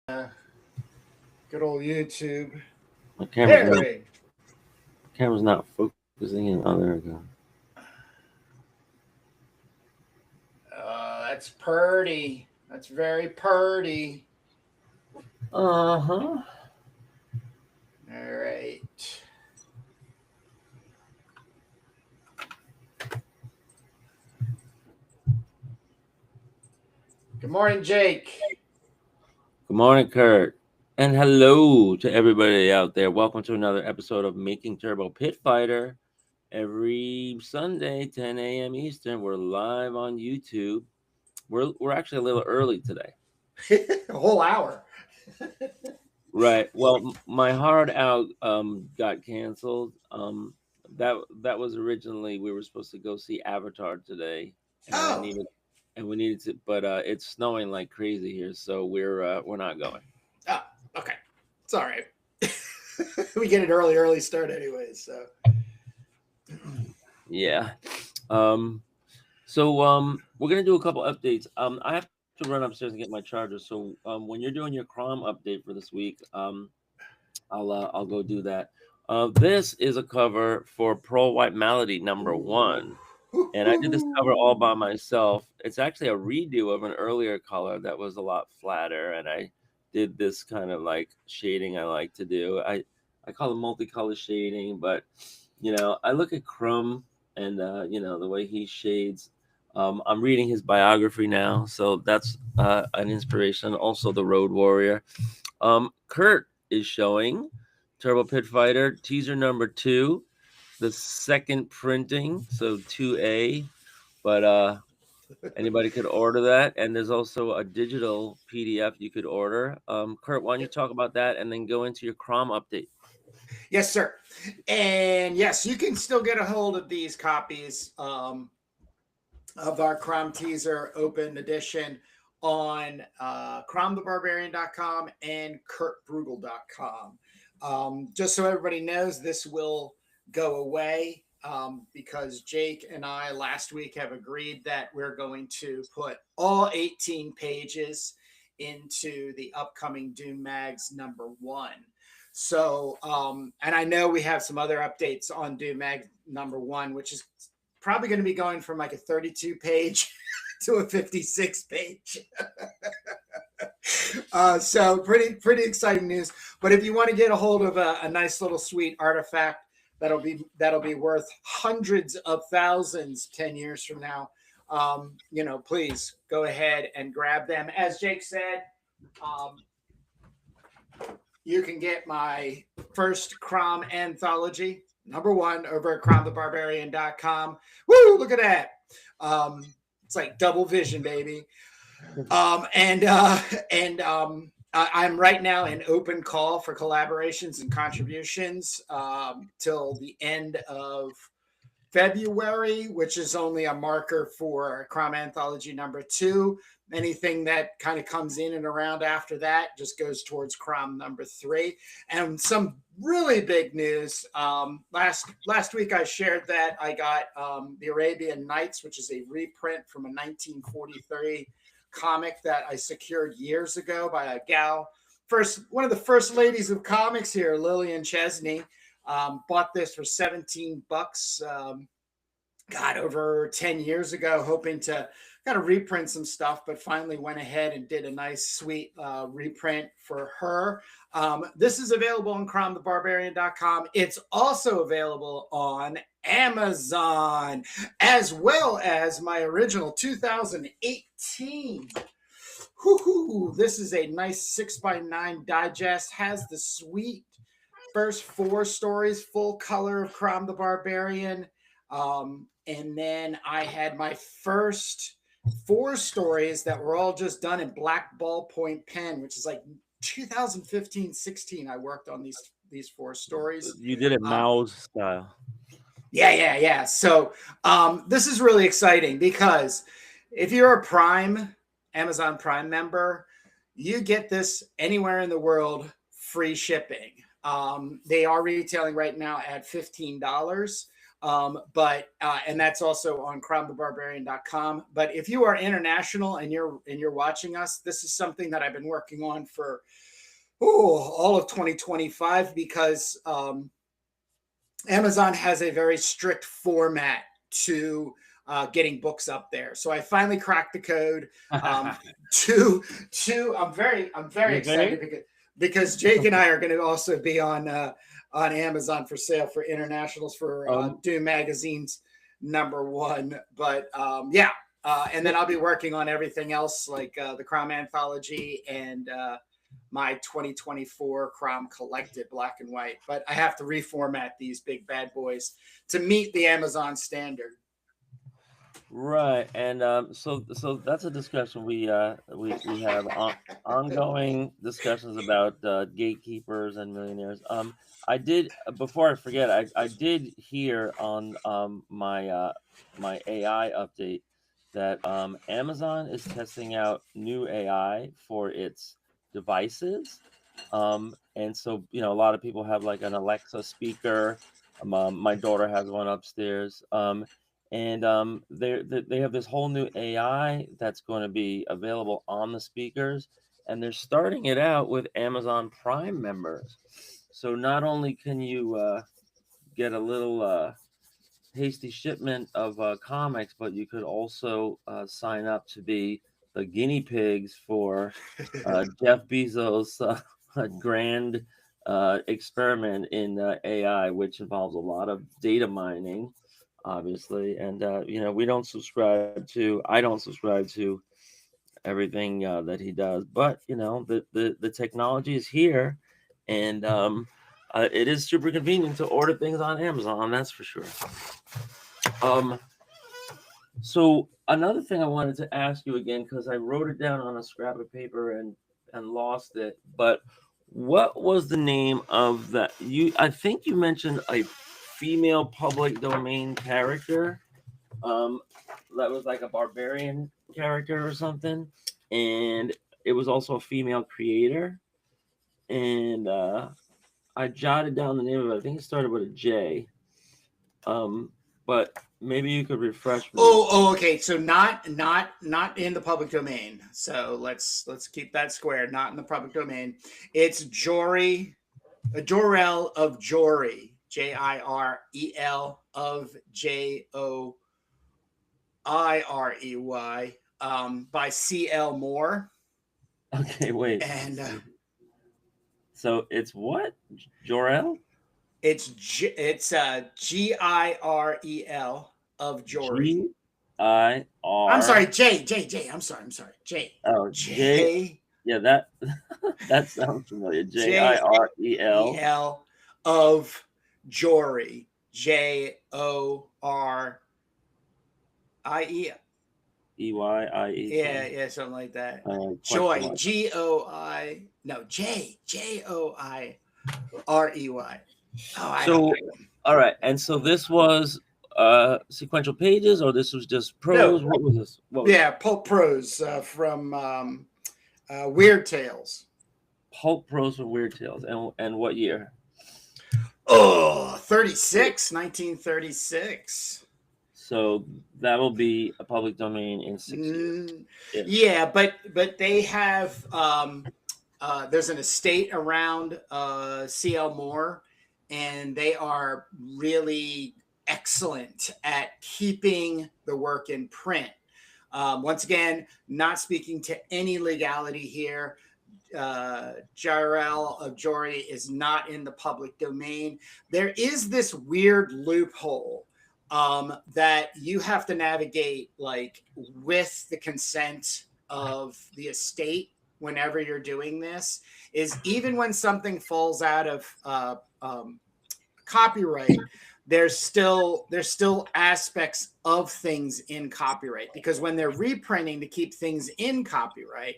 Good old YouTube. My There we. camera's not focusing in. Oh, there we go. That's purdy. That's very purdy. Uh-huh. All right. Good morning, Jake. Good morning, Kurt. And hello to everybody out there. Welcome to another episode of Making Turbo Pit Fighter. Every Sunday, 10 a.m. Eastern, we're live on YouTube. We're actually a little early today. A whole hour. Right. Well, my hard out got canceled. That was originally we were supposed to go see Avatar today, and I Oh. needed and we needed to, but it's snowing like crazy here, so we're not going. Oh. Okay. It's all right. We get an early start anyways. So. Yeah. So we're gonna do a couple updates. I have to run upstairs and get my charger. So when you're doing your Chrome update for this week, I'll go do that. This is a cover for Pearl White Malady #1. And I did this cover all by myself. It's actually a redo of an earlier color that was a lot flatter, and I did this kind of like shading I like to do. I call it multicolor shading, but I look at Crumb and the way he shades. I'm reading his biography now, so that's an inspiration. Also, the Road Warrior. Kurt is showing Turbo Pit Fighter teaser #2, the second printing, so 2A, but anybody could order that, and there's also a digital PDF you could order. Kurt, why don't you talk about that and then go into your Crom update? Yes, sir. And yes, you can still get a hold of these copies of our Crom Teaser Open Edition on cromthebarbarian.com and kurtbruegel.com. Just so everybody knows, this will go away because Jake and I last week have agreed that we're going to put all 18 pages into the upcoming Doom Mags #1. So, and I know we have some other updates on Doom Mag #1, which is probably going to be going from like a 32 page to a 56 page. So pretty exciting news. But if you want to get a hold of a nice little sweet artifact that'll be worth hundreds of thousands 10 years from now, please go ahead and grab them. As Jake said, you can get my first Crom anthology #1 over at cromthebarbarian.com. Woo! Look at that. It's like double vision, baby. I'm right now in open call for collaborations and contributions till the end of February, which is only a marker for Crom Anthology #2. Anything that kind of comes in and around after that just goes towards Crom #3. And some really big news. Last week I shared that I got the Arabian Nights, which is a reprint from a 1943 comic that I secured years ago by a gal. One of the first ladies of comics here, Lillian Chesney. Bought this for $17. Over 10 years ago, hoping to kind of reprint some stuff, but finally went ahead and did a nice, sweet reprint for her. This is available on cromthebarbarian.com. It's also available on Amazon, as well as my original 2018. This is a nice 6x9 digest, has the sweet first 4 stories, full color of Crom the Barbarian. And then I had my first 4 stories that were all just done in black ballpoint pen, which is like 2015-16. I worked on these 4 stories. You did it Mao's style. Yeah. So this is really exciting because if you're a Amazon Prime member, you get this anywhere in the world, free shipping. They are retailing right now at $15. And that's also on cromthebarbarian.com. But if you are international and you're watching us, this is something that I've been working on for all of 2025 because Amazon has a very strict format to getting books up there. So I finally cracked the code. I'm very excited because Jake and I are going to also be on Amazon for sale for internationals for Doom Magazine's #1. But and then I'll be working on everything else like the Crom Anthology and my 2024 Crom Collected Black and White. But I have to reformat these big bad boys to meet the Amazon standard. Right, and so that's a discussion we have ongoing discussions about gatekeepers and millionaires. I did before I forget, I did hear on my my AI update that Amazon is testing out new AI for its devices, and so a lot of people have like an Alexa speaker. My daughter has one upstairs. And they have this whole new AI that's going to be available on the speakers, and they're starting it out with Amazon Prime members. So not only can you get a little hasty shipment of comics, but you could also sign up to be the guinea pigs for Jeff Bezos' grand experiment in AI, which involves a lot of data mining, obviously. And I don't subscribe to everything that he does, but the technology is here, and it is super convenient to order things on Amazon, that's for sure. So another thing I wanted to ask you again, because I wrote it down on a scrap of paper and lost it, but what was the name of that? I think you mentioned a female public domain character that was like a barbarian character or something, and it was also a female creator, and I jotted down the name of it. I think it started with a J, but maybe you could refresh me. Okay, so not in the public domain, so let's keep that square. Not in the public domain. It's Jorel of Jory, JIREL of JOIREY, by CL Moore. Okay, wait. And so it's what? Jorel? It's GIREL of Jory. GIR. I'm sorry, J. I'm sorry, J. Oh, J. Yeah, that sounds familiar. JIREL of Jory. JORIE. EYIE. Yeah, something like that. Joy. GOI. No, JOIREY. So, all right, and so this was sequential pages, or this was just prose? No. What was this? Pulp prose from Weird Tales. Pulp prose from Weird Tales, and what year? 1936. So that'll be a public domain in 6 years. Yeah, but they have there's an estate around CL Moore, and they are really excellent at keeping the work in print. Once again, not speaking to any legality here. Jirel of Jory is not in the public domain. There is this weird loophole that you have to navigate, like with the consent of the estate whenever you're doing this, is even when something falls out of copyright, there's still aspects of things in copyright, because when they're reprinting to keep things in copyright,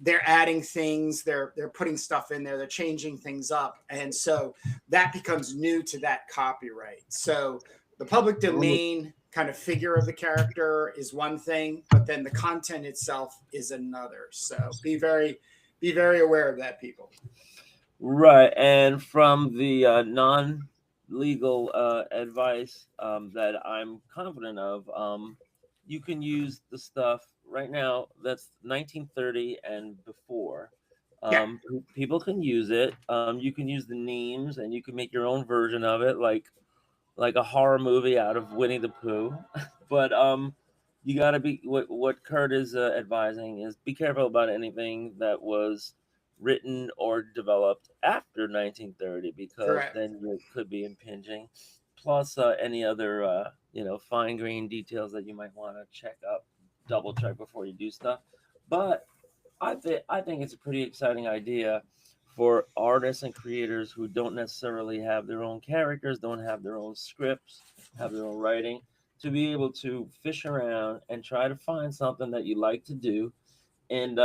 they're adding things, they're putting stuff in there, they're changing things up, and so that becomes new to that copyright. So the public domain kind of figure of the character is one thing, but then the content itself is another. So be very aware of that, people. Right, and from the legal advice that I'm confident of. You can use the stuff right now that's 1930 and before. Yeah, People can use it. You can use the names, and you can make your own version of it, like a horror movie out of Winnie the Pooh. But you got to be what Kurt is advising is be careful about anything that was written or developed after 1930 because correct. then you could be impinging. Plus any other fine grained details that you might want to check up, double check before you do stuff. But I think it's a pretty exciting idea for artists and creators who don't necessarily have their own characters, don't have their own scripts, have their own writing, to be able to fish around and try to find something that you like to do, and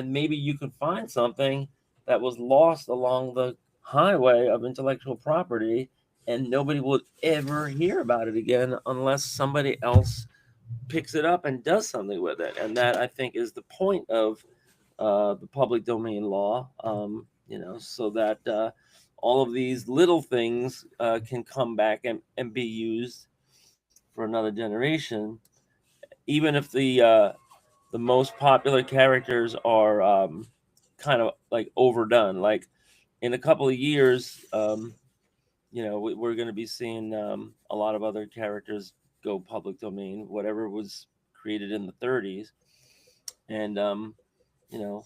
maybe you can find something that was lost along the highway of intellectual property, and nobody will ever hear about it again unless somebody else picks it up and does something with it. And that I think is the point of the public domain law, so that all of these little things can come back and be used for another generation, even if the most popular characters are kind of like overdone. Like in a couple of years, we're going to be seeing a lot of other characters go public domain, whatever was created in the 30s, and you know,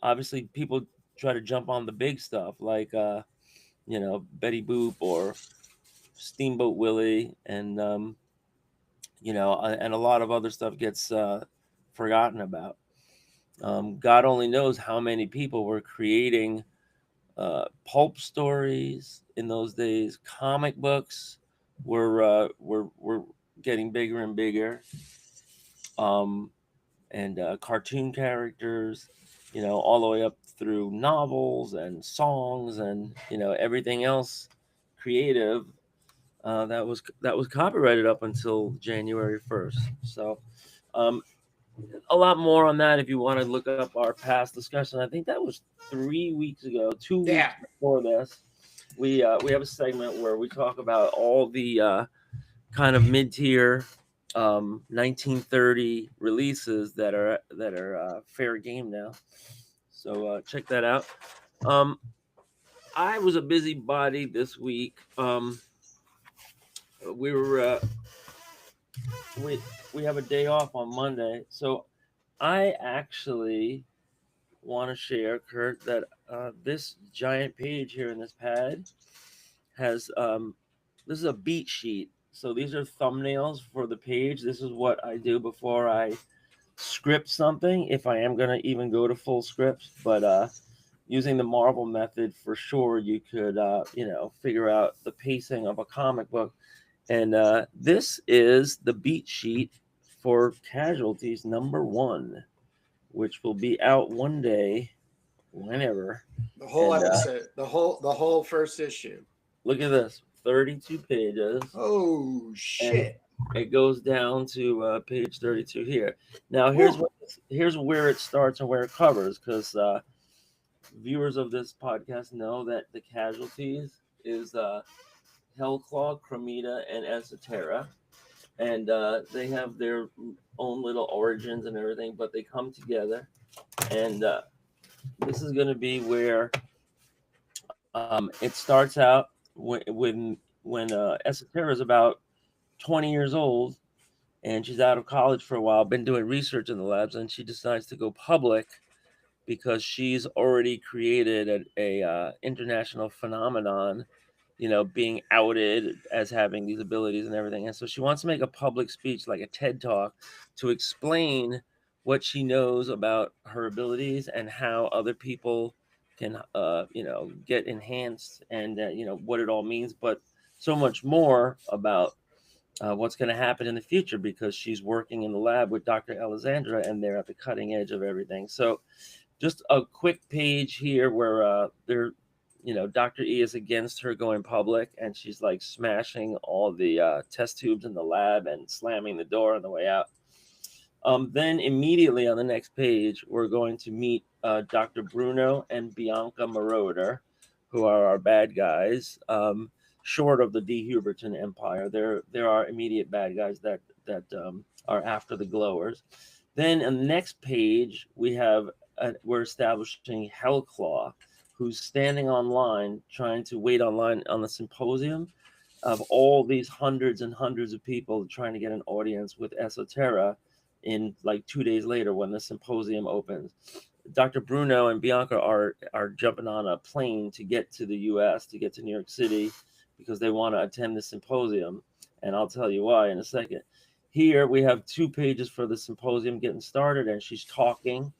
obviously people try to jump on the big stuff like Betty Boop or Steamboat Willie, and a lot of other stuff gets forgotten about. God only knows how many people were creating pulp stories in those days. Comic books were getting bigger and bigger, and cartoon characters, all the way up through novels and songs and everything else creative that was copyrighted up until January 1st. So um, a lot more on that if you want to look up our past discussion. I think that was 3 weeks ago, 2 weeks Yeah, before this. We have a segment where we talk about all the kind of mid-tier 1930 releases that are fair game now. So check that out. Um, I was a busybody this week. We were we have a day off on Monday, so I actually want to share, Kurt, that this giant page here in this pad has this is a beat sheet. So these are thumbnails for the page. This is what I do before I script something, if I am going to even go to full script. But using the Marvel method, for sure, you could figure out the pacing of a comic book. And this is the beat sheet for Casualties #1, which will be out one day, whenever. the whole And episode, the whole first issue. look at this, 32 pages, Oh and shit! it goes down to page 32 here. Now Woo. here's where it starts and where it covers, because viewers of this podcast know that the Casualties is Hellclaw, Cremita, and Esoterra, and they have their own little origins and everything, but they come together, and this is going to be where it starts out when Esoterra is about 20 years old, and she's out of college for a while, been doing research in the labs, and she decides to go public because she's already created a international phenomenon, being outed as having these abilities and everything. And so she wants to make a public speech, like a TED talk, to explain what she knows about her abilities and how other people can, get enhanced, and what it all means, but so much more about what's going to happen in the future, because she's working in the lab with Dr. Alexandra, and they're at the cutting edge of everything. So just a quick page here where Dr. E is against her going public, and she's like smashing all the test tubes in the lab and slamming the door on the way out. Then immediately on the next page, we're going to meet Dr. Bruno and Bianca Marauder, who are our bad guys. short of the D. Huberton Empire. There are immediate bad guys that are after the glowers. Then on the next page, we're establishing Hellclaw, who's standing online trying to wait online on the symposium of all these hundreds and hundreds of people trying to get an audience with Esoterra in like 2 days later when the symposium opens. Dr. Bruno and Bianca are jumping on a plane to get to the US, to get to New York City, because they want to attend the symposium. And I'll tell you why in a second. Here we have 2 pages for the symposium getting started, and she's talking.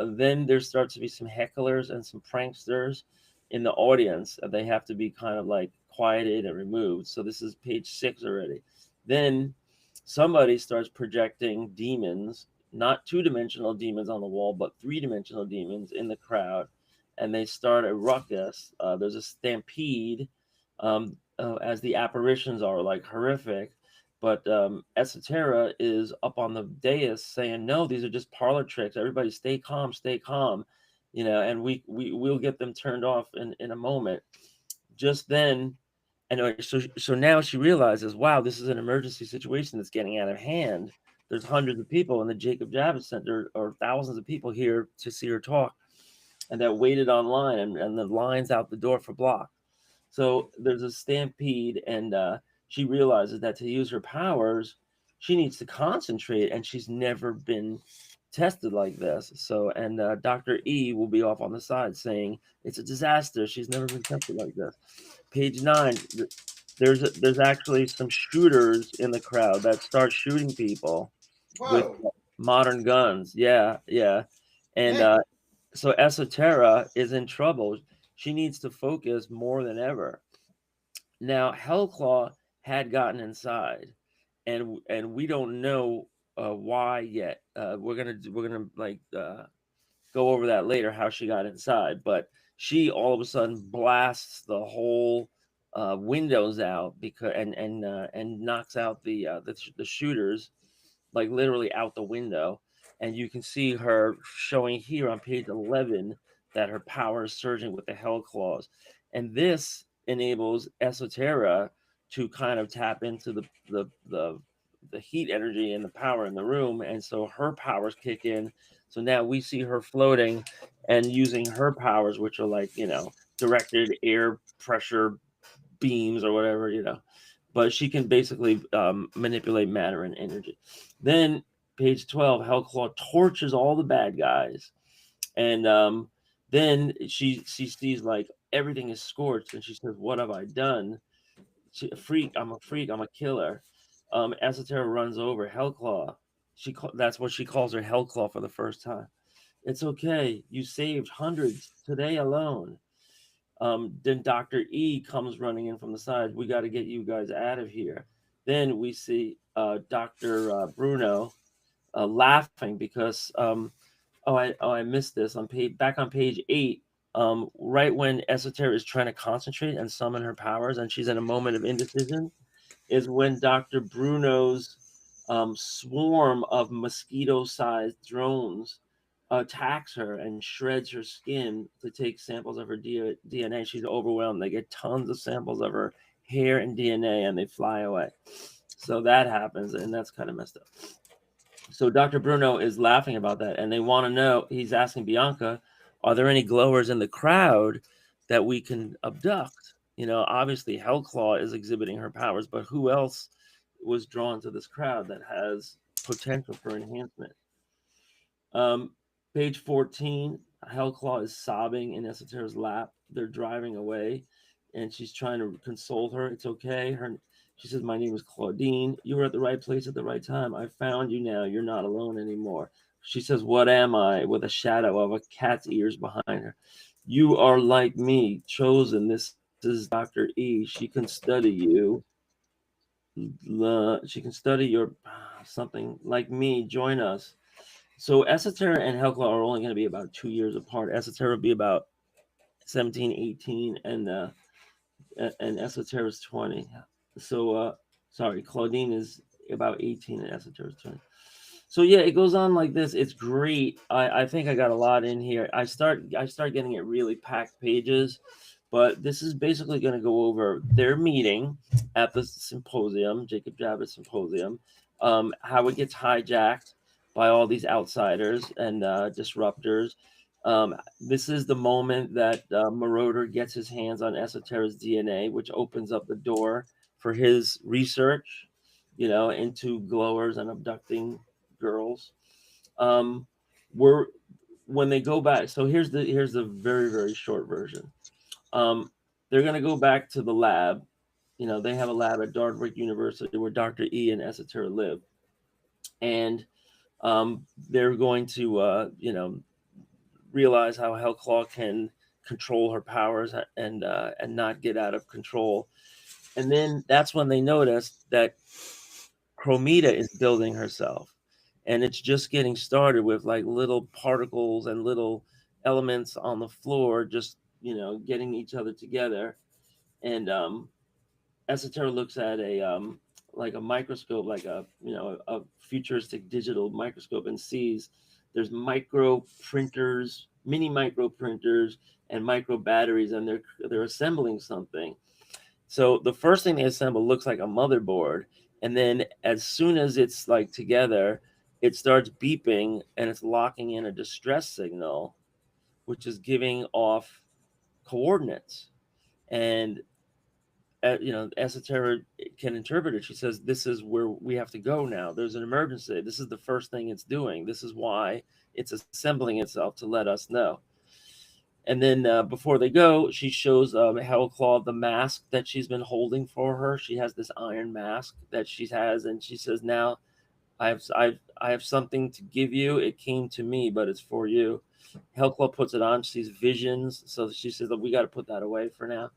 Then there starts to be some hecklers and some pranksters in the audience. They have to be kind of like quieted and removed. So this is page 6 already. Then somebody starts projecting demons, not 2-dimensional demons on the wall, but 3-dimensional demons in the crowd. And they start a ruckus. There's a stampede as the apparitions are like horrific. But Esoterra is up on the dais saying, "No, these are just parlor tricks. Everybody stay calm, and we'll get them turned off in a moment." Just then, and so now she realizes, wow, this is an emergency situation that's getting out of hand. There's hundreds of people in the Jacob Javits Center, or thousands of people here to see her talk, and that waited online, and the lines out the door for block. So there's a stampede, and she realizes that to use her powers, she needs to concentrate, and she's never been tested like this. So, and Dr. E will be off on the side saying it's a disaster. She's never been tested like this. Page 9. There's actually some shooters in the crowd that start shooting people with modern guns. Yeah. And so Esoterra is in trouble. She needs to focus more than ever. Now, Hellclaw had gotten inside, and we don't know why yet. We're gonna like go over that later, how she got inside. But she all of a sudden blasts the whole windows out because and knocks out the shooters, like literally out the window. And you can see her showing here on page 11 that her power is surging with the Hell Claws. And this enables Esoterra to kind of tap into the heat energy and the power in the room. And so her powers kick in. So now we see her floating and using her powers, which are like, directed air pressure beams or whatever, but she can basically manipulate matter and energy. Then page 12, Hellclaw torches all the bad guys, and then she sees like everything is scorched, and she says, "What have I done? I'm a freak. I'm a killer." Esoterra runs over Hellclaw. That's what she calls her, Hellclaw, for the first time. "It's okay. You saved hundreds today alone." Then Dr. E comes running in from the side. "We got to get you guys out of here." Then we see Dr. Bruno laughing because I missed this back on page 8. Right when Esoterra is trying to concentrate and summon her powers, and she's in a moment of indecision, is when Dr. Bruno's swarm of mosquito-sized drones attacks her and shreds her skin to take samples of her DNA. She's overwhelmed. They get tons of samples of her hair and DNA, and they fly away. So that happens, and that's kind of messed up. So Dr. Bruno is laughing about that, and they want to know, he's asking Bianca, are there any glowers in the crowd that we can abduct? Obviously Hellclaw is exhibiting her powers, but who else was drawn to this crowd that has potential for enhancement? Page 14, Hellclaw is sobbing in Esoterra's lap. They're driving away, and she's trying to console her. "It's okay." She says, "My name is Claudine. You were at the right place at the right time. I found you now. You're not alone anymore." She says, "What am I?" with a shadow of a cat's ears behind her. "You are like me, chosen. This is Dr. E. She can study you. She can study your something like me. Join us." So Esoterra and Hellclaw are only going to be about 2 years apart. Esoterra will be about 17, 18, and Esoterra is 20. So, sorry, Claudine is about 18 and Esoterra is 20. So yeah, it goes on like this. It's great. I think I got a lot in here. I start getting it really packed pages. But this is basically going to go over their meeting at the symposium, Jacob Javits Symposium, how it gets hijacked by all these outsiders and disruptors. This is the moment that Marauder gets his hands on Esoterra's DNA, which opens up the door for his research, into glowers and abducting girls. Um, we're when they go back. So here's the very very short version. Um, they're going to go back to the lab. They have a lab at Dartmouth University where Dr. E and Esoterra live, and they're going to realize how Hellclaw can control her powers and not get out of control. And then that's when they notice that Chromita is building herself, and it's just getting started with like little particles and little elements on the floor, just getting each other together. And Esoterra looks at a like a microscope, like a futuristic digital microscope, and sees there's micro printers, mini micro printers, and micro batteries, and they're assembling something. So the first thing they assemble looks like a motherboard, and then as soon as it's like together, it starts beeping and it's locking in a distress signal, which is giving off coordinates. And Esoterra can interpret it. She says, "This is where we have to go now. There's an emergency. This is the first thing it's doing. This is why it's assembling itself to let us know." And then before they go, she shows Hellclaw the mask that she's been holding for her. She has this iron mask that she has, and she says, "Now I have something to give you. It came to me, but it's for you." Hellclaw puts it on. She sees visions, so she says, "We got to put that away for now."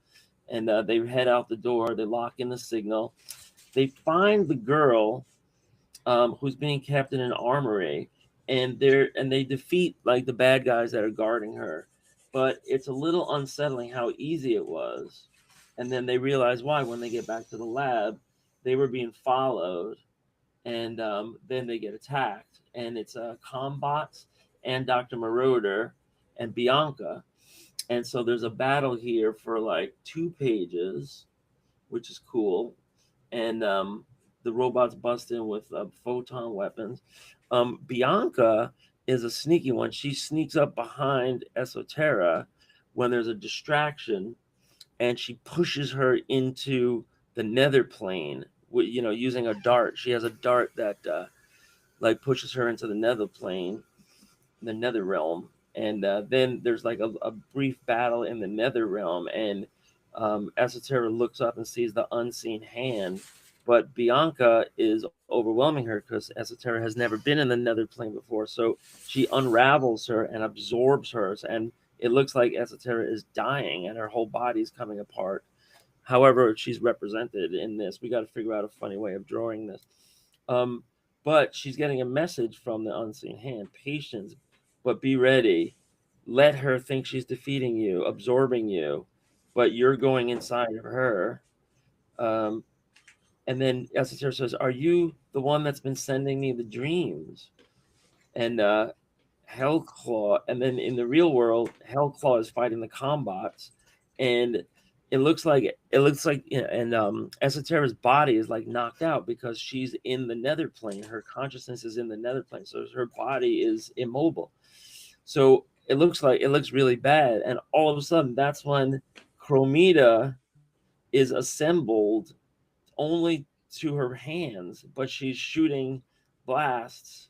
And they head out the door. They lock in the signal. They find the girl who's being kept in an armory, and they defeat like the bad guys that are guarding her. But it's a little unsettling how easy it was. And then they realize why when they get back to the lab. They were being followed, and then they get attacked. And it's Combots and Dr. Marauder and Bianca. And so there's a battle here for like 2 pages, which is cool. And the robots bust in with photon weapons. Bianca is a sneaky one. She sneaks up behind Esoterra when there's a distraction, and she pushes her into the nether plane. Using a dart. She has a dart that like pushes her into the nether plane, the nether realm. And then there's like a brief battle in the nether realm, and Esoterra looks up and sees the unseen hand, but Bianca is overwhelming her because Esoterra has never been in the nether plane before. So she unravels her and absorbs her, and it looks like Esoterra is dying and her whole body's coming apart. However, she's represented in this. We got to figure out a funny way of drawing this. Um, but she's getting a message from the unseen hand: patience, but be ready. Let her think she's defeating you, absorbing you, but you're going inside of her. Um, and then Esoterra says, "Are you the one that's been sending me the dreams?" And Hellclaw, and then in the real world, Hellclaw is fighting the Combots, and it looks like, and Esoterra's body is like knocked out because she's in the nether plane. Her consciousness is in the nether plane, so her body is immobile. So it looks really bad, and all of a sudden, that's when Chromita is assembled only to her hands, but she's shooting blasts,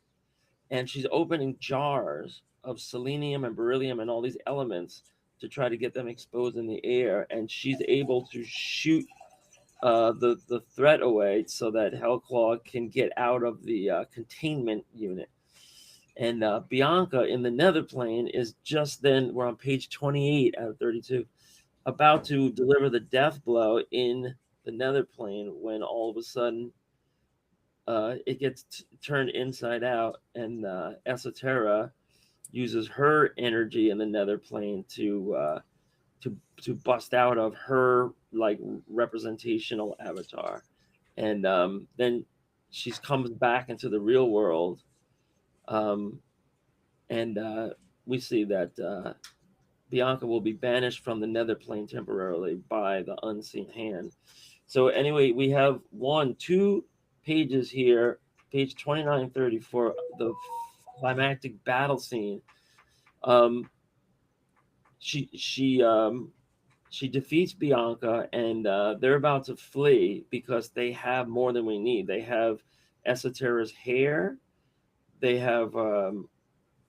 and she's opening jars of selenium and beryllium and all these elements to try to get them exposed in the air. And she's able to shoot the threat away so that Hellclaw can get out of the containment unit. And Bianca in the nether plane is just then, we're on page 28 out of 32, about to deliver the death blow in the nether plane when all of a sudden it gets turned inside out, and Esoterra uses her energy in the nether plane to bust out of her like representational avatar, and then she comes back into the real world, um, and we see that Bianca will be banished from the nether plane temporarily by the unseen hand. So anyway, we have 2 pages here, page 29 and 30 for the climactic battle scene. Um, she defeats Bianca, and they're about to flee because they have more than we need. They have Esoterra's hair. They have a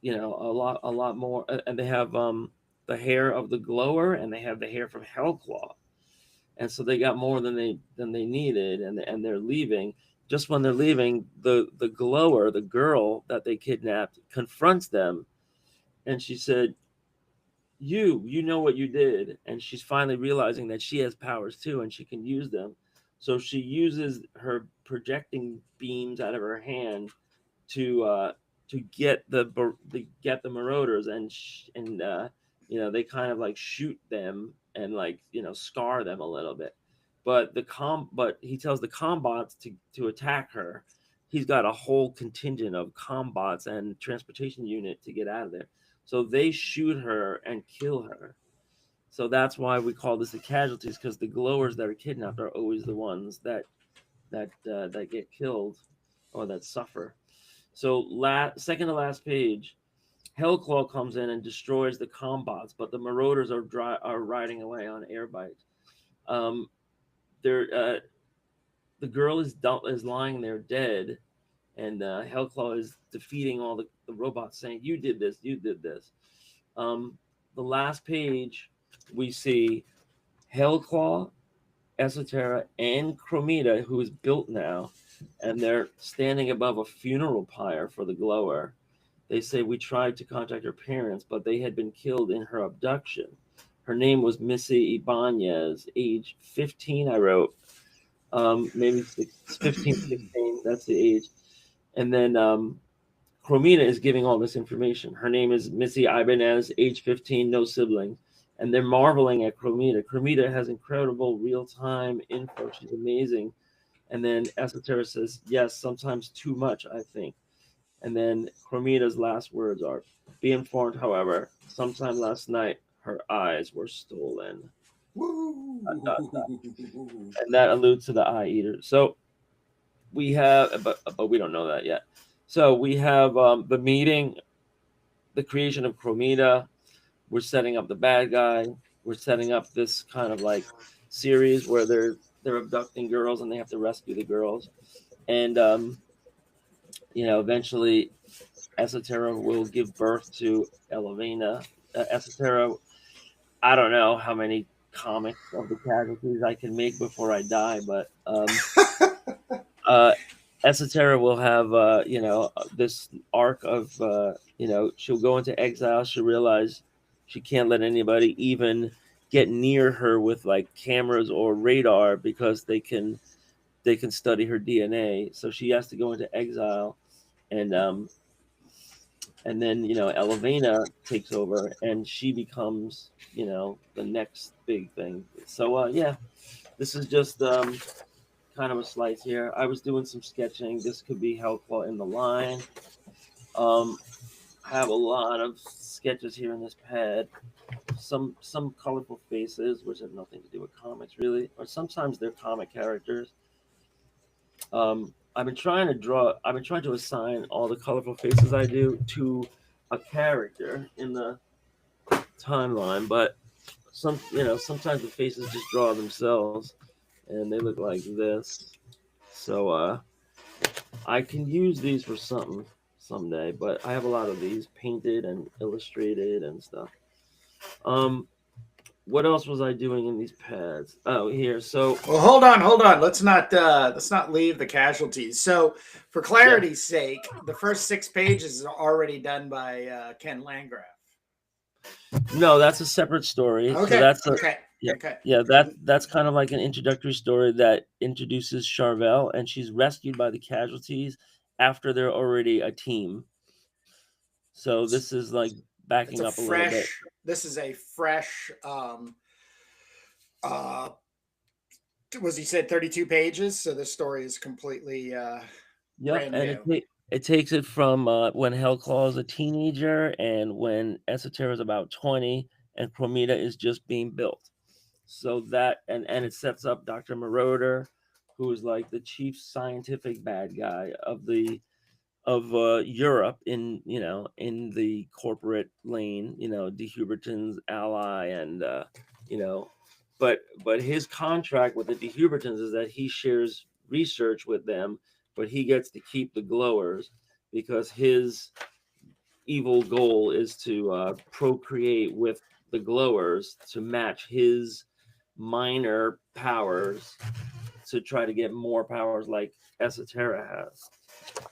lot more, and they have the hair of the glower, and they have the hair from Hellclaw, and so they got more than they needed, and they're leaving. Just when they're leaving, the glower, the girl that they kidnapped, confronts them, and she said, you know what you did. And she's finally realizing that she has powers too, and she can use them. So she uses her projecting beams out of her hand to get the marauders, and they kind of like shoot them and like scar them a little bit. But he tells the combots to attack her. He's got a whole contingent of combots and transportation unit to get out of there, so they shoot her and kill her. So that's why we call this the casualties, because the glowers that are kidnapped are always the ones that get killed or that suffer. So second to last page, Hellclaw comes in and destroys the combots, but the marauders are riding away on air bikes. Um, the girl is lying there dead, and Hellclaw is defeating all the robots, saying, "You did this, you did this." The last page, we see Hellclaw, Esoterra, and Chromita, who is built now, and they're standing above a funeral pyre for the glower. They say, "We tried to contact her parents, but they had been killed in her abduction. Her name was Missy Ibanez, age 15," I wrote. Maybe 15, 16, that's the age. And then Chromita is giving all this information. Her name is Missy Ibanez, age 15, no siblings. And they're marveling at Chromita. Chromita has incredible real-time info. She's amazing. And then Esoterra says, "Yes, sometimes too much, I think." And then Chromita's last words are, "Be informed, however, sometime last night, her eyes were stolen." Dot, dot, dot. And that alludes to the eye eater. So we have, but we don't know that yet. So we have the meeting, the creation of Chromita. We're setting up the bad guy. We're setting up this kind of like series where they're abducting girls and they have to rescue the girls. And eventually Esoterra will give birth to Elavena. Esoterra, I don't know how many comics of the casualties I can make before I die, but Esoterra will have this arc of she'll go into exile. She'll realize she can't let anybody even get near her with like cameras or radar, because they can study her DNA. So she has to go into exile, and then Elavena takes over, and she becomes the next big thing. So yeah, this is just kind of a slice here. I was doing some sketching. This could be Hellclaw in the line. I have a lot of sketches here in this pad. Some colorful faces, which have nothing to do with comics really, or sometimes they're comic characters. I've been trying to assign all the colorful faces I do to a character in the timeline, but sometimes the faces just draw themselves, and they look like this. So I can use these for something someday, but I have a lot of these painted and illustrated and stuff. What else was I doing in these pads? Oh, here. So well, hold on. Let's not leave the casualties. So, for clarity's sake, the first 6 pages are already done by Ken Landgraf. No, that's a separate story. Okay. So that's okay. Yeah, Okay. yeah. That's kind of like an introductory story that introduces Charvel, and she's rescued by the casualties after they're already a team. So this is like backing up a little bit. This is a fresh. Was he said 32 pages? So this story is completely brand And new. it takes it from when Hellclaw is a teenager and when Esoterra is about 20, and Chromita is just being built. So that and it sets up Dr. Marauder, who is like the chief scientific bad guy of Europe in in the corporate lane, De Huberton's ally, and you know, but his contract with the De Hubertons is that he shares research with them, but he gets to keep the glowers because his evil goal is to procreate with the glowers to match his minor powers to try to get more powers like Esoterra has.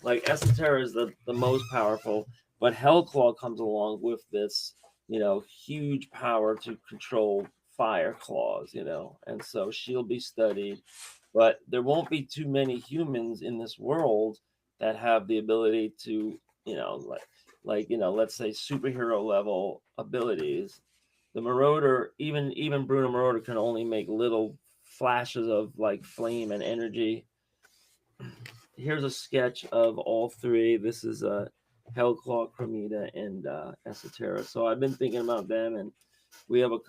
Like Esoterra is the most powerful, but Hellclaw comes along with this, huge power to control fire claws, and so she'll be studied. But there won't be too many humans in this world that have the ability to, let's say superhero level abilities. The Marauder, even Bruno Marauder can only make little flashes of like flame and energy. Here's a sketch of all three. This is Hellclaw, Chromita, and Esoterra. So I've been thinking about them, and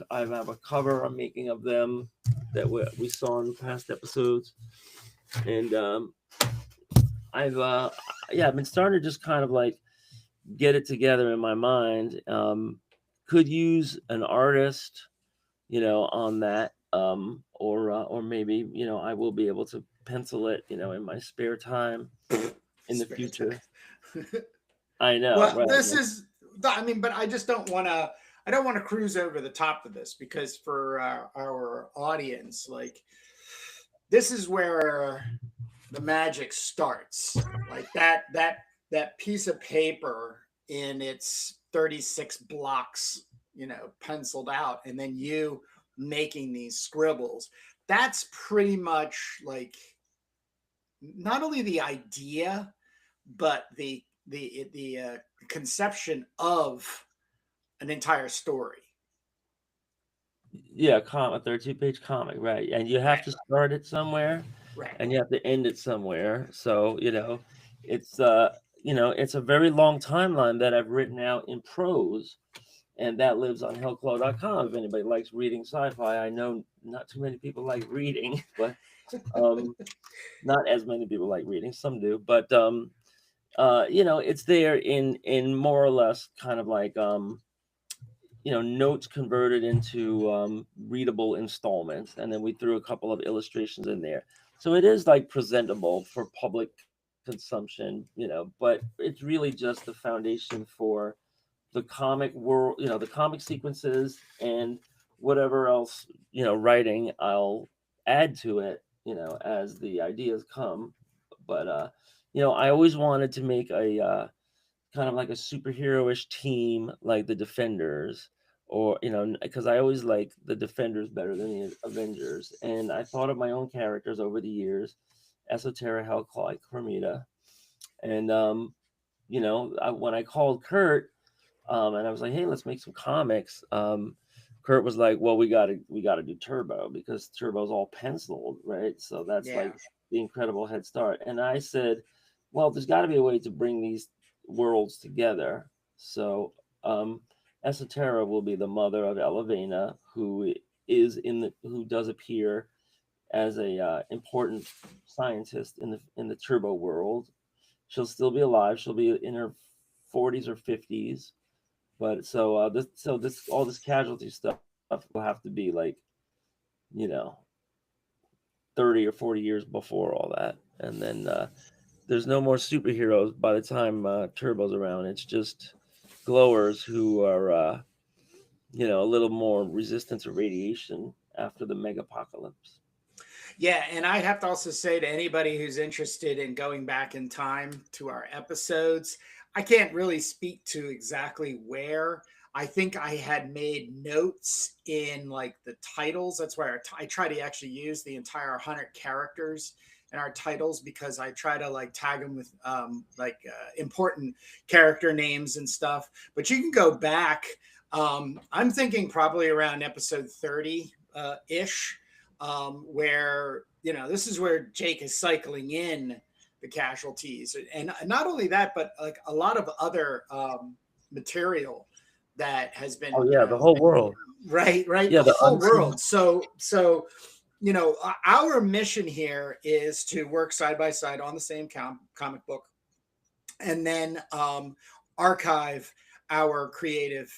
I have a cover I'm making of them that we saw in past episodes, and I've been starting to just kind of like get it together in my mind. Could use an artist, on that, or maybe I will be able to pencil it, in my spare time in the future. I know, Well, right? this is, I mean, but I just don't want to. I don't want to cruise over the top of this because for our audience, like this is where the magic starts. Like that piece of paper in its 36 blocks, penciled out, and then you making these scribbles. That's pretty much like not only the idea, but the conception of an entire story. Yeah, a 32-page comic, right? And you have Right. to start it somewhere, Right. and you have to end it somewhere. So it's it's a very long timeline that I've written out in prose, and that lives on hellclaw.com. If anybody likes reading sci-fi, I know not too many people like reading, but um, not as many people like reading. Some do, but it's there in more or less kind of like notes converted into readable installments, and then we threw a couple of illustrations in there. So it is like presentable for public consumption, but it's really just the foundation for the comic world, the comic sequences and whatever else, writing I'll add to it, as the ideas come. But I always wanted to make a kind of like a superhero-ish team like the Defenders, or because I always like the Defenders better than the Avengers, and I thought of my own characters over the years: Esoterra, Hellclaw, Chromita, and when I called Kurt, and I was like, "Hey, let's make some comics." Kurt was like, "Well, we gotta do Turbo because Turbo's all penciled, right? So that's Yeah. like the incredible head start." And I said, "Well, there's got to be a way to bring these worlds together." So, Esoterra will be the mother of Elevena, who does appear as a important scientist in the Turbo world. She'll still be alive. She'll be in her 40s or 50s, but this all this casualty stuff will have to be like, you know, 30 or 40 years before all that. And then there's no more superheroes by the time Turbo's around. It's just glowers who are, a little more resistant to radiation after the mega apocalypse. Yeah, and I have to also say to anybody who's interested in going back in time to our episodes, I can't really speak to exactly where. I think I had made notes in like the titles. That's why I try to actually use the entire 100 characters in our titles because I try to like tag them with important character names and stuff. But you can go back. I'm thinking probably around episode 30 ish, where this is where Jake is cycling in the casualties, and not only that, but like a lot of other material that has been, Oh yeah, the whole world. right, Yeah, the the whole unseen. world. So our mission here is to work side by side on the same comic book, and then archive our creative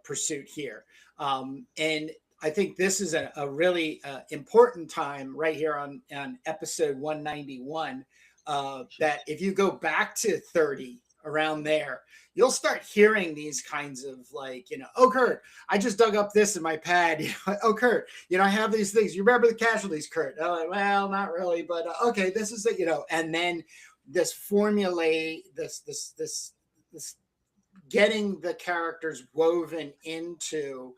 pursuit here. And I think this is a really important time right here on episode 191. That if you go back to 30, around there, you'll start hearing these kinds of like, oh, Kurt, I just dug up this in my pad. Oh, Kurt, I have these things. You remember the Casualties, Kurt? Oh, like, well, not really, but okay, this is it, and then this formulate, this getting the characters woven into,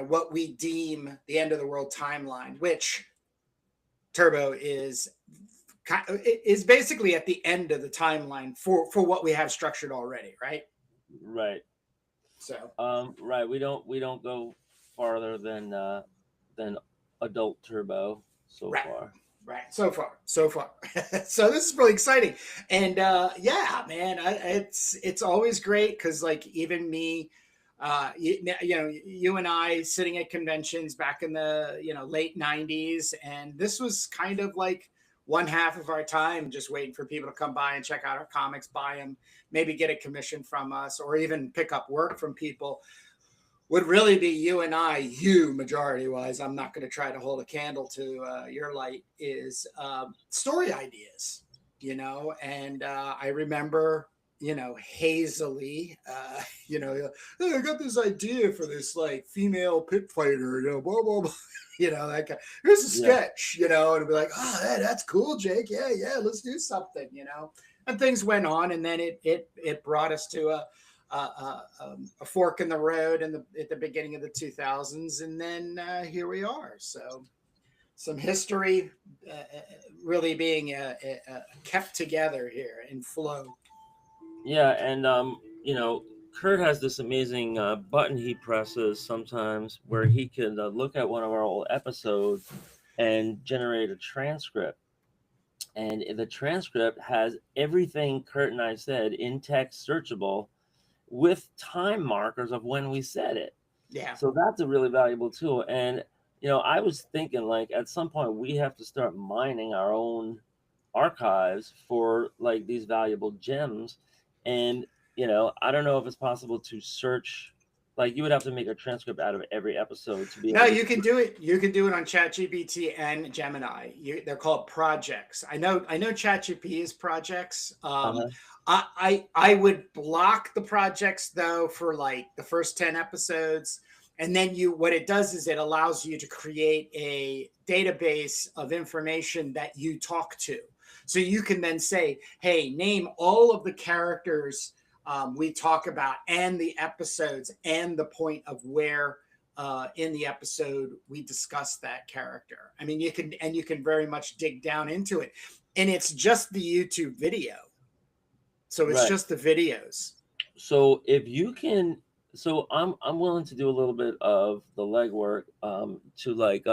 what we deem the end of the world timeline, which Turbo is basically at the end of the timeline for what we have structured already, right? Right. So right. We don't go farther than adult Turbo so far. Right. So far. So this is really exciting. And yeah, man, it's always great because like even me, you and I sitting at conventions back in the late 90s, and this was kind of like one half of our time just waiting for people to come by and check out our comics, buy them, maybe get a commission from us, or even pick up work from people. Would really be you and I, you majority wise. I'm not going to try to hold a candle to your light. Is story ideas, and I remember, hazily, hey, I got this idea for this like female pit fighter, blah blah blah. That kind. Here's a sketch, and it'd be like, oh, hey, that's cool, Jake. Yeah, let's do something, And things went on, and then it brought us to a fork in the road at the beginning of the 2000s, and then here we are. So some history really being kept together here in flow. Yeah, and Kurt has this amazing button he presses sometimes where he can look at one of our old episodes and generate a transcript. And the transcript has everything Kurt and I said in text searchable with time markers of when we said it. Yeah. So that's a really valuable tool. And, I was thinking like at some point we have to start mining our own archives for like these valuable gems. And, I don't know if it's possible to search, like you would have to make a transcript out of every episode to be able No, to you can do it. You can do it on ChatGPT and Gemini. They're called projects. I know ChatGPT is projects. I would block the projects though for like the first 10 episodes. And then what it does is it allows you to create a database of information that you talk to. So you can then say, hey, name all of the characters we talk about and the episodes and the point of where in the episode we discuss that character. I mean, you can very much dig down into it. And it's just the YouTube video. So it's just the videos. So if you can, so I'm willing to do a little bit of the legwork to like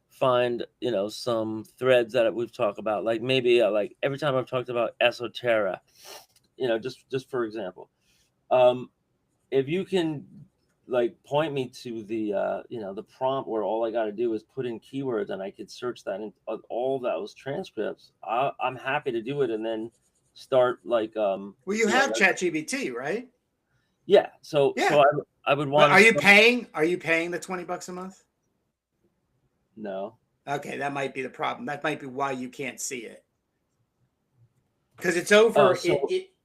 find some threads that we've talked about, like maybe like every time I've talked about esoteric, just for example, if you can like point me to the the prompt where all I got to do is put in keywords and I could search that in all those transcripts, I'm happy to do it and then start like well, you have ChatGPT, right? Yeah. So I would want. Are you paying the $20 a month? No. Okay, that might be the problem. That might be why you can't see it. Because it's over.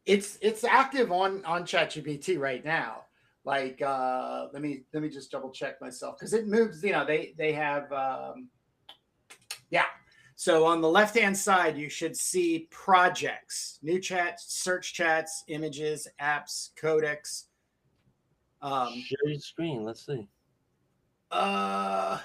It's active on ChatGPT right now. Like let me just double check myself because it moves. They have So on the left hand side you should see projects, new chats, search chats, images, apps, codecs. Share your screen. Let's see. Well,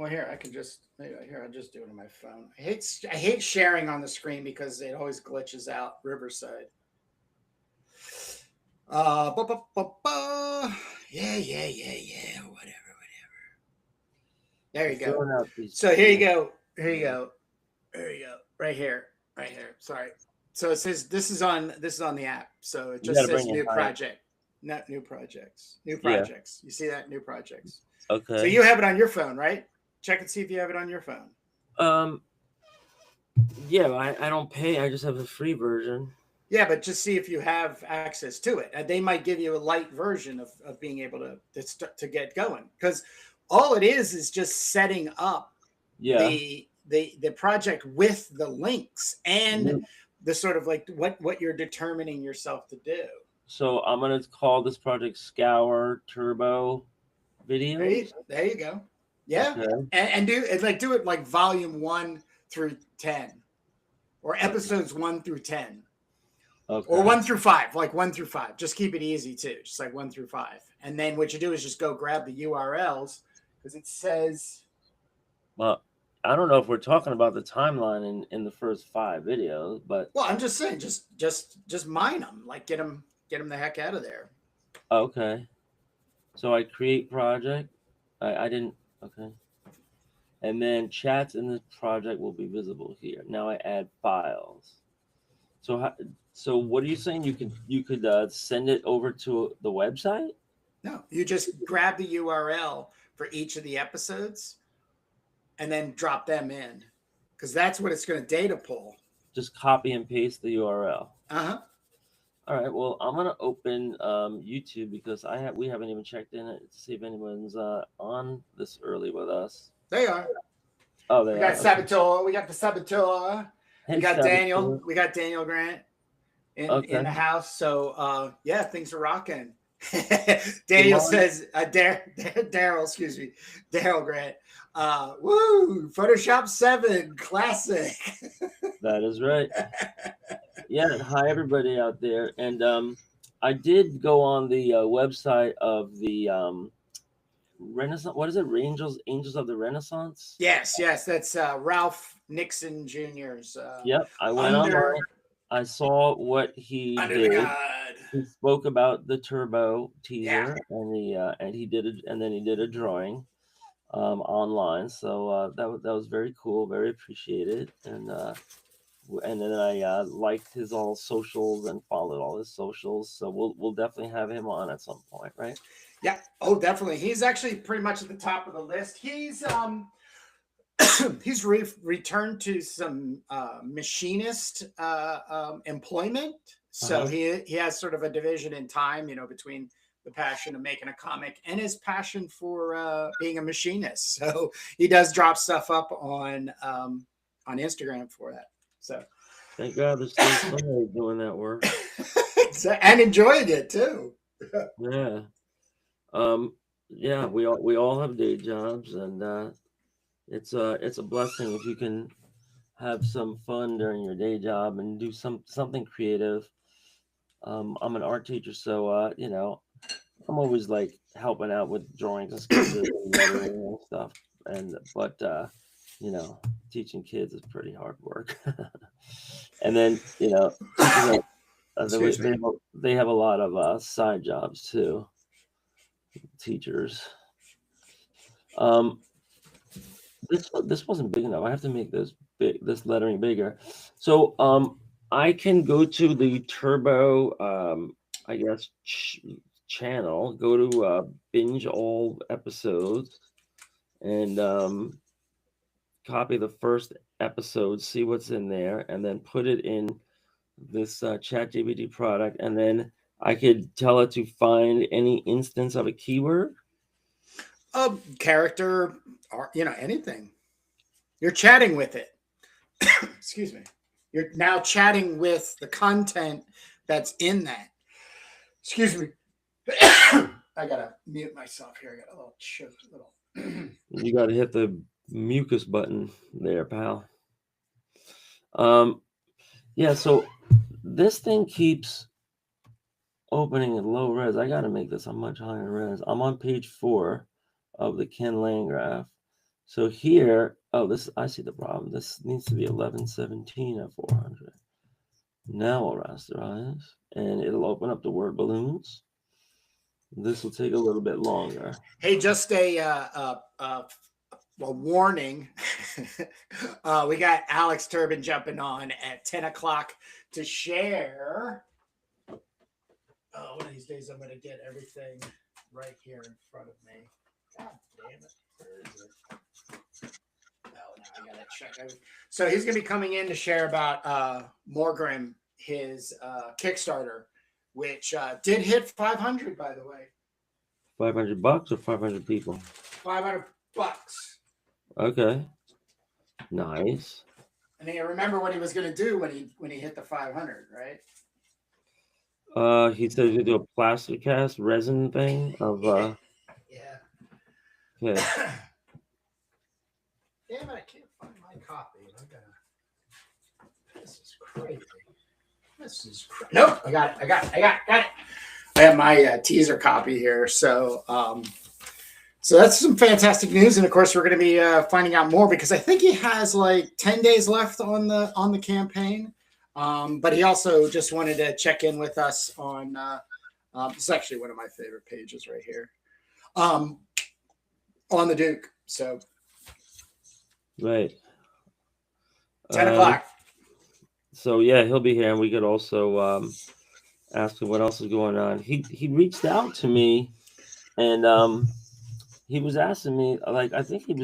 here I can just I'll just do it on my phone. I hate sharing on the screen because it always glitches out. Riverside. Yeah. Whatever. There you go. So here you go. Right here. Sorry. So it says this is on the app. So it just says new project. Not new projects. New Yeah. projects. You see that? New projects. Okay. So you have it on your phone, right? Check and see if you have it on your phone. Um. Yeah, I don't pay. I just have a free version. Yeah, but just see if you have access to it. They might give you a light version of being able to get going, because all it is just setting up Yeah. the project with the links and Mhm. the sort of like what you're determining yourself to do. So I'm gonna call this project Scour Turbo Videos. There you go. Yeah, Okay. and do it like volume 1 through 10, or episodes 1 through 10, or Okay. 1 through 5, like 1 through 5. Just keep it easy too, just like 1 through 5. And then what you do is just go grab the URLs, because it says, Well, I don't know if we're talking about the timeline in the first 5 videos, but well, I'm just saying, just mine them, like get them the heck out of there. okay. So I create project. I didn't. Okay. And then chats in this project will be visible here. Now I add files. So what are you saying? You could send it over to the website? No, you just grab the URL for each of the episodes and then drop them in, because that's what it's going to data pull. Just copy and paste the URL. Uh-huh. All right. Well, I'm gonna open YouTube because we haven't even checked in it to see if anyone's on this early with us. They are. Oh, We they got are. Okay. Saboteur. We got the Saboteur. Hey, We got Daniel. Saboteur. We got Daniel Grant in Okay. the house. So yeah, things are rocking. Good Daniel morning. says, Daryl, excuse me, Daryl Grant. Woo! Photoshop 7 classic. That is right. Yeah. Hi, everybody out there. And I did go on the website of the Renaissance. What is it? Angels of the Renaissance. Yes, that's Ralph Nixon Jr.'s Yep. I went under online. I saw what he under did. the God. He spoke about the turbo Yeah. teaser, and he did it, and then he did a drawing online. So that was very cool, very appreciated, and then I liked his all socials and followed all his socials. So we'll definitely have him on at some point, right? Yeah. Oh, definitely. He's actually pretty much at the top of the list. He's he's returned to some machinist employment. So he has sort of a division in time, between the passion of making a comic and his passion for being a machinist. So he does drop stuff up on Instagram for that. So Thank God there's still somebody doing that work. and enjoying it too. Yeah. Yeah, we all have day jobs, and it's a blessing if you can have some fun during your day job and do something creative. I'm an art teacher, so I'm always like helping out with drawings and sketches and lettering and stuff. But teaching kids is pretty hard work. And then teaching Excuse me. they have a lot of side jobs too. Teachers. This wasn't big enough. I have to make this lettering bigger. So I can go to the Turbo I guess channel, go to binge all episodes, and copy the first episode, see what's in there, and then put it in this ChatGPT product, and then I could tell it to find any instance of a keyword. Character, or anything. You're chatting with it. Excuse me. You're now chatting with the content that's in that. Excuse me. I gotta mute myself here. I got a little choked. You got to hit the mucus button there, pal. Yeah. So this thing keeps opening at low res. I got to make this a much higher res. I'm on page 4 of the Ken Landgraf. So here, I see the problem. This needs to be 1117 at 400. Now I'll rasterize, and it'll open up the word balloons. This will take a little bit longer. Hey, just a warning. We got Alex Turbin jumping on at 10 o'clock to share one of these days I'm going to get everything right here in front of me. God damn it. Where is it? Oh, now I got to check. So he's going to be coming in to share about Morgrim, his Kickstarter, which did hit 500, by the way. $500 or 500 people? $500. Okay. Nice. And you remember what he was going to do when he hit the 500, right? He said he'd do a plaster cast resin thing of Yeah. Okay. Damn it, I can't find my copy. This is crazy. Nope, I got it. I have my teaser copy here. So that's some fantastic news, and of course we're going to be finding out more because I think he has like 10 days left on the campaign. But he also just wanted to check in with us on. This is actually one of my favorite pages right here. On the Duke. So. Right. 10 o'clock. So yeah, he'll be here, and we could also ask him what else is going on. He reached out to me, and he was asking me, like, I think he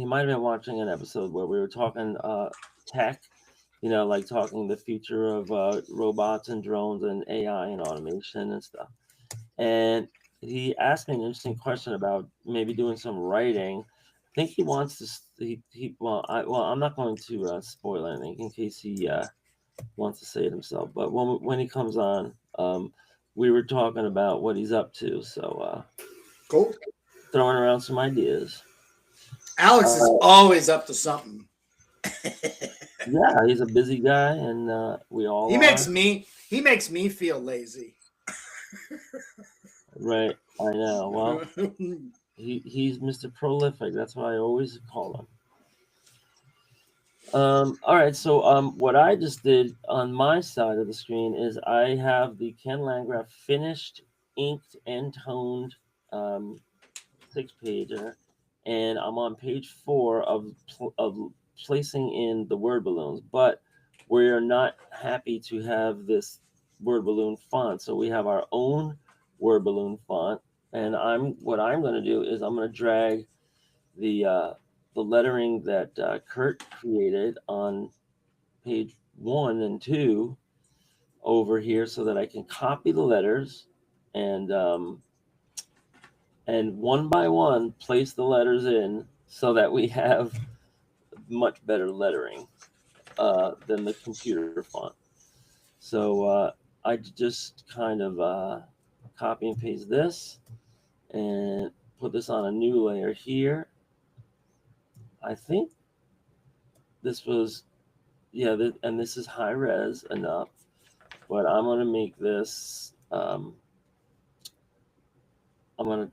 might have been watching an episode where we were talking tech, like talking the future of robots and drones and AI and automation and stuff. And he asked me an interesting question about maybe doing some writing. I think he wants to. I'm not going to spoil anything in case he wants to say it himself. But when he comes on, we were talking about what he's up to. So cool. Throwing around some ideas. Alex is always up to something. Yeah, he's a busy guy, and we all. He makes me feel lazy. Right, I know. Well, he's Mr. Prolific. That's what I always call him. All right, so what I just did on my side of the screen is I have the Ken Landgraf finished, inked, and toned 6-pager, and I'm on page 4 of placing in the word balloons, but we're not happy to have this word balloon font, so we have our own word balloon font, and what I'm going to do is I'm going to drag the lettering that Kurt created on page 1 and 2 over here so that I can copy the letters and one by one place the letters in so that we have much better lettering than the computer font. So I just kind of copy and paste this and put this on a new layer here. I think this was, and this is high res enough, but I'm going to make this, I'm going to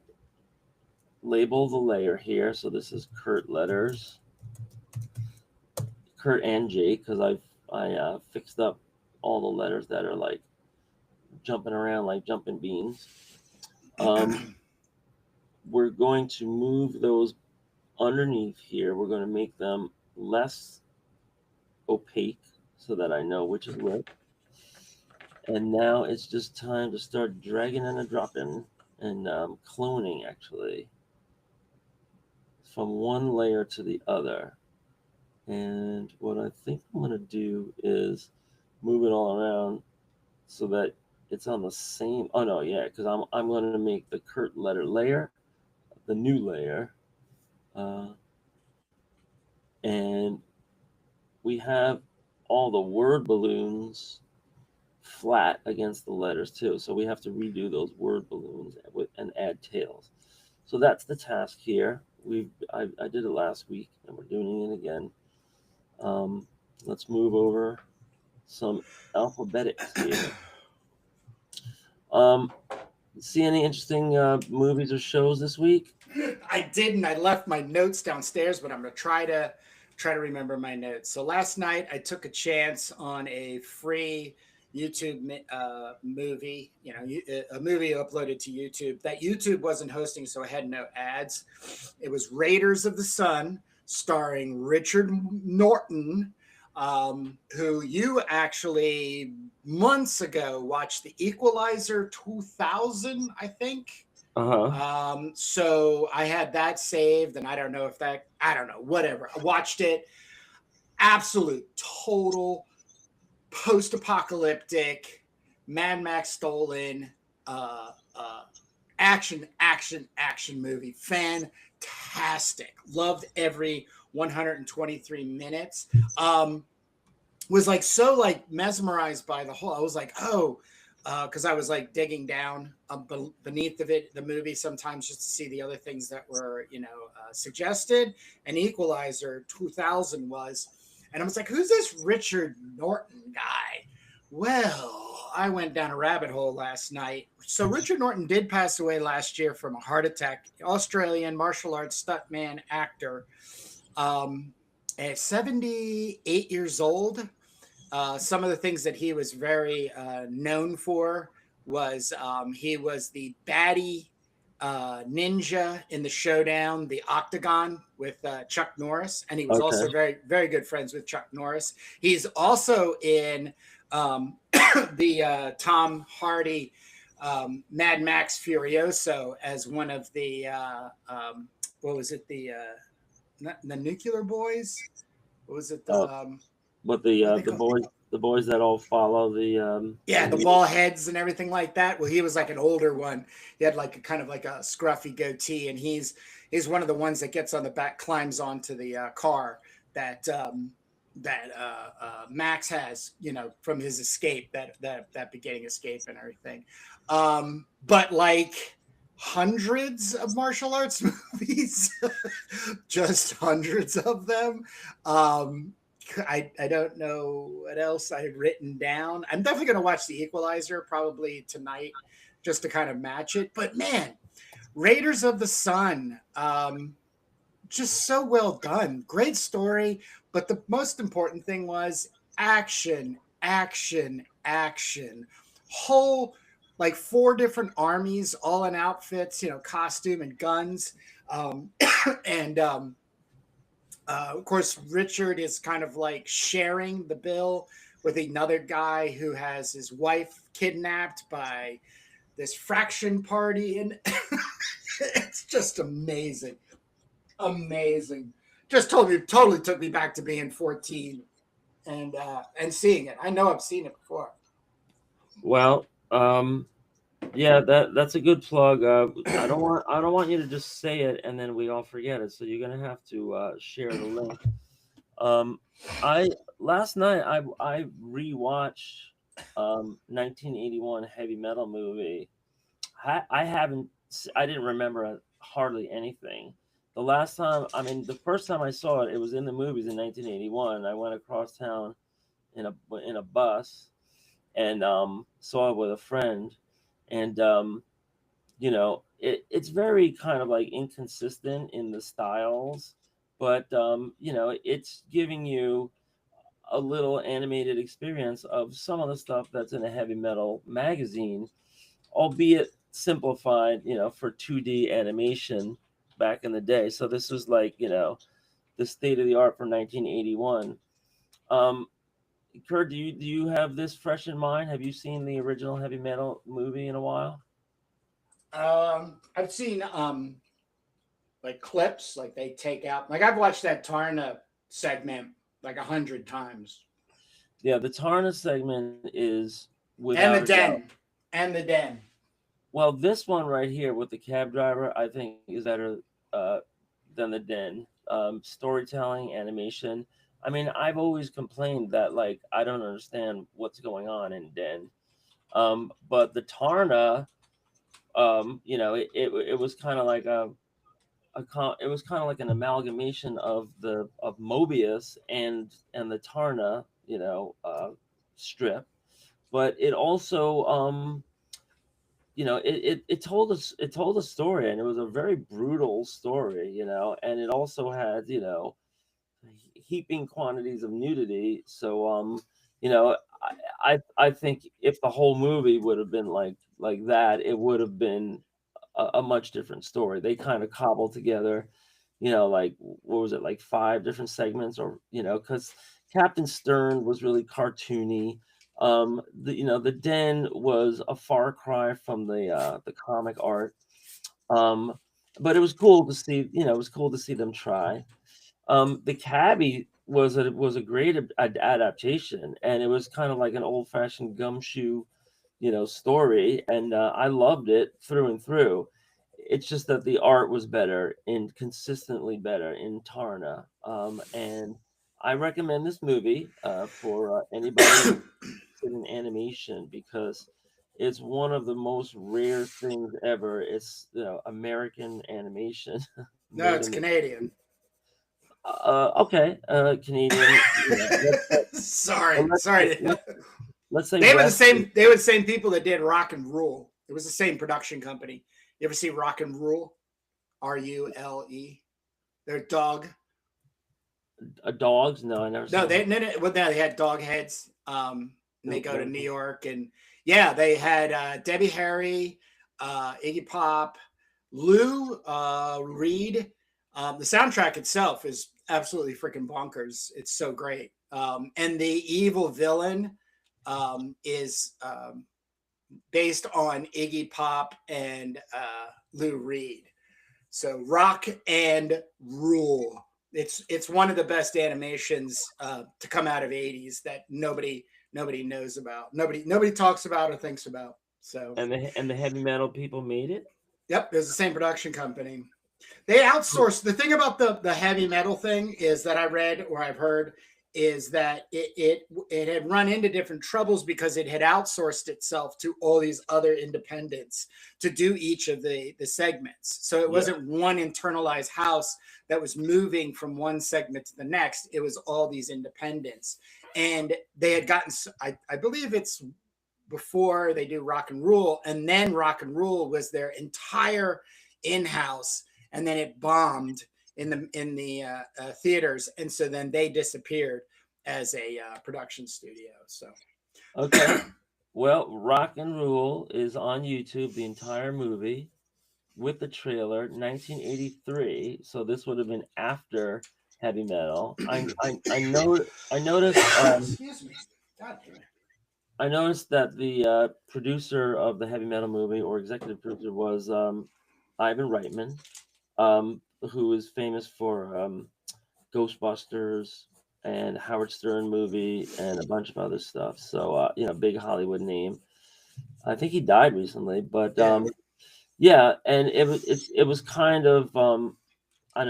label the layer here. So this is Kurt letters, Kurt and Jake, because I fixed up all the letters that are like jumping around like jumping beans. We're going to move those underneath here. We're going to make them less opaque so that I know which is which. And now it's just time to start dragging and dropping and cloning actually from one layer to the other. And what I think I'm going to do is move it all around so that it's on the same. Oh no, yeah, because I'm going to make the Kurt letter layer the new layer, and we have all the word balloons flat against the letters too. So we have to redo those word balloons and add tails. So that's the task here. I did it last week, and we're doing it again. Let's move over some alphabetics here. See any interesting movies or shows this week? I didn't. I left my notes downstairs, but I'm gonna try to remember my notes. So last night I took a chance on a free YouTube movie. A movie uploaded to YouTube that YouTube wasn't hosting, so I had no ads. It was Raiders of the Sun, starring Richard Norton. who you actually months ago watched the Equalizer 2000, I think. Uh-huh. So I had that saved, and I don't know if that, I don't know, whatever. I watched it. Absolute, total post apocalyptic, Mad Max stolen, action movie. Fantastic. Loved every 123 minutes. Was like so like mesmerized by the whole. I was like, oh, because I was like digging down beneath the movie sometimes just to see the other things that were suggested. And Equalizer 2000 was, and I was like, who's this Richard Norton guy? Well, I went down a rabbit hole last night. So Richard Norton did pass away last year from a heart attack. Australian martial arts stuntman actor, at 78 years old. Some of the things that he was very known for was he was the baddie ninja in the Showdown, the Octagon with Chuck Norris, and he was Okay. also very, very good friends with Chuck Norris. He's also in the Tom Hardy Mad Max Furioso as one of the what was it, the Nuclear Boys? What was it? Oh, but the boys that all follow the Yeah, the ball heads and everything like that. Well, he was like an older one. He had like a kind of like a scruffy goatee, and he's one of the ones that gets on the back, climbs onto the car that Max has, from his escape, that beginning escape and everything. But like hundreds of martial arts movies, just hundreds of them. I don't know what else I had written down. I'm definitely going to watch The Equalizer probably tonight just to kind of match it. But man, Raiders of the Sun, just so well done. Great story. But the most important thing was action, action, action. Whole, like 4 different armies, all in outfits, costume and guns. And of course, Richard is kind of like sharing the bill with another guy who has his wife kidnapped by this fraction party, and it's just amazing, amazing. Just totally took me back to being 14 and seeing it. I know I've seen it before. Well, yeah, that's a good plug. I don't want you to just say it and then we all forget it. So you're gonna have to share the link. I last night I rewatched 1981 heavy metal movie. I didn't remember hardly anything. The last time, I mean, the first time I saw it, it was in the movies in 1981. I went across town in a bus and saw it with a friend, and it's very kind of like inconsistent in the styles, but it's giving you a little animated experience of some of the stuff that's in a heavy metal magazine, albeit simplified, for 2D animation back in the day. So this was like, the state of the art for 1981. Um, Kurt, do you have this fresh in mind? Have you seen the original heavy metal movie in a while? I've seen like clips, like they take out. Like I've watched that Tarna segment like 100 times, Yeah, the Tarna segment is and the without a doubt. Den, and the Den. Well, this one right here with the cab driver, I think is better than the Den. Storytelling, animation. I mean, I've always complained that like I don't understand what's going on in Den. But the Tarna, it was kind of like it was kind of like an amalgamation of Mobius and the Tarna, strip, but it also it told a story, and it was a very brutal story, and it also had heaping quantities of nudity. So you know I think if the whole movie would have been like that, it would have been a much different story. They kind of cobbled together, like what was it, like 5 different segments, or because Captain Stern was really cartoony. The Den was a far cry from the comic art. But it was cool to see. It was cool to see them try. The Cabbie was a great adaptation, and it was kind of like an old fashioned gumshoe, story, and I loved it through and through. It's just that the art was better and consistently better in Tarna, and I recommend this movie for anybody interested in animation because it's one of the most rare things ever. It's American animation No, made it's in the Canadian. Okay, Canadian. Sorry, Let's say, sorry. let's say They were the Western. same. They were the same people that did Rock and Rule. It was the same production company. You ever see Rock and Rule? RULE. They're dog. Dogs? No, I never No, saw them. well, they had dog heads. And they go to No. New York, and yeah, they had Debbie Harry, Iggy Pop, Lou Reed. The soundtrack itself is absolutely freaking bonkers. It's so great. And the evil villain is based on Iggy Pop and Lou Reed. So Rock and Rule. It's one of the best animations to come out of '80s that nobody knows about. Nobody talks about or thinks about. So And the heavy metal people made it. yep, it's the same production company. They outsourced. The thing about the heavy metal thing is that I read or I've heard is that it had run into different troubles because it had outsourced itself to all these other independents to do each of the segments. So it wasn't one internalized house that was moving from one segment to the next. It was all these independents. And they had gotten, I believe it's before they do Rock and Rule, and then Rock and Rule was their entire in-house, and then it bombed in the theaters, and so then they disappeared as a production studio. So okay, well, Rock and Rule is on YouTube, the entire movie with the trailer, 1983. So this would have been after heavy metal. I noticed. excuse me. God damn it. I noticed that the producer of the heavy metal movie or executive producer was Ivan Reitman, who is famous for Ghostbusters and Howard Stern movie and a bunch of other stuff. So big Hollywood name. I think he died recently, but yeah, and it was kind of an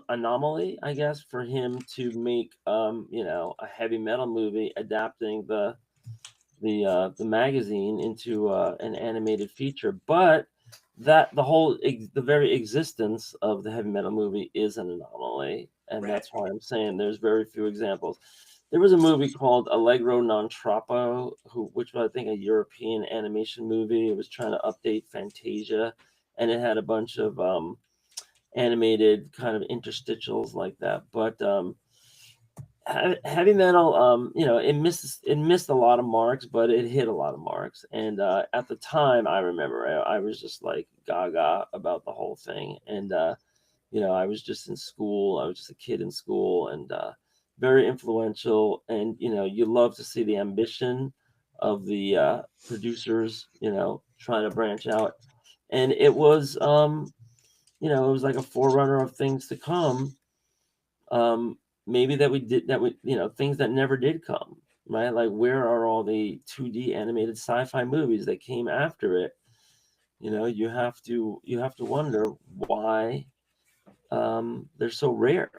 anomaly, I guess, for him to make a heavy metal movie adapting the magazine into an animated feature, but that the very existence of the heavy metal movie is an anomaly, and Right. that's why I'm saying there's very few examples. There was a movie called Allegro Non Troppo, which was, I think, a European animation movie. It was trying to update Fantasia, and it had a bunch of animated kind of interstitials like that. But heavy metal, it missed a lot of marks, but it hit a lot of marks. And at the time, I remember I was just like gaga about the whole thing. And I was just in school. I was just a kid in school, and very influential. And you love to see the ambition of the producers, trying to branch out. And it was, it was like a forerunner of things to come. Maybe things that never did come, right? Like, where are all the 2D animated sci-fi movies that came after it? You have to wonder why they're so rare.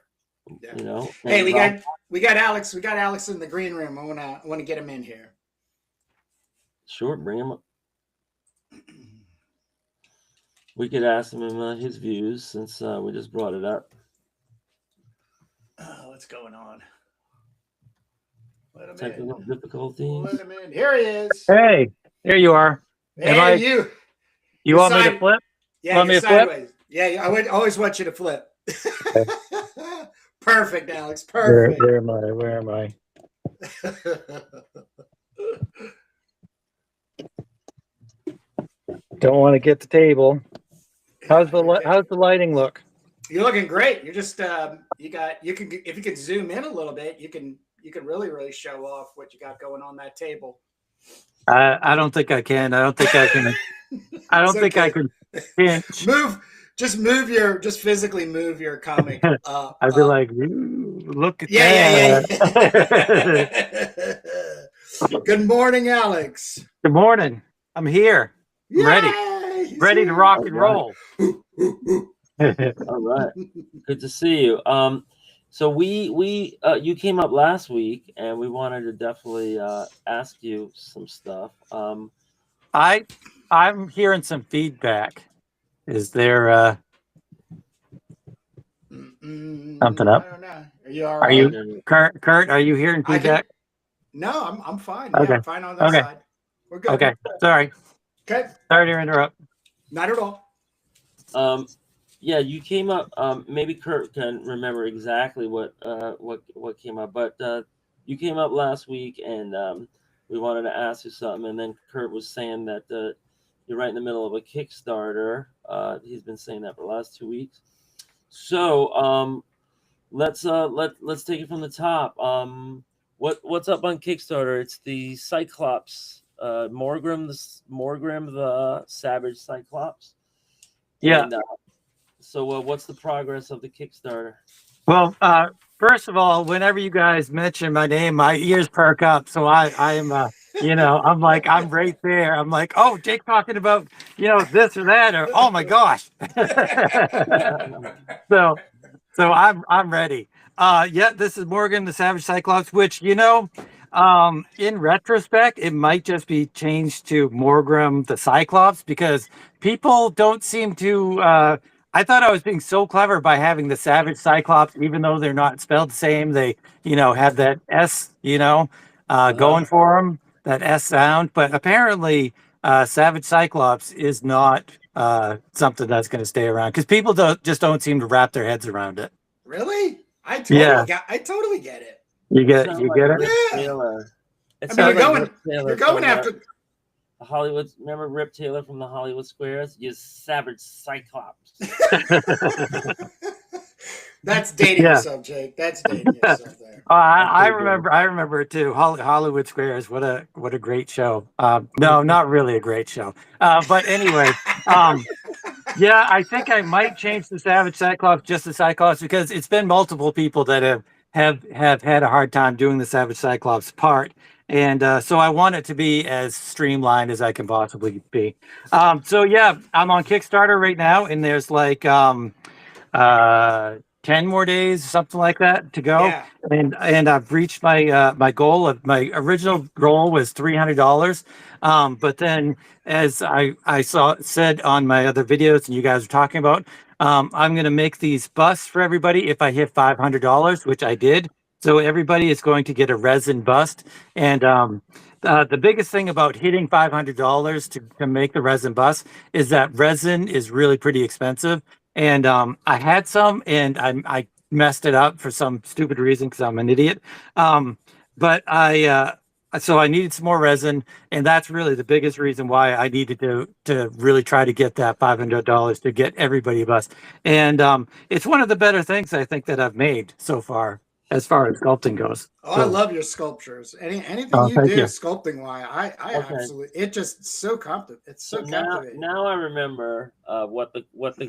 Yeah. And Hey, we got Alex. We got Alex in the green room. I wanna get him in here. Sure, bring him up. We could ask him his views since we just brought it up. What's going on? Let him Technical in. difficulties. Let him in. Here he is. Hey, there you are. Hey, You want me to flip? Yeah, Want me you're to flip? sideways. Yeah, I would always want you to flip. Okay. Perfect, Alex. Perfect. Where am I? Where am I? Don't want to get the table. How's the lighting look? You're looking great. You're just you can if you could zoom in a little bit, you can really show off what you got going on that table. I don't think I can. I don't think I can. I It's don't think I okay. can pinch. Just physically move your comic up. I'd be like, "Ooh, look at Yeah. that." Good morning, Alex. Good morning. I'm here. I'm ready. Yay! He's Ready to here. rock and roll. All right. Good to see you. So we you came up last week, and we wanted to definitely ask you some stuff. I'm hearing some feedback. Is there something up? I don't know. Are you all Are right? you Kurt? Are you hearing feedback? No, I'm fine. Okay. Yeah, I'm fine on this Okay. side. We're good. Okay. Sorry. Okay. Sorry to interrupt. Not at all. Yeah, you came up. Maybe Kurt can remember exactly what came up, but you came up last week, and we wanted to ask you something. And then Kurt was saying that you're right in the middle of a Kickstarter. He's been saying that for the last 2 weeks. So let's take it from the top. What's up on Kickstarter? It's the Cyclops, Morgrim the Savage Cyclops. Yeah. And, so what's the progress of the Kickstarter? Well, first of all, whenever you guys mention my name, my ears perk up. So I am, I'm like, I'm right there. I'm like, oh, Jake talking about, this or that, or oh my gosh. so I'm ready. Yeah, this is Morgan the Savage Cyclops, which in retrospect, it might just be changed to Morgrim the Cyclops because people don't seem to. I thought I was being so clever by having the Savage Cyclops, even though they're not spelled the same. They, have that S, going for them, that S sound. But apparently, Savage Cyclops is not something that's going to stay around because people just don't seem to wrap their heads around it. Really? I totally get it. You get it? Yeah. Taylor. I mean, you're going after Hollywood. Remember Rip Taylor from the Hollywood Squares? You Savage Cyclops. That's dating yourself, Jake. That's dating yourself there. I remember it too. Hollywood Squares. What a great show. No, not really a great show. But anyway, yeah, I think I might change the Savage Cyclops just to Cyclops because it's been multiple people that have had a hard time doing the Savage Cyclops part. And so I want it to be as streamlined as I can possibly be. So yeah, I'm on Kickstarter right now, and there's like 10 more days, something like that, to go. Yeah. And I've reached my my goal. My original goal was $300. But then, as I said on my other videos, and you guys were talking about, I'm going to make these busts for everybody if I hit $500, which I did. So everybody is going to get a resin bust. And the biggest thing about hitting $500 to make the resin bust is that resin is really pretty expensive. And I had some, and I messed it up for some stupid reason because I'm an idiot. But so I needed some more resin, and that's really the biggest reason why I needed to really try to get that $500 to get everybody a bust. And it's one of the better things I think that I've made so far as sculpting goes. Oh, So, I love your sculptures. Anything you thank do you. sculpting wise, I Okay. absolutely. It just so it's so captivating. Now I remember what the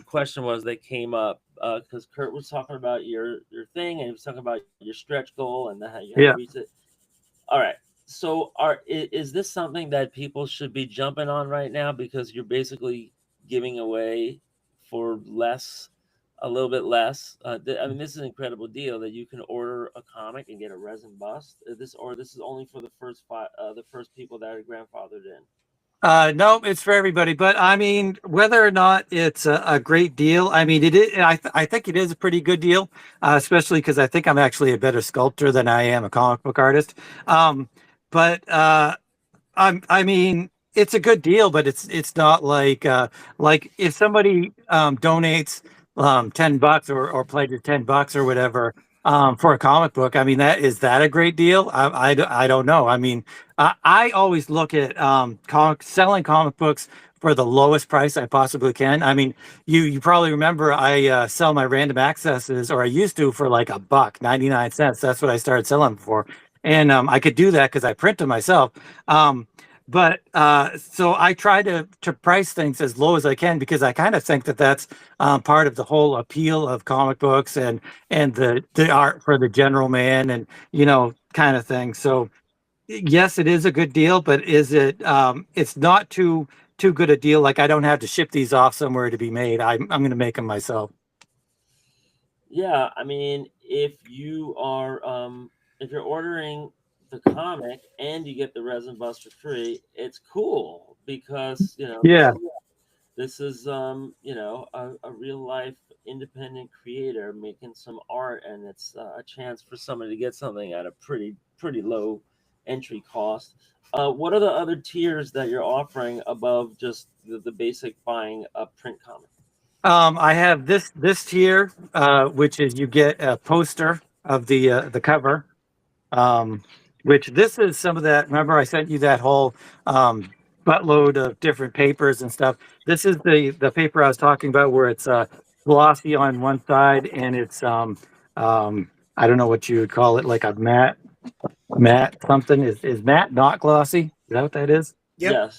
question was that came up because Kurt was talking about your thing, and he was talking about your stretch goal and how you had to reach it. All right. So is this something that people should be jumping on right now because you're basically giving away for less, a little bit less? I mean, this is an incredible deal that you can order a comic and get a resin bust. This is only for the first people that are grandfathered in. No, it's for everybody. But I mean, whether or not it's a great deal, I mean, it is. I think it is a pretty good deal, especially because I think I'm actually a better sculptor than I am a comic book artist. But I mean, it's a good deal, but it's not like if somebody donates $10 or pledges $10 or whatever for a comic book. I mean, is that a great deal? I don't know. I mean, I always look at selling comic books for the lowest price I possibly can. I mean, you probably remember I sell my random accesses, or I used to, for like $1.99. That's what I started selling for, and I could do that because I print them myself. But so I try to price things as low as I can, because I kind of think that that's part of the whole appeal of comic books, and the art for the general man, and kind of thing. So yes, it is a good deal, but is it? It's not too good a deal. Like, I don't have to ship these off somewhere to be made. I'm going to make them myself. Yeah, I mean, if you're ordering the comic and you get the resin buster free, it's cool, because Yeah. this is a real life independent creator making some art, and it's a chance for somebody to get something at a pretty low entry cost. What are the other tiers that you're offering above just the basic buying a print comic? I have this tier, which is you get a poster of the cover, which this is some of that. Remember, I sent you that whole buttload of different papers and stuff. This is the paper I was talking about, where it's glossy on one side, and it's I don't know what you would call it, like a matte something. Is matte not glossy? Is that what that is? Yep.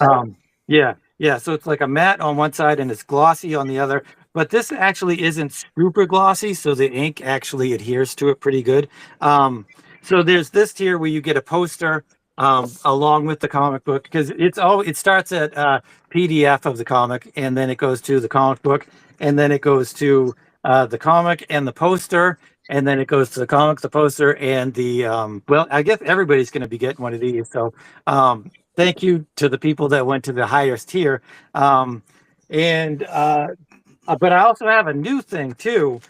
Yes. Yeah. So it's like a matte on one side and it's glossy on the other. But this actually isn't super glossy, so the ink actually adheres to it pretty good. So there's this tier where you get a poster along with the comic book, because it starts at PDF of the comic, and then it goes to the comic book, and then it goes to the comic and the poster, and then it goes to the comic, the poster, and the well, I guess everybody's going to be getting one of these. So thank you to the people that went to the highest tier. But I also have a new thing too,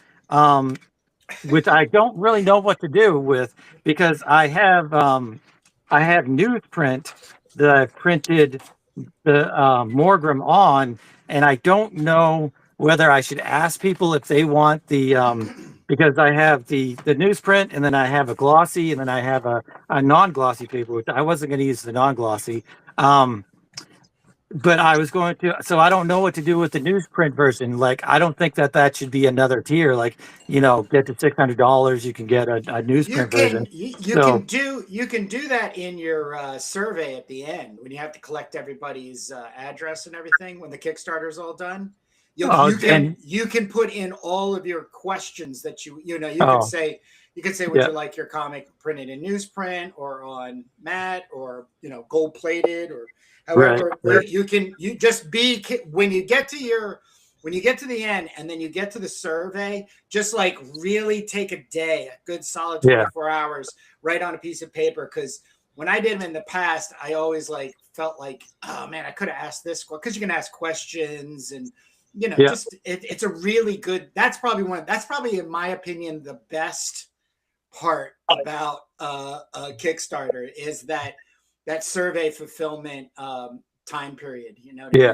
which I don't really know what to do with, because I have newsprint that I've printed the Morgram on, and I don't know whether I should ask people if they want the because I have the newsprint, and then I have a glossy, and then I have a non-glossy paper, which I wasn't going to use the non-glossy. But I was going to, so I don't know what to do with the newsprint version. Like, I don't think that should be another tier. Like, get to $600, you can get a newsprint version. You can do that in your survey at the end, when you have to collect everybody's address and everything, when the Kickstarter's all done. You can put in all of your questions that you can say. You could say, would you like your comic printed in newsprint or on matte, or gold plated, or however. Right. You just be, when you get to the end, and then you get to the survey, just like really take a day, a good solid 24 hours, write on a piece of paper. Because when I did them in the past, I always felt like, oh man, I could have asked this, because you can ask questions, and just it's a really good. That's probably in my opinion the best part about a Kickstarter, is that survey fulfillment time period,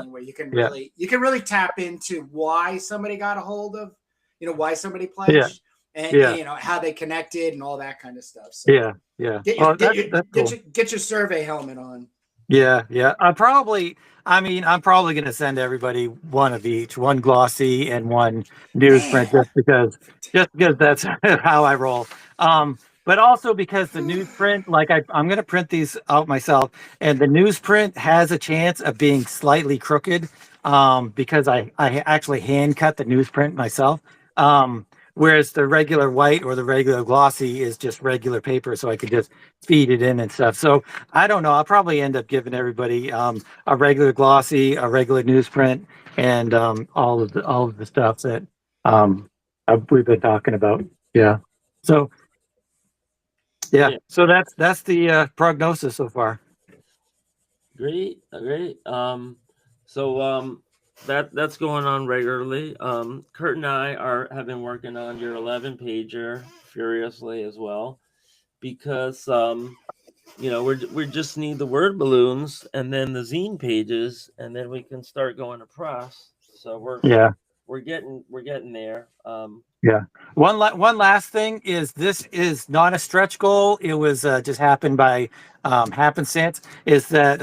where you can really tap into why somebody got a hold of, why somebody pledged, and how they connected and all that kind of stuff. So get your survey helmet on. I'm probably going to send everybody one of each, one glossy and one newsprint, just because that's how I roll. But also because the newsprint, like I'm going to print these out myself, and the newsprint has a chance of being slightly crooked, because I actually hand cut the newsprint myself. Whereas the regular white or the regular glossy is just regular paper, so I could just feed it in and stuff. So I don't know. I'll probably end up giving everybody a regular glossy, a regular newsprint, and all of the stuff that we've been talking about. Yeah. So so that's the prognosis so far. Great. So that's going on regularly. Kurt and I have been working on your 11 pager furiously as well, because we just need the word balloons and then the zine pages, and then we can start going to press. So we're getting there. One last thing is, this is not a stretch goal. It was just happened by happenstance. Is that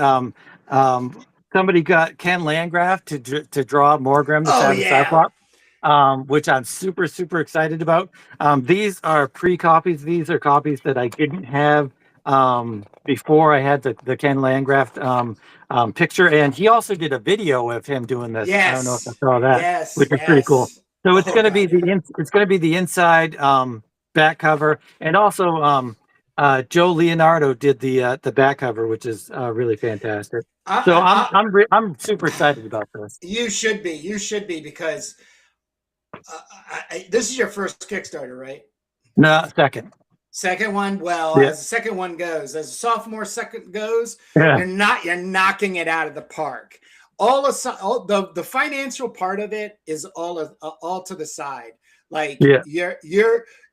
somebody got Ken Landgraf to draw Morgrim, the Oh Savage yeah. Cyclops, which I'm super, super excited about. These are pre-copies. These are copies that I didn't have before I had the Ken Landgraf picture. And he also did a video of him doing this. I don't know if I Yes. saw that, Yes. which is pretty cool. Yes. So it's Oh going to be God. Yeah. it's going to be the inside back cover, and also Joe Leonardo did the back cover, which is really fantastic. So I'm super excited about this. You should be. You should be because this is your first Kickstarter, right? No, second. Second one, well, Yeah. as the second one goes, as a sophomore second goes, Yeah. you're knocking it out of the park. All the financial part of it is all to the side. Like Yeah.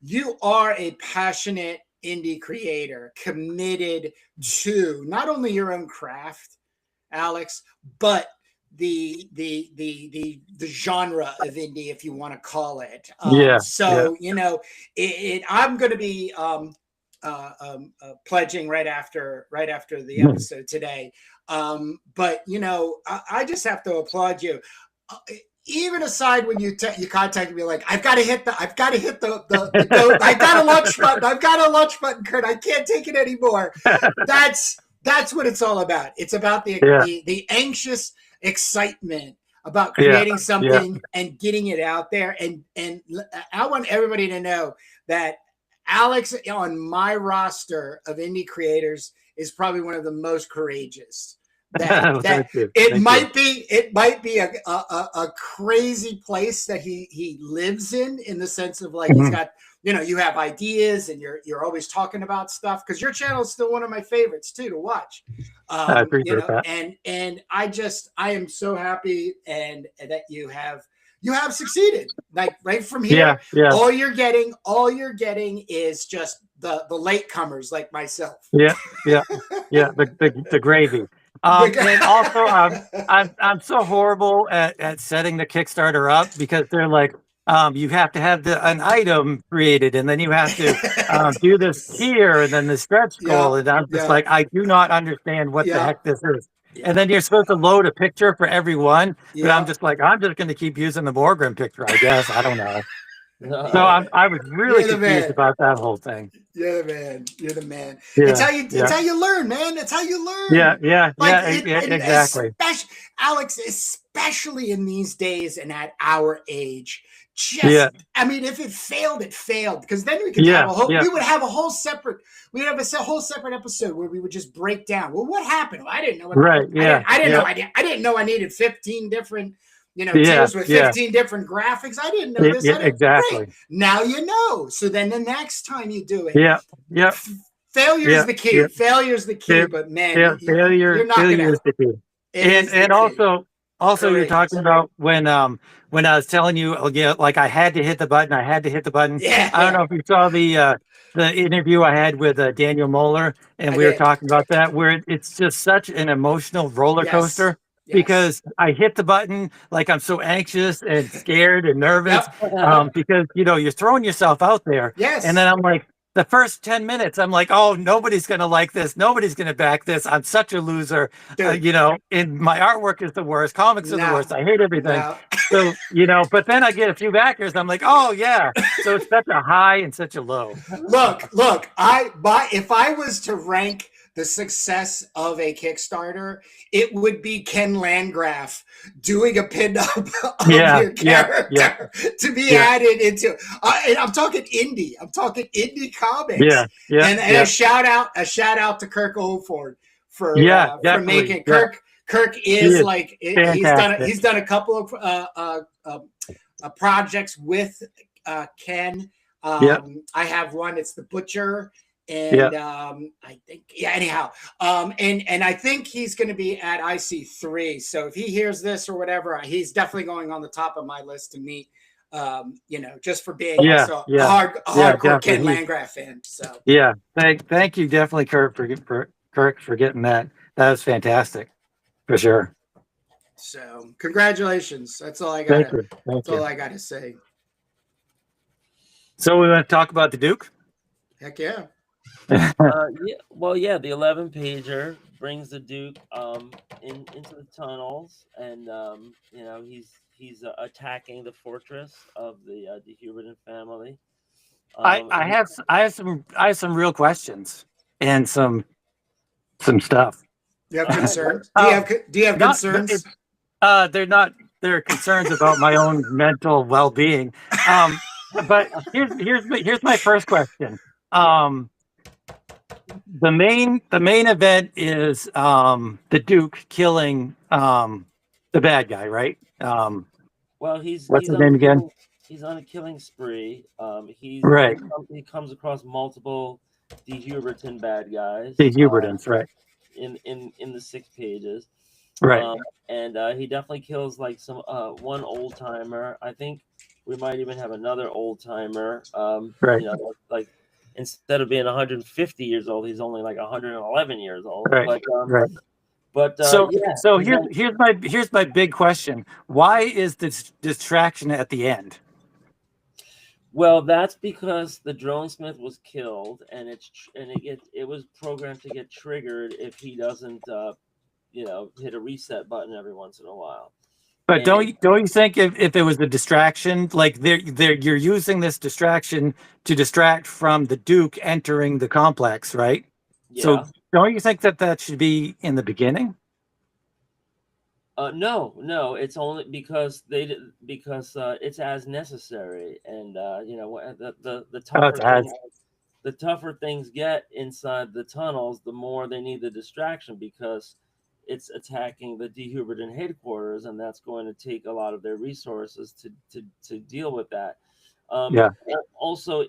you are a passionate indie creator committed to not only your own craft, Alex, but the genre of indie, if you want to call it. So you know, I'm going to be pledging right after the episode today. But you know, I just have to applaud you. Even aside when you contacted me like I've got to hit the go, I've got a launch button, Kurt. I can't take it anymore. That's what it's all about. It's about the anxious excitement about creating something and getting it out there. And I want everybody to know that Alex on my roster of indie creators is probably one of the most courageous. It might be a crazy place that he lives in the sense of like he's got, you know, you have ideas and you're always talking about stuff because your channel is still one of my favorites too to watch. I appreciate that. And I am so happy and that you have succeeded. Like right from here, all you're getting is just the latecomers like myself. The gravy. And also, I'm so horrible at setting the Kickstarter up because they're like, you have to have an item created, and then you have to do this tier, and then the stretch goal, and I'm just like, I do not understand what the heck this is. And then you're supposed to load a picture for everyone, but I'm just like, I'm just going to keep using the Morgrim picture, I guess. I don't know. So I was really confused about that whole thing. You're the man. You're the man. Yeah, it's how you learn, man. It's how you learn. Exactly. Alex, especially in these days and at our age. I mean, if it failed, it failed. Because then we could have we would have a whole separate episode where we would just break down. Well, what happened? I didn't know. I didn't know I needed 15 different. Tiers with 15 different graphics. I didn't know this. Exactly. Great. Now you know. So then the next time you do it, failure is the key. Failure is the key. But man, failure is the key. And also you're talking about when I was telling you, like I had to hit the button. Yeah. I don't know if you saw the interview I had with Daniel Moeller, and we were talking about that, where it's just such an emotional roller coaster. Yes. Because I hit the button, like I'm so anxious and scared and nervous, because you're throwing yourself out there. Yes. And then I'm like, the first 10 minutes, I'm like, oh, nobody's gonna like this, nobody's gonna back this. I'm such a loser. And my artwork is the worst. Comics are the worst. I hate everything. So but then I get a few backers. I'm like, oh yeah. So it's such a high and such a low. Look. If I was to rank the success of a Kickstarter, it would be Ken Landgraf doing a pinup of your character to be added into. And I'm talking indie. I'm talking indie comics. And a shout out to Kirk Oldford for making Kirk. Kirk is like he's done a couple of projects with Ken. I have one. It's The Butcher. And I think anyhow. And I think he's going to be at IC3. So if he hears this or whatever, he's definitely going on the top of my list to meet. Just for being also a hardcore Ken Landgraf fan. So thank you definitely, Kirk, for getting that. That was fantastic, for sure. So congratulations. That's all I got. That's all I got to say. So we want to talk about the Duke. Heck yeah. Yeah, well, yeah, the 11 pager brings the Duke into the tunnels, and he's attacking the fortress of the Huberton family. I have some real questions and some stuff. You have concerns? Do you have Not concerns? they're not they're concerns about my own mental well-being. But here's my first question. Um, the main event is the Duke killing the bad guy, right? Well, he's What's he's his on name a again? he's on a killing spree. Right, He comes across multiple dehuberton bad guys the Hubertons, right, in the 6 pages. right, Um, and he definitely kills like some one old timer. I think we might even have another old timer. right, Like instead of being 150 years old, he's only like 111 years old. right, right. But So yeah, so here's my big question. Why is this distraction at the end? well, that's because the drone smith was killed, and it was programmed to get triggered if he doesn't hit a reset button every once in a while. But And don't you think if it was a distraction, like you're using this distraction to distract from the Duke entering the complex, right? So yeah. don't you think that should be in the beginning? No, it's only because it's as necessary, and the Oh, it has. tougher things get inside the tunnels, the more they need the distraction because it's attacking the dehuberton headquarters, and that's going to take a lot of their resources to deal with that. Yeah. And also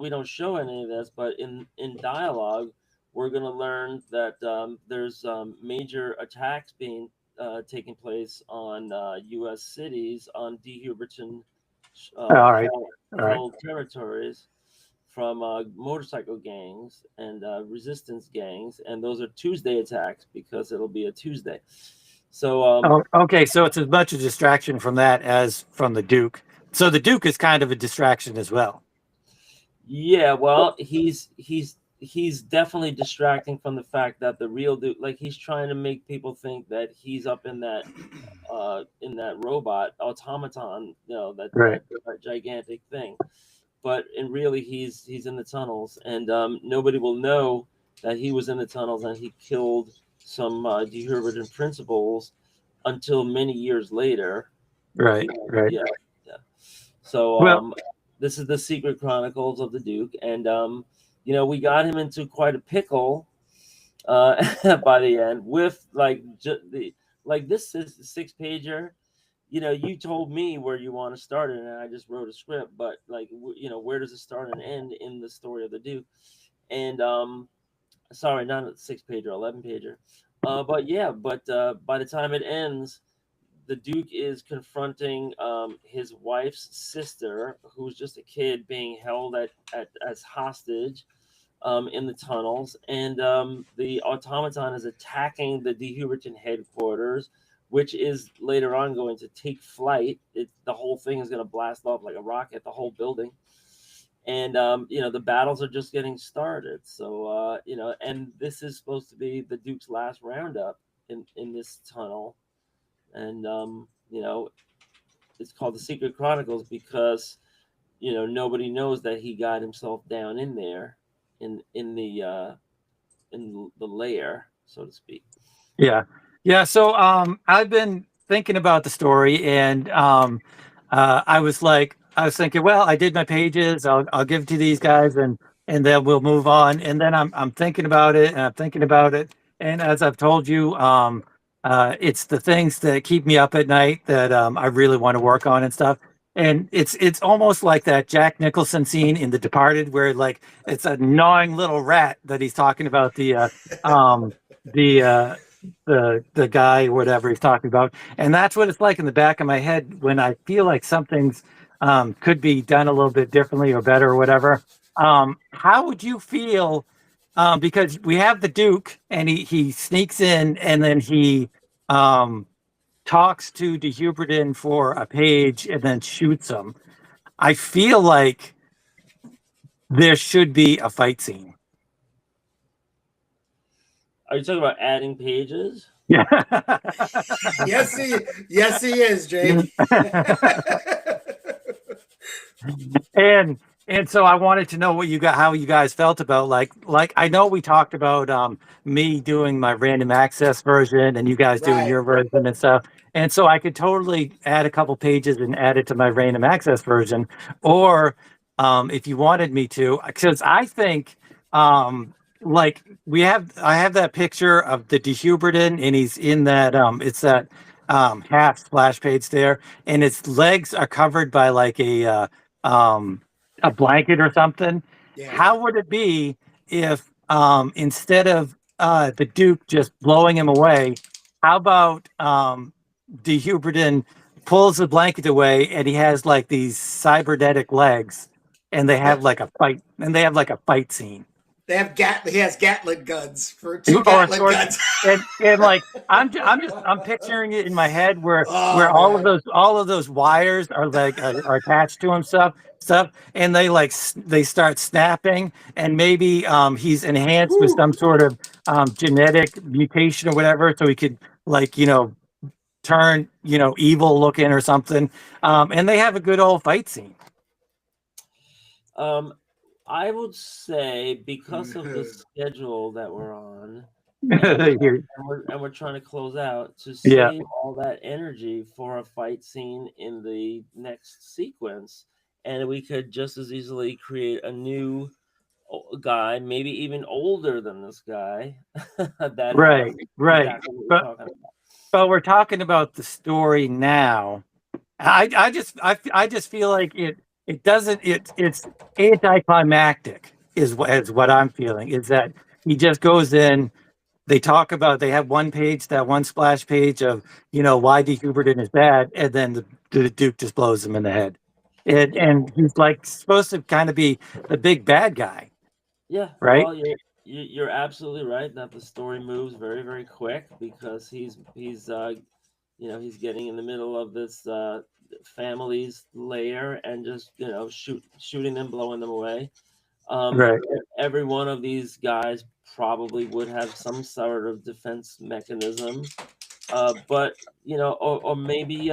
we don't show any of this, but in dialogue, we're going to learn that there's major attacks being taking place on U.S. cities on dehuberton All right. held territories from motorcycle gangs and resistance gangs, and those are Tuesday attacks because it'll be a Tuesday. So Okay. So it's as much a distraction from that as from the Duke. So the Duke is kind of a distraction as well. yeah, well, he's definitely distracting from the fact that the real Duke, like he's trying to make people think that he's up in that robot automaton, Right. that gigantic thing. But in really he's in the tunnels, and nobody will know that he was in the tunnels and he killed some dehuberton principals until many years later. Right. Right. Yeah. So Well, this is the secret chronicles of the Duke, and we got him into quite a pickle by the end with this is the 6 pager. You told me where you want to start it, and I just wrote a script. But where does it start and end in the story of the Duke? And sorry, not a 6 pager, 11 pager. But by the time it ends, the Duke is confronting his wife's sister, who's just a kid being held as hostage in the tunnels, and the automaton is attacking the dehuberton headquarters, which is later on going to take flight. The whole thing is going to blast off like a rocket, the whole building. And the battles are just getting started. So and this is supposed to be the Duke's last roundup in this tunnel, and it's called the Secret Chronicles because nobody knows that he got himself down in there in the lair, so to speak. yeah. Yeah. So I've been thinking about the story, and I was thinking, well, I did my pages. I'll give it to these guys, and then we'll move on. And then I'm thinking about it, and I'm thinking about it. And as I've told you, it's the things that keep me up at night that I really want to work on and stuff. And it's almost like that Jack Nicholson scene in The Departed, where like it's a gnawing little rat that he's talking about the the guy, whatever he's talking about. And that's what it's like in the back of my head when I feel like something's could be done a little bit differently or better or whatever. How would you feel? Because we have the Duke and he sneaks in and then he talks to DeHuberton for a page and then shoots him. I feel like there should be a fight scene. Are you talking about adding pages? Yeah. Yes, he is, Jake. And so I wanted to know what you got, how you guys felt about like I know we talked about me doing my random access version and you guys doing Right. your version and stuff. And so I could totally add a couple pages and add it to my random access version, or if you wanted me to, because I think like I have that picture of the dehubertin and he's in that it's that half splash page there, and its legs are covered by like a blanket or something. Yeah. How would it be if instead of the Duke just blowing him away, how about the Huberton pulls the blanket away and he has like these cybernetic legs and they have like a fight scene. He has Gatling guns for two Or Gatling sort guns. and like I'm picturing it in my head where Oh all man. of those wires are like are attached to him stuff and they like they start snapping, and maybe he's enhanced with Whew. some sort of genetic mutation or whatever, so he could like turn evil looking or something, and they have a good old fight scene. I would say because of the schedule that we're on, and Here- we're trying to close out, to yeah, save all that energy for a fight scene in the next sequence, and we could just as easily create a new guy, maybe even older than this guy, that has right. exactly what we're But talking about. we're talking about the story now. I just feel like it doesn't it's anticlimactic is what I'm feeling, is that he just goes in, they talk about, they have one page, that one splash page of why D. Huberton is bad, and then the Duke just blows him in the head, and he's like supposed to kind of be the big bad guy, Yeah, right? well, you're absolutely right that the story moves very, very quick because he's getting in the middle of this family's lair and just shooting them, blowing them away. Right. Every one of these guys probably would have some sort of defense mechanism, but or maybe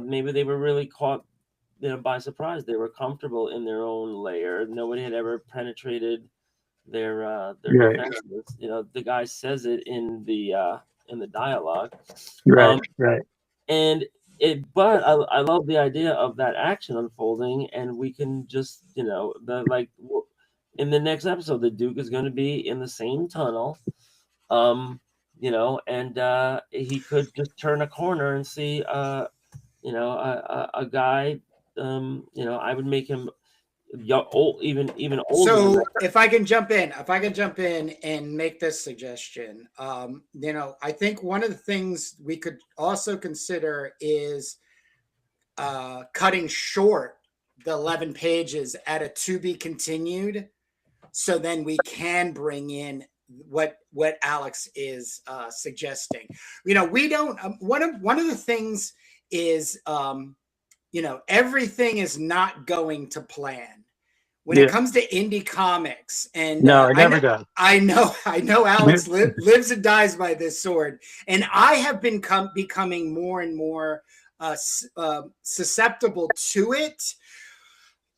maybe they were really caught by surprise. They were comfortable in their own lair. Nobody had ever penetrated their Right. defenses. The guy says it in the dialogue. Right. Right. And but I love the idea of that action unfolding, and we can just in the next episode the Duke is going to be in the same tunnel, and he could just turn a corner and see a guy. I would make him old, even older than So that. if I can jump in and make this suggestion, I think one of the things we could also consider is cutting short the 11 pages at a to be continued, so then we can bring in what Alex is suggesting. We don't. One of the things is, everything is not going to plan when it comes to indie comics, and No, it never does. I know Alex lives and dies by this sword, and I have been becoming more and more susceptible to it.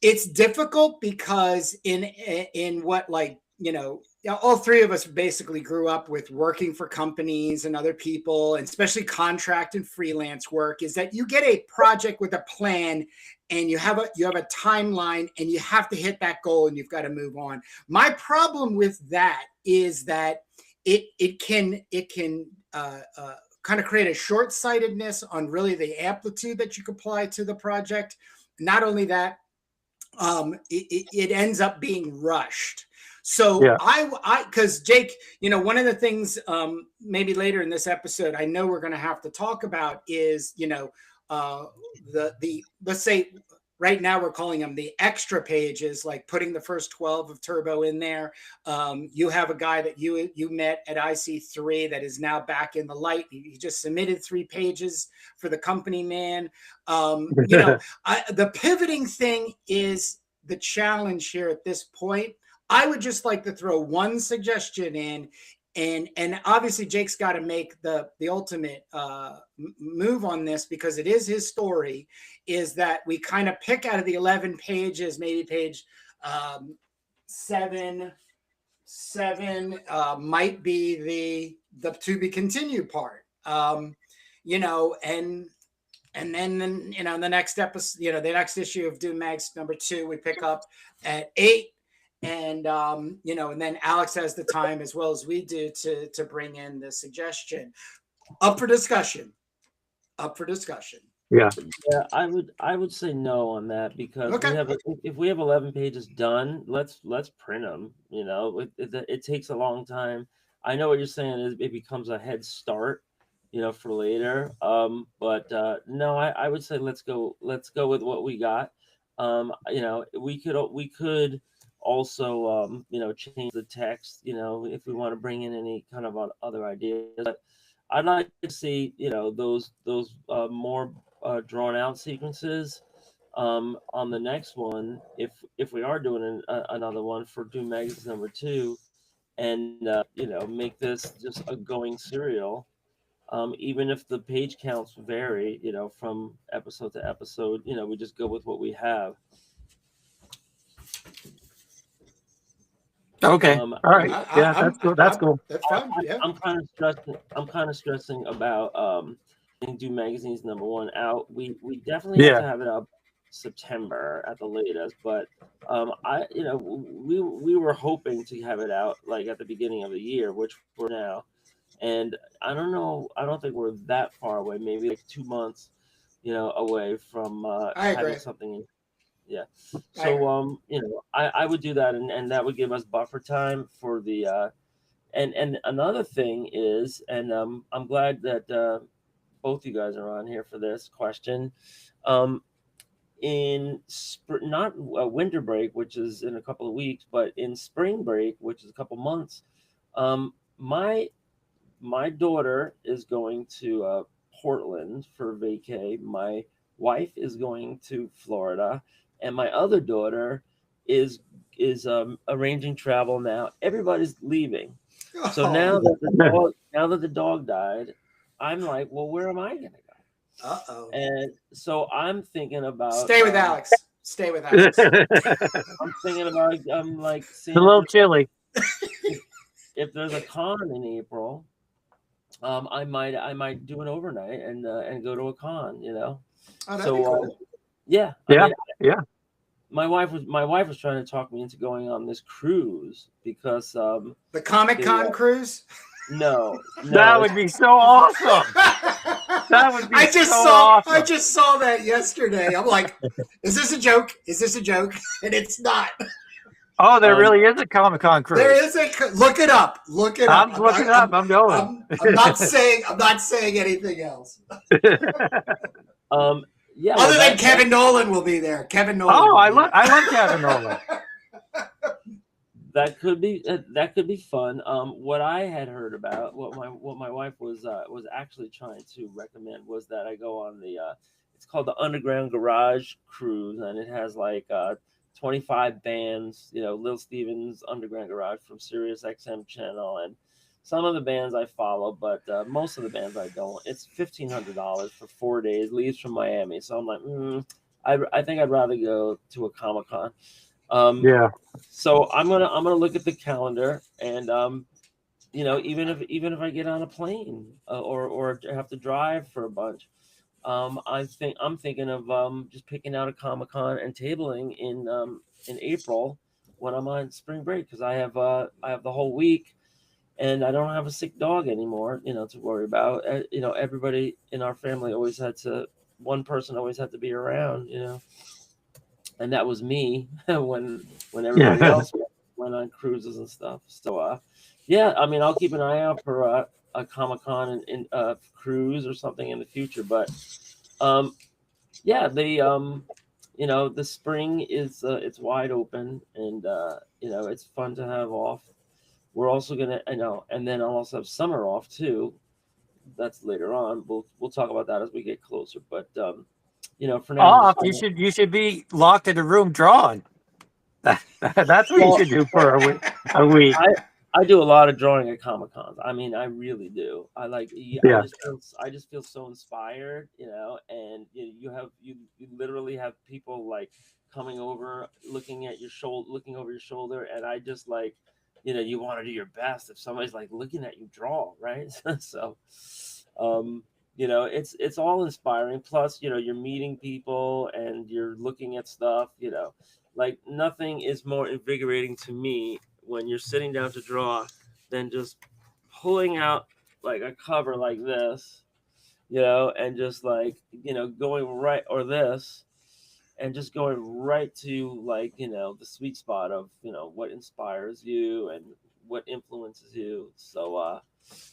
It's difficult because in what, all three of us basically grew up with working for companies and other people, and especially contract and freelance work, is that you get a project with a plan and you have a timeline and you have to hit that goal and you've got to move on. My problem with that is that it can kind of create a short-sightedness on really the amplitude that you can apply to the project. Not only that, it ends up being rushed. So because Jake, one of the things maybe later in this episode, I know we're going to have to talk about is, the let's say right now we're calling them the extra pages, like putting the first 12 of Turbo in there. You have a guy that you met at IC3 that is now back in the light. He just submitted 3 pages for the company man. The pivoting thing is the challenge here at this point. I would just like to throw one suggestion in, and obviously Jake's got to make the ultimate move on this, because it is his story. Is that we kind of pick out of the 11 pages, maybe page 7 might be the to be continued part. You know, and then you know, the next episode, you know, the next issue of Doom Mags #2, we pick up at 8. And you know, and then Alex has the time, as well as we do, to bring in the suggestion. Up for discussion. Yeah. Yeah, I would say no on that, because Okay. if we have 11 pages done, let's print them. You know, it takes a long time. I know what you're saying is it becomes a head start, you know, for later. But no, I would say let's go with what we got. You know, we could also you know, change the text, you know, if we want to bring in any kind of other ideas. But I'd like to see, you know, those more drawn out sequences on the next one, if we are doing another one for Doom Magazine #2, and you know, make this just a going serial. Even if the page counts vary, you know, from episode to episode, you know, we just go with what we have. Okay. All right. Yeah, that's cool. That's cool. That's fine. Yeah. I'm kind of stressing about Doom Magazine's #1 out. We definitely have to have it up September at the latest, but you know, we were hoping to have it out like at the beginning of the year, which we're now. And I don't know, I don't think we're that far away, maybe like 2 months, you know, away from having something. Yeah. So you know, I would do that, and that would give us buffer time for the and another thing is, and I'm glad that both you guys are on here for this question. In not winter break, which is in a couple of weeks, but in spring break, which is a couple months, my daughter is going to Portland for vacay. My wife is going to Florida, and my other daughter is arranging travel now. Everybody's leaving. So now that the dog died, I'm like, well, where am I gonna go? Uh-oh. And so I'm thinking about stay with Alex. Stay with Alex. I'm thinking about like seeing a little chilly. If there's a con in April, I might do an overnight and go to a con, you know. Oh, that'd be cool. Yeah. Yeah. My wife was trying to talk me into going on this cruise because the Comic-Con cruise. No, that would be so awesome. That would be awesome. I just saw that yesterday. I'm like, is this a joke? And it's not. Oh, there really is a Comic-Con cruise. There is look it up. I'm looking it up. I'm going. I'm not saying anything else. Yeah. Other than Kevin Nolan will be there. Kevin Nolan. Oh, I love Kevin Nolan. That could be fun. What I had heard about, what my wife was actually trying to recommend was that I go on the it's called the Underground Garage Cruise, and it has like 25 bands, you know, Lil Stevens Underground Garage from Sirius XM channel, and some of the bands I follow, but most of the bands I don't. It's $1,500 for 4 days, leaves from Miami. So I'm like, I think I'd rather go to a Comic-Con. Yeah. So I'm gonna look at the calendar, and you know, even if I get on a plane or have to drive for a bunch, I'm thinking of just picking out a Comic-Con and tabling in April when I'm on spring break, because I have the whole week. And I don't have a sick dog anymore, you know, to worry about. You know, everybody in our family one person always had to be around, you know. And that was me when everybody else went on cruises and stuff. So, yeah, I mean, I'll keep an eye out for a Comic-Con and cruise or something in the future. But, yeah, you know, the spring is it's wide open, and you know, it's fun to have off. We're also gonna, and then I'll also have summer off too. That's later on. We'll talk about that as we get closer. But you know, for now, off. You should be locked in a room drawing. That's what you should do for a week. I do a lot of drawing at Comic Cons. I mean, I really do. I like. Yeah. I just feel so inspired, And you literally have people like coming over, looking at your shoulder, looking over your shoulder, and I just like, you want to do your best if somebody's like looking at you draw, right? So, um, it's all inspiring. Plus, you're meeting people and you're looking at stuff. Like nothing is more invigorating to me when you're sitting down to draw than just pulling out like a cover like this, and just like, going right or this and just going right to like, the sweet spot of, what inspires you and what influences you. So,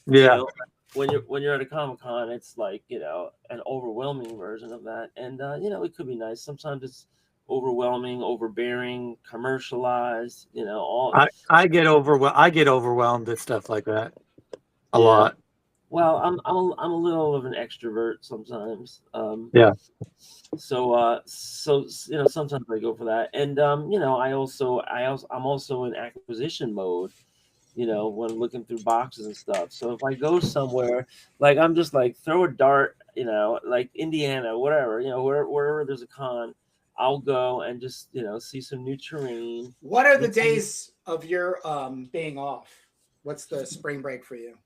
you Yeah. know, when you're at a Comic Con, it's like, an overwhelming version of that. And, it could be nice. Sometimes it's overwhelming, overbearing, commercialized, all. I get overwhelmed at stuff like that a Yeah. lot. Well, I'm a little of an extrovert sometimes. Yeah. So sometimes I go for that, and I'm also in acquisition mode. When looking through boxes and stuff. So if I go somewhere, like I'm just like throw a dart, like Indiana, whatever, wherever there's a con, I'll go and just see some new terrain. What are the days of your being off? What's the spring break for you?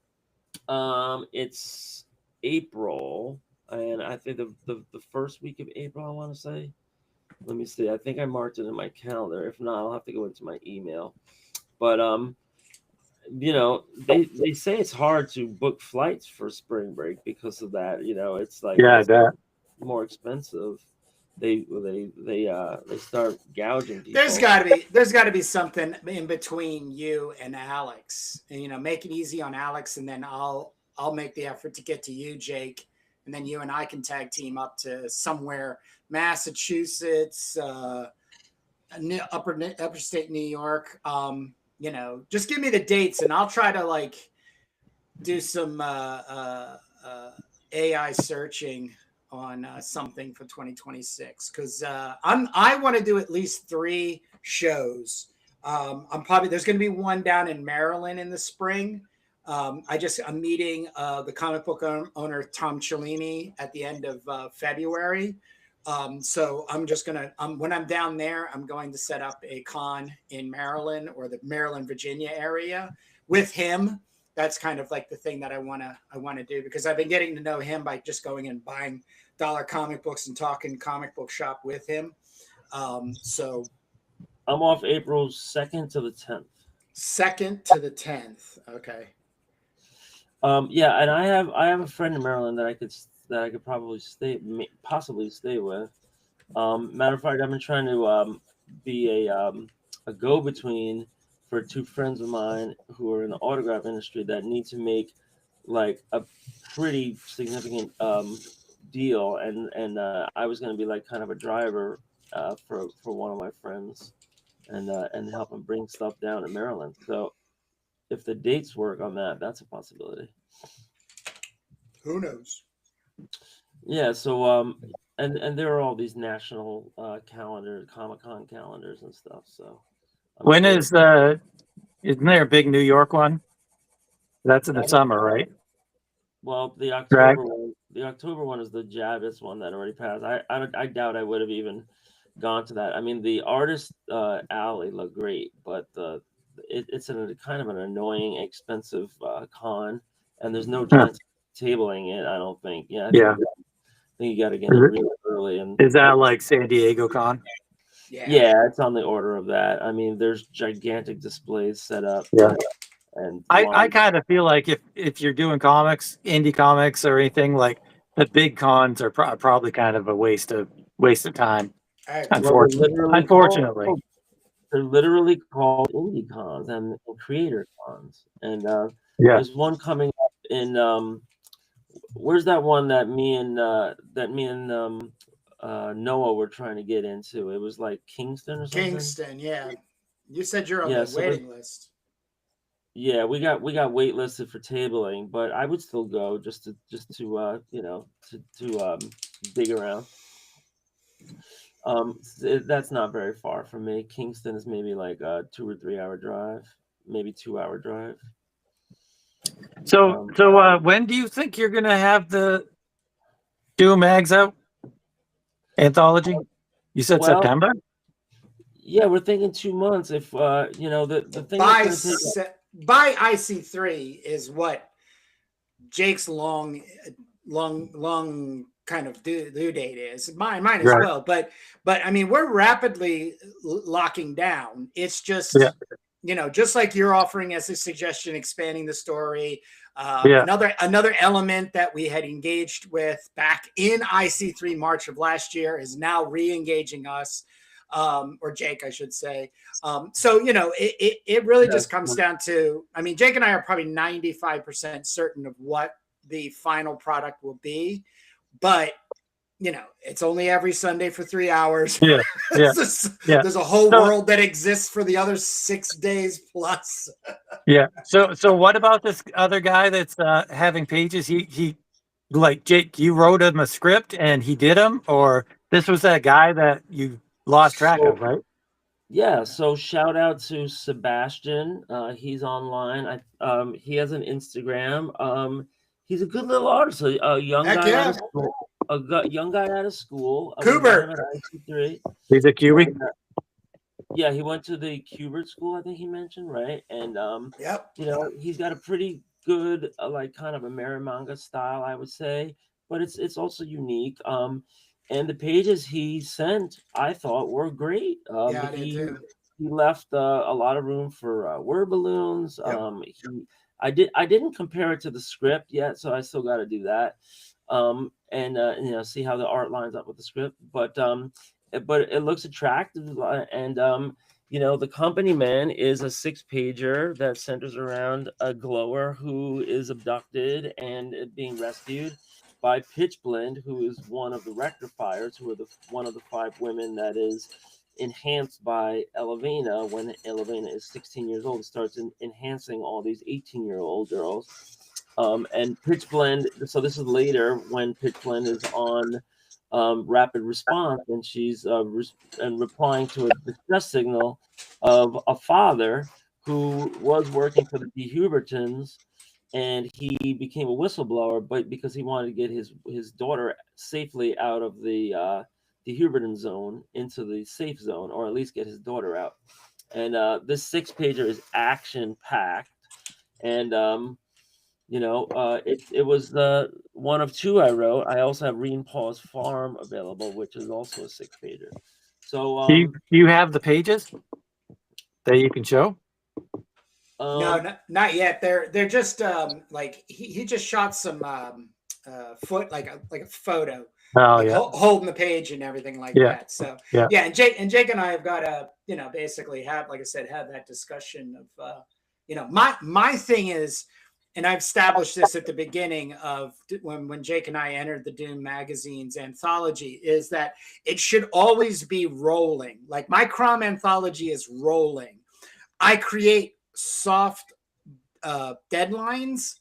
It's April, and I think the first week of April, I want to say. Let me see. I think I marked it in my calendar. If not, I'll have to go into my email. But they say it's hard to book flights for spring break because of that. It's like Yeah, it's that. more expensive. They start gouging people. There's got to be something in between you and Alex. And, make it easy on Alex, and then I'll make the effort to get to you, Jake, and then you and I can tag team up to somewhere, Massachusetts, upper state New York. Just give me the dates, and I'll try to like do some AI searching on something for 2026 because I want to do at least 3 shows. There's going to be one down in Maryland in the spring. I'm meeting the comic book owner Tom Cellini at the end of February. So I'm just gonna when I'm down there, I'm going to set up a con in Maryland or the Maryland, Virginia area with him. That's kind of like the thing that I wanna do because I've been getting to know him by just going and buying dollar comic books and talking comic book shop with him. So I'm off April 2nd to the 10th. 2nd to the 10th. Okay. Yeah, and I have a friend in Maryland that I could possibly stay with. Matter of fact, I've been trying to be a go-between for 2 friends of mine who are in the autograph industry that need to make like a pretty significant deal, and I was going to be like kind of a driver for one of my friends, and help him bring stuff down to Maryland. So if the dates work on that, that's a possibility. Who knows? Yeah. So and there are all these national Comic Con calendars and stuff. So When isn't there a big New York one? That's in the summer, right? Well, the Correct. October one is the Javits one that already passed. I doubt I would have even gone to that. I mean, the artist alley looked great, but it's a kind of an annoying, expensive con, and there's no chance of tabling it. I don't think. Yeah. Yeah. I think you got to get in really early. And is that like San Diego Con? Yeah, it's on the order of that. I mean, there's gigantic displays set up. Yeah. And I kind of feel like if you're doing comics, indie comics or anything, like the big cons are probably kind of a waste of time. Unfortunately. They're literally called indie cons and creator cons. And there's one coming up in where's that one that me and Noah were trying to get into? It was like Kingston or something. Kingston, yeah. You said you're on the waiting list. Yeah, we got waitlisted for tabling, but I would still go just to dig around. That's not very far from me. Kingston is maybe like a 2 or 3 hour drive. maybe 2-hour drive. So when do you think you're gonna have the Doom Mags out? Anthology? You said Well, September? Yeah, we're thinking 2 months. If you know, the thing by that's going to take. by IC3 is what Jake's long kind of due date is. Mine as Right. well. But I mean, we're rapidly locking down. It's just just like you're offering as a suggestion, expanding the story. Another element that we had engaged with back in IC3 March of last year is now re-engaging us, or Jake, I should say. So, it really just comes down to, I mean, Jake and I are probably 95% certain of what the final product will be, but it's only every Sunday for 3 hours. There's a whole world that exists for the other 6 days plus. So what about this other guy that's having pages? He like, Jake, you wrote him a script and he did them, or this was that guy that you lost track of, right? Yeah. So shout out to Sebastian. He's online. He has an Instagram. He's a good little artist. A young guy out of school. Young guy out of school. Kubert. He's a Cubic. Yeah, he went to the Kubert school, I think he mentioned, right? And he's got a pretty good like kind of a manga style, I would say, but it's also unique. And the pages he sent, I thought, were great. He left a lot of room for word balloons. I didn't compare it to the script yet, so I still got to do that. And see how the art lines up with the script, but it looks attractive, and the company man is a 6-pager that centers around a glower who is abducted and being rescued by Pitchblende, who is one of the rectifiers, who are one of the 5 women that is enhanced by Elevena when Elevena is 16 years old and starts enhancing all these 18-year-old girls. And Pitchblende, so this is later when Pitchblende is on rapid response, and she's replying to a distress signal of a father who was working for the Hubertons, and he became a whistleblower, but because he wanted to get his daughter safely out of the Huberton zone into the safe zone, or at least get his daughter out. And this 6-pager is action packed, and it was the one of 2 I wrote. I also have Reen Paw's Farm available, which is also a 6-pager. So do you have the pages that you can show? No, not yet. They're just like he just shot some foot like a photo. Holding the page and everything like that. So and Jake and I have got to basically have, like I said, have that discussion of my thing is. And I've established this at the beginning of when Jake and I entered the Doom Magazine's anthology, is that it should always be rolling. Like my Crom anthology is rolling. I create soft deadlines,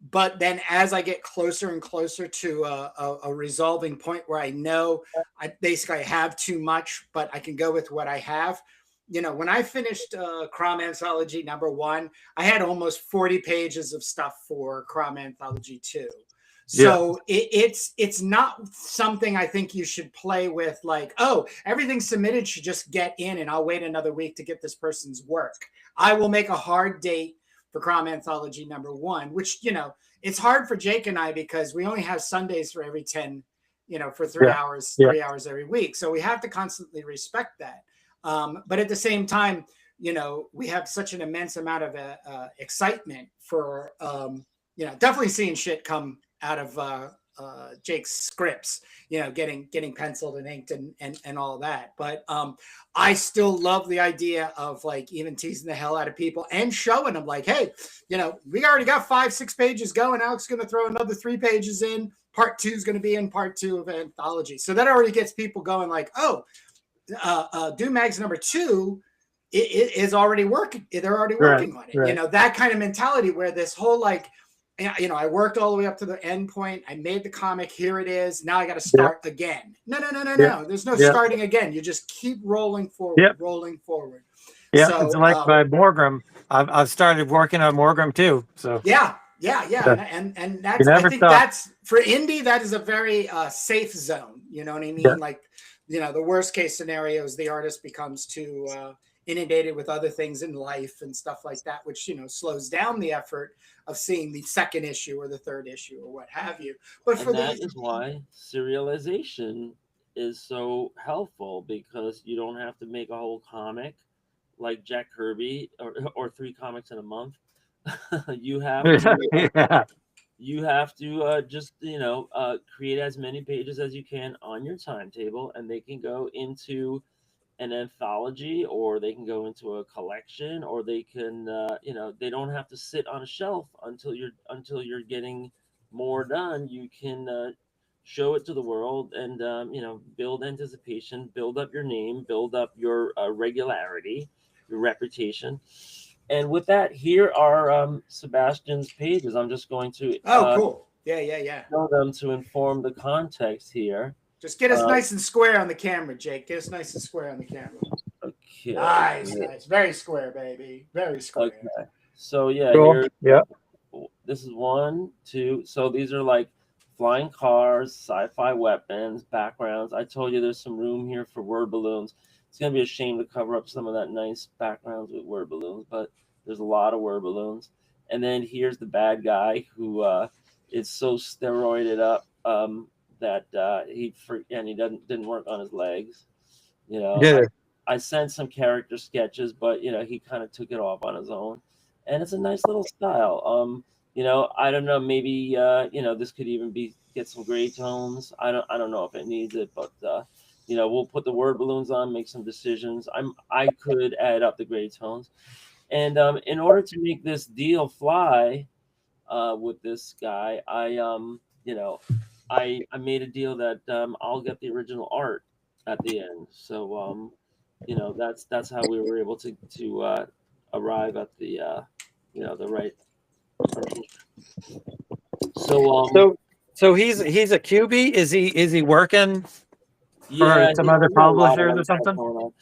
but then as I get closer and closer to a resolving point where I know I basically have too much, but I can go with what I have. When I finished Crom Anthology #1, I had almost 40 pages of stuff for Crom Anthology 2. So it's not something I think you should play with, like, oh, everything submitted should just get in and I'll wait another week to get this person's work. I will make a hard date for Crom Anthology #1, which, it's hard for Jake and I because we only have Sundays for every 10, for 3 hours, 3 hours every week. So we have to constantly respect that. But at the same time, we have such an immense amount of excitement for, definitely seeing shit come out of Jake's scripts, getting penciled and inked and all that. But I still love the idea of like even teasing the hell out of people and showing them like, hey, we already got 5-6 pages going. Alex is going to throw another 3 pages in. Part 2 is going to be in part 2 of anthology. So that already gets people going like, oh, Doom Mags #2 is already working. They're already working on it. That kind of mentality where this whole like, I worked all the way up to the end point. I made the comic. Here it is. Now I got to start again. No. There's no starting again. You just keep rolling forward, rolling forward. So, it's like by Morgram. I've started working on Morgram too. So Yeah. Yeah. And You that's, I never think stop. that's for indie, that is a very safe zone. You know what I mean? Yeah. Like, the worst case scenario is the artist becomes too inundated with other things in life and stuff like that, which, slows down the effort of seeing the second issue or the third issue or what have you. But for And that the, is why serialization is so helpful, because you don't have to make a whole comic like Jack Kirby, or 3 comics in a month. you have to Yeah. you have to just create as many pages as you can on your timetable, and they can go into an anthology, or they can go into a collection, or they can they don't have to sit on a shelf until you're getting more done. You can show it to the world, and build anticipation, build up your name, build up your regularity, your reputation. And with that, here are Sebastian's pages. I'm just going to oh, cool. Yeah. show them to inform the context here. Just get us Uh, nice and square on the camera, Jake. Get us nice and square on the camera. okay. Nice. Very square, baby. Very square. Okay. So yeah, Cool. here, Yeah. this is 1, 2. So these are like flying cars, sci-fi weapons, backgrounds. I told you there's some room here for word balloons. It's gonna be a shame to cover up some of that nice backgrounds with word balloons, but there's a lot of word balloons. And then here's the bad guy who is so steroided up that he didn't work on his legs. Yeah. I sent some character sketches, but he kind of took it off on his own, and it's a nice little style. I don't know, maybe this could even get some gray tones. I don't know if it needs it, but we'll put the word balloons on, make some decisions. I could add up the gray tones, and in order to make this deal fly with this guy, I made a deal that I'll get the original art at the end. So that's how we were able to arrive at the right person. So So he's a QB. Is he working for yeah, some he's other got a lot of publishers other or stuff something? going on.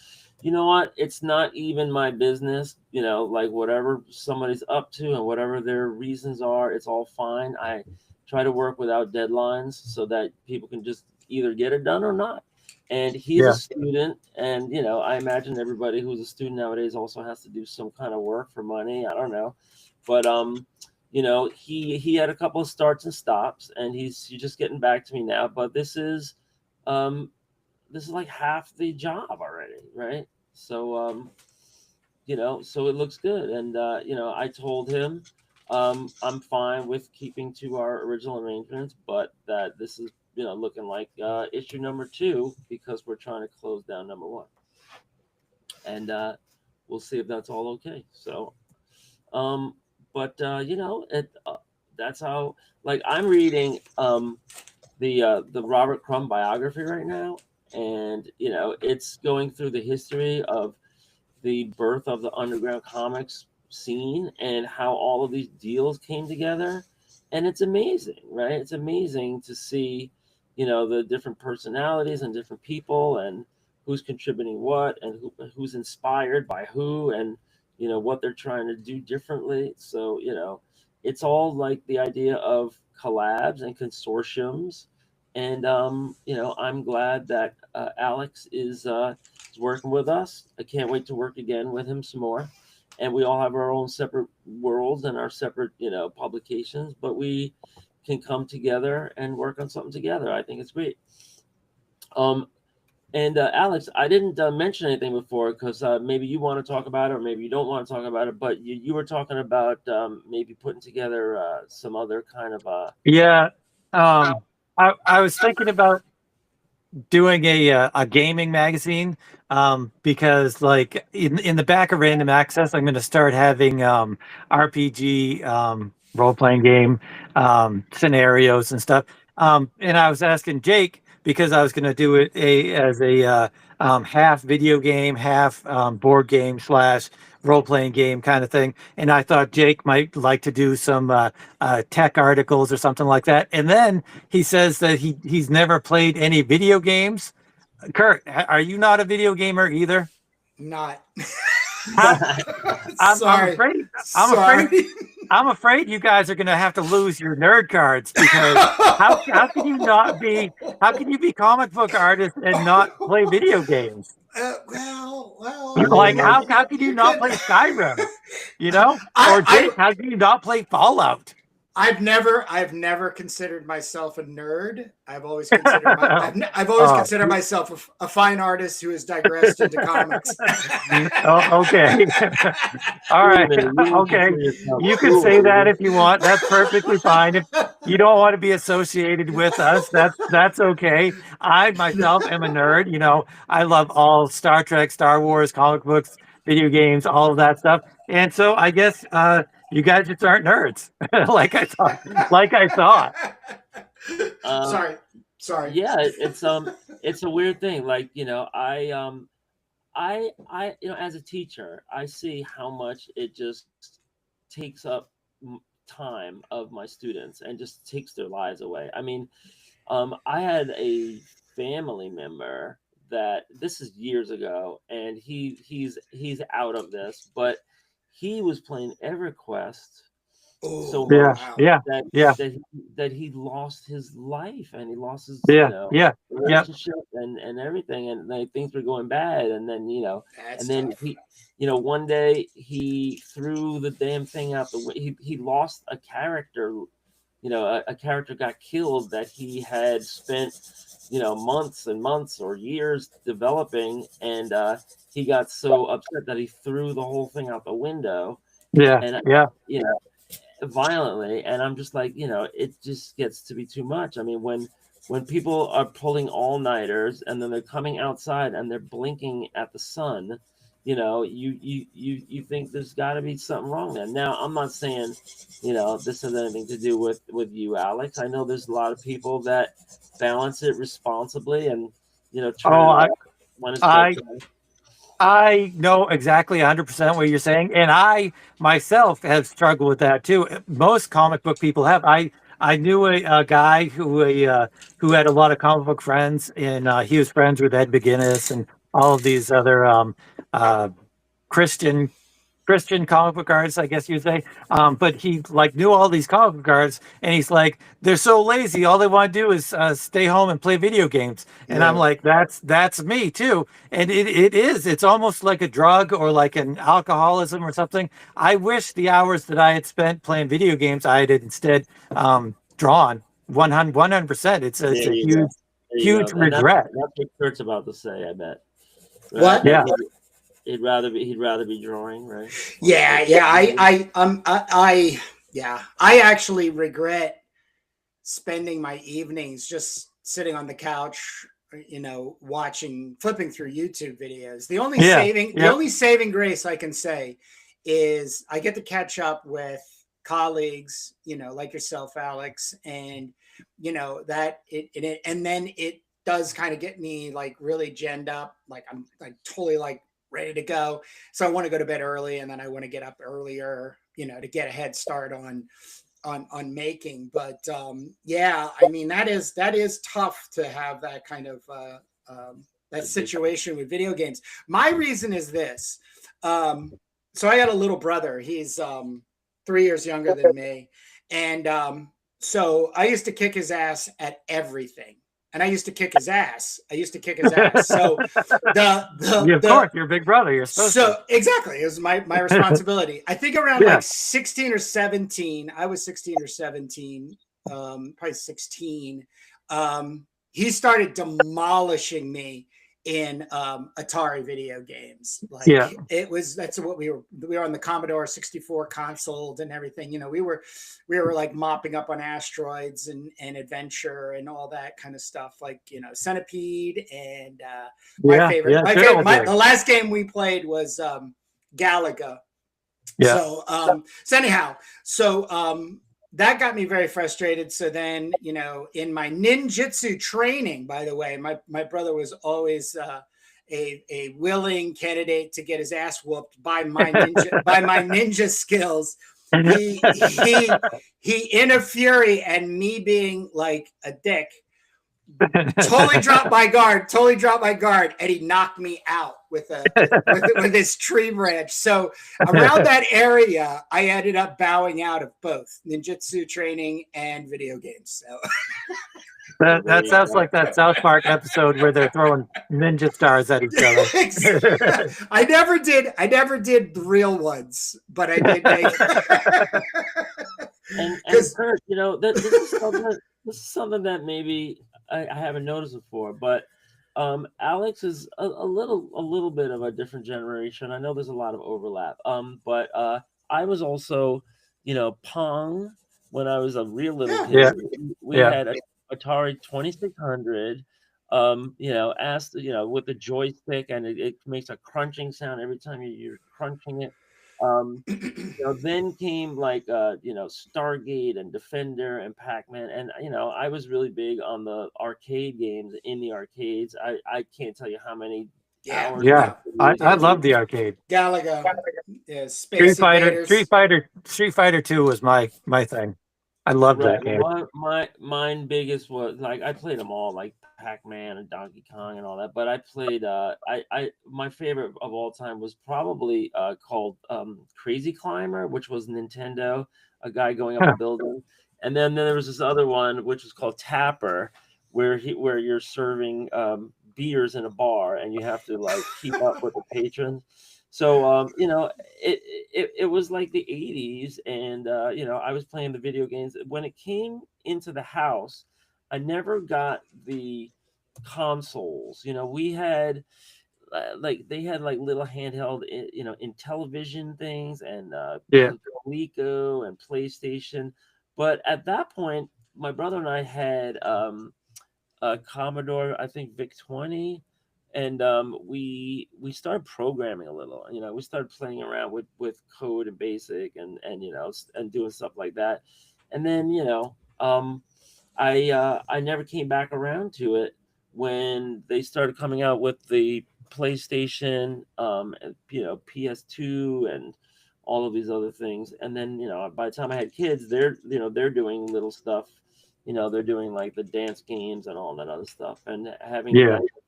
You know what? It's not even my business. Like whatever somebody's up to and whatever their reasons are, it's all fine. I try to work without deadlines so that people can just either get it done or not. And he's a Yeah. student, and I imagine everybody who's a student nowadays also has to do some kind of work for money. I don't know, but he had a couple of starts and stops, and he's just getting back to me now. But um this is like half the job already, right? So so it looks good. And I told him I'm fine with keeping to our original arrangements, but that this is looking like issue number 2, because we're trying to close down number 1. And we'll see if that's all okay. So but that's how, like, I'm reading the Robert Crumb biography right now, and it's going through the history of the birth of the underground comics scene and how all of these deals came together. And it's amazing, right? It's amazing to see the different personalities and different people, and who's contributing what, and who's inspired by who, and what they're trying to do differently. So it's all like the idea of collabs and consortiums. And I'm glad that Alex is working with us. I can't wait to work again with him some more. And we all have our own separate worlds and our separate publications, but we can come together and work on something together. I think it's great. And Alex, I didn't mention anything before, because maybe you want to talk about it, or maybe you don't want to talk about it. But you were talking about maybe putting together some other kind of Yeah. I was thinking about doing a gaming magazine, because like in the back of Random Access, I'm going to start having RPG role playing game scenarios and stuff. And I was asking Jake, because I was going to do it as a half video game, half board game slash role playing game kind of thing. And I thought Jake might like to do some tech articles or something like that. And then he says that he's never played any video games. Kurt, are you not a video gamer either? Not. I'm Sorry. afraid. Sorry. I'm afraid you guys are going to have to lose your nerd cards because how can you not be? How can you be comic book artists and not play video games? Well, Like how can you you not could. play Skyrim? You know, or I Jake, how can you not play Fallout? I've never considered myself a nerd. I've always considered I've always Oh, considered myself a fine artist who has digressed into comics. oh, okay. All Wait a right. minute, you Okay. consider yourself You can cool, say that baby. if you want. That's perfectly fine. If you don't want to be associated with us, that's okay. I myself am a nerd. You know, I love all Star Trek, Star Wars, comic books, video games, all of that stuff. And so I guess you guys just aren't nerds, like I thought. Um, Sorry. yeah, it's a weird thing. Like, as a teacher, I see how much it just takes up time of my students and just takes their lives away. I mean, I had a family member that this is years ago, and he's out of this, but he was playing EverQuest so Oh, Yeah, much wow. yeah, that yeah, that he lost his life and he lost his yeah, yeah, yeah, relationship and everything, and like, things were going bad, and then That's and then tough. he one day he threw the damn thing out the window. He lost a character. A character got killed that he had spent months and months or years developing, and he got so upset that he threw the whole thing out the window, yeah, and yeah. you know violently. And I'm just like, it just gets to be too much. I mean, when people are pulling all-nighters and then they're coming outside and they're blinking at the sun, you think there's got to be something wrong there. Now, I'm not saying this has anything to do with you, Alex. I know there's a lot of people that balance it responsibly and turn Oh, it off when it's I bedtime. I know exactly 100% what you're saying, and I myself have struggled with that too. Most comic book people have. I knew a guy who had a lot of comic book friends, and he was friends with Ed McGuinness and all of these other uh, Christian Christian comic book artists, I guess you'd say. But he like knew all these comic book artists, and he's like, they're so lazy. All they want to do is stay home and play video games. And I'm Yeah. like, that's me too. And it is. It's almost like a drug or like an alcoholism or something. I wish the hours that I had spent playing video games I had instead drawn 100%. It's There a you huge go. There you huge go. And regret. that's what Kurt's about to say, I bet. Right? What? Yeah. He'd rather be drawing, right? Yeah, yeah. I actually regret spending my evenings just sitting on the couch, flipping through YouTube videos. Yeah. The Yep. only saving grace I can say is I get to catch up with colleagues, like yourself, Alex, and and then it does kind of get me like really genned up, like I'm like totally like ready to go. So I want to go to bed early, and then I want to get up earlier, to get a head start on making. But yeah, I mean that is tough to have that kind of that situation with video games. My reason is this. So I got a little brother. He's 3 years younger than me, and so I used to kick his ass at everything. And I used to kick his ass. So Of course, you're a big brother. You're supposed to. so exactly, it was my responsibility. I think around Yeah. like 16 or 17, I was 16 or 17, probably 16. He started demolishing me in Atari video games. Like Yeah. that's what we were on the Commodore 64 console and everything. We were like mopping up on asteroids and adventure and all that kind of stuff, like Centipede and Yeah. Yeah. Good old days. the last game we played was Galaga. Yeah. So anyhow, that got me very frustrated. So then, in my ninjutsu training, by the way, my brother was always a willing candidate to get his ass whooped by my ninja skills. He in a fury and me being like a dick totally dropped my guard, and he knocked me out with his tree branch. So around that area, I ended up bowing out of both ninjutsu training and video games. So that sounds like that South Park episode where they're throwing ninja stars at each other. I never did the real ones, but I did make. And Kurt, you know, this is something that maybe I haven't noticed before, but Alex is a little bit of a different generation. I know there's a lot of overlap. But I was also, you know, Pong when I was a real little kid. Yeah. We had a Atari 2600. You know, with the joystick, and it makes a crunching sound every time you're crunching it. You know, then came like you know, Stargate and Defender and Pac-Man, and you know, I was really big on the arcade games in the arcades. I can't tell you how many hours. Yeah, I love the arcade. Galaga, Space Street Fighter 2 was my thing. I loved that game. Mine biggest was, like, I played them all, like Pac-Man and Donkey Kong and all that. But I played my favorite of all time was probably called Crazy Climber, which was Nintendo, a guy going up a building. And then there was this other one which was called Tapper, where you're serving beers in a bar and you have to like keep up with the patrons. So you know, it was like the 80s, and you know, I was playing the video games. When it came into the house, I never got the consoles. You know, we had they had like little handheld, you know, in television things, and Coleco and PlayStation. But at that point, my brother and I had a Commodore, I think VIC 20. And we started programming a little. You know, we started playing around with code and basic, and you know, and doing stuff like that. And then, you know, I never came back around to it when they started coming out with the PlayStation, and, you know, PS2 and all of these other things. And then, you know, by the time I had kids, they're doing little stuff. You know, they're doing like the dance games and all that other stuff, and having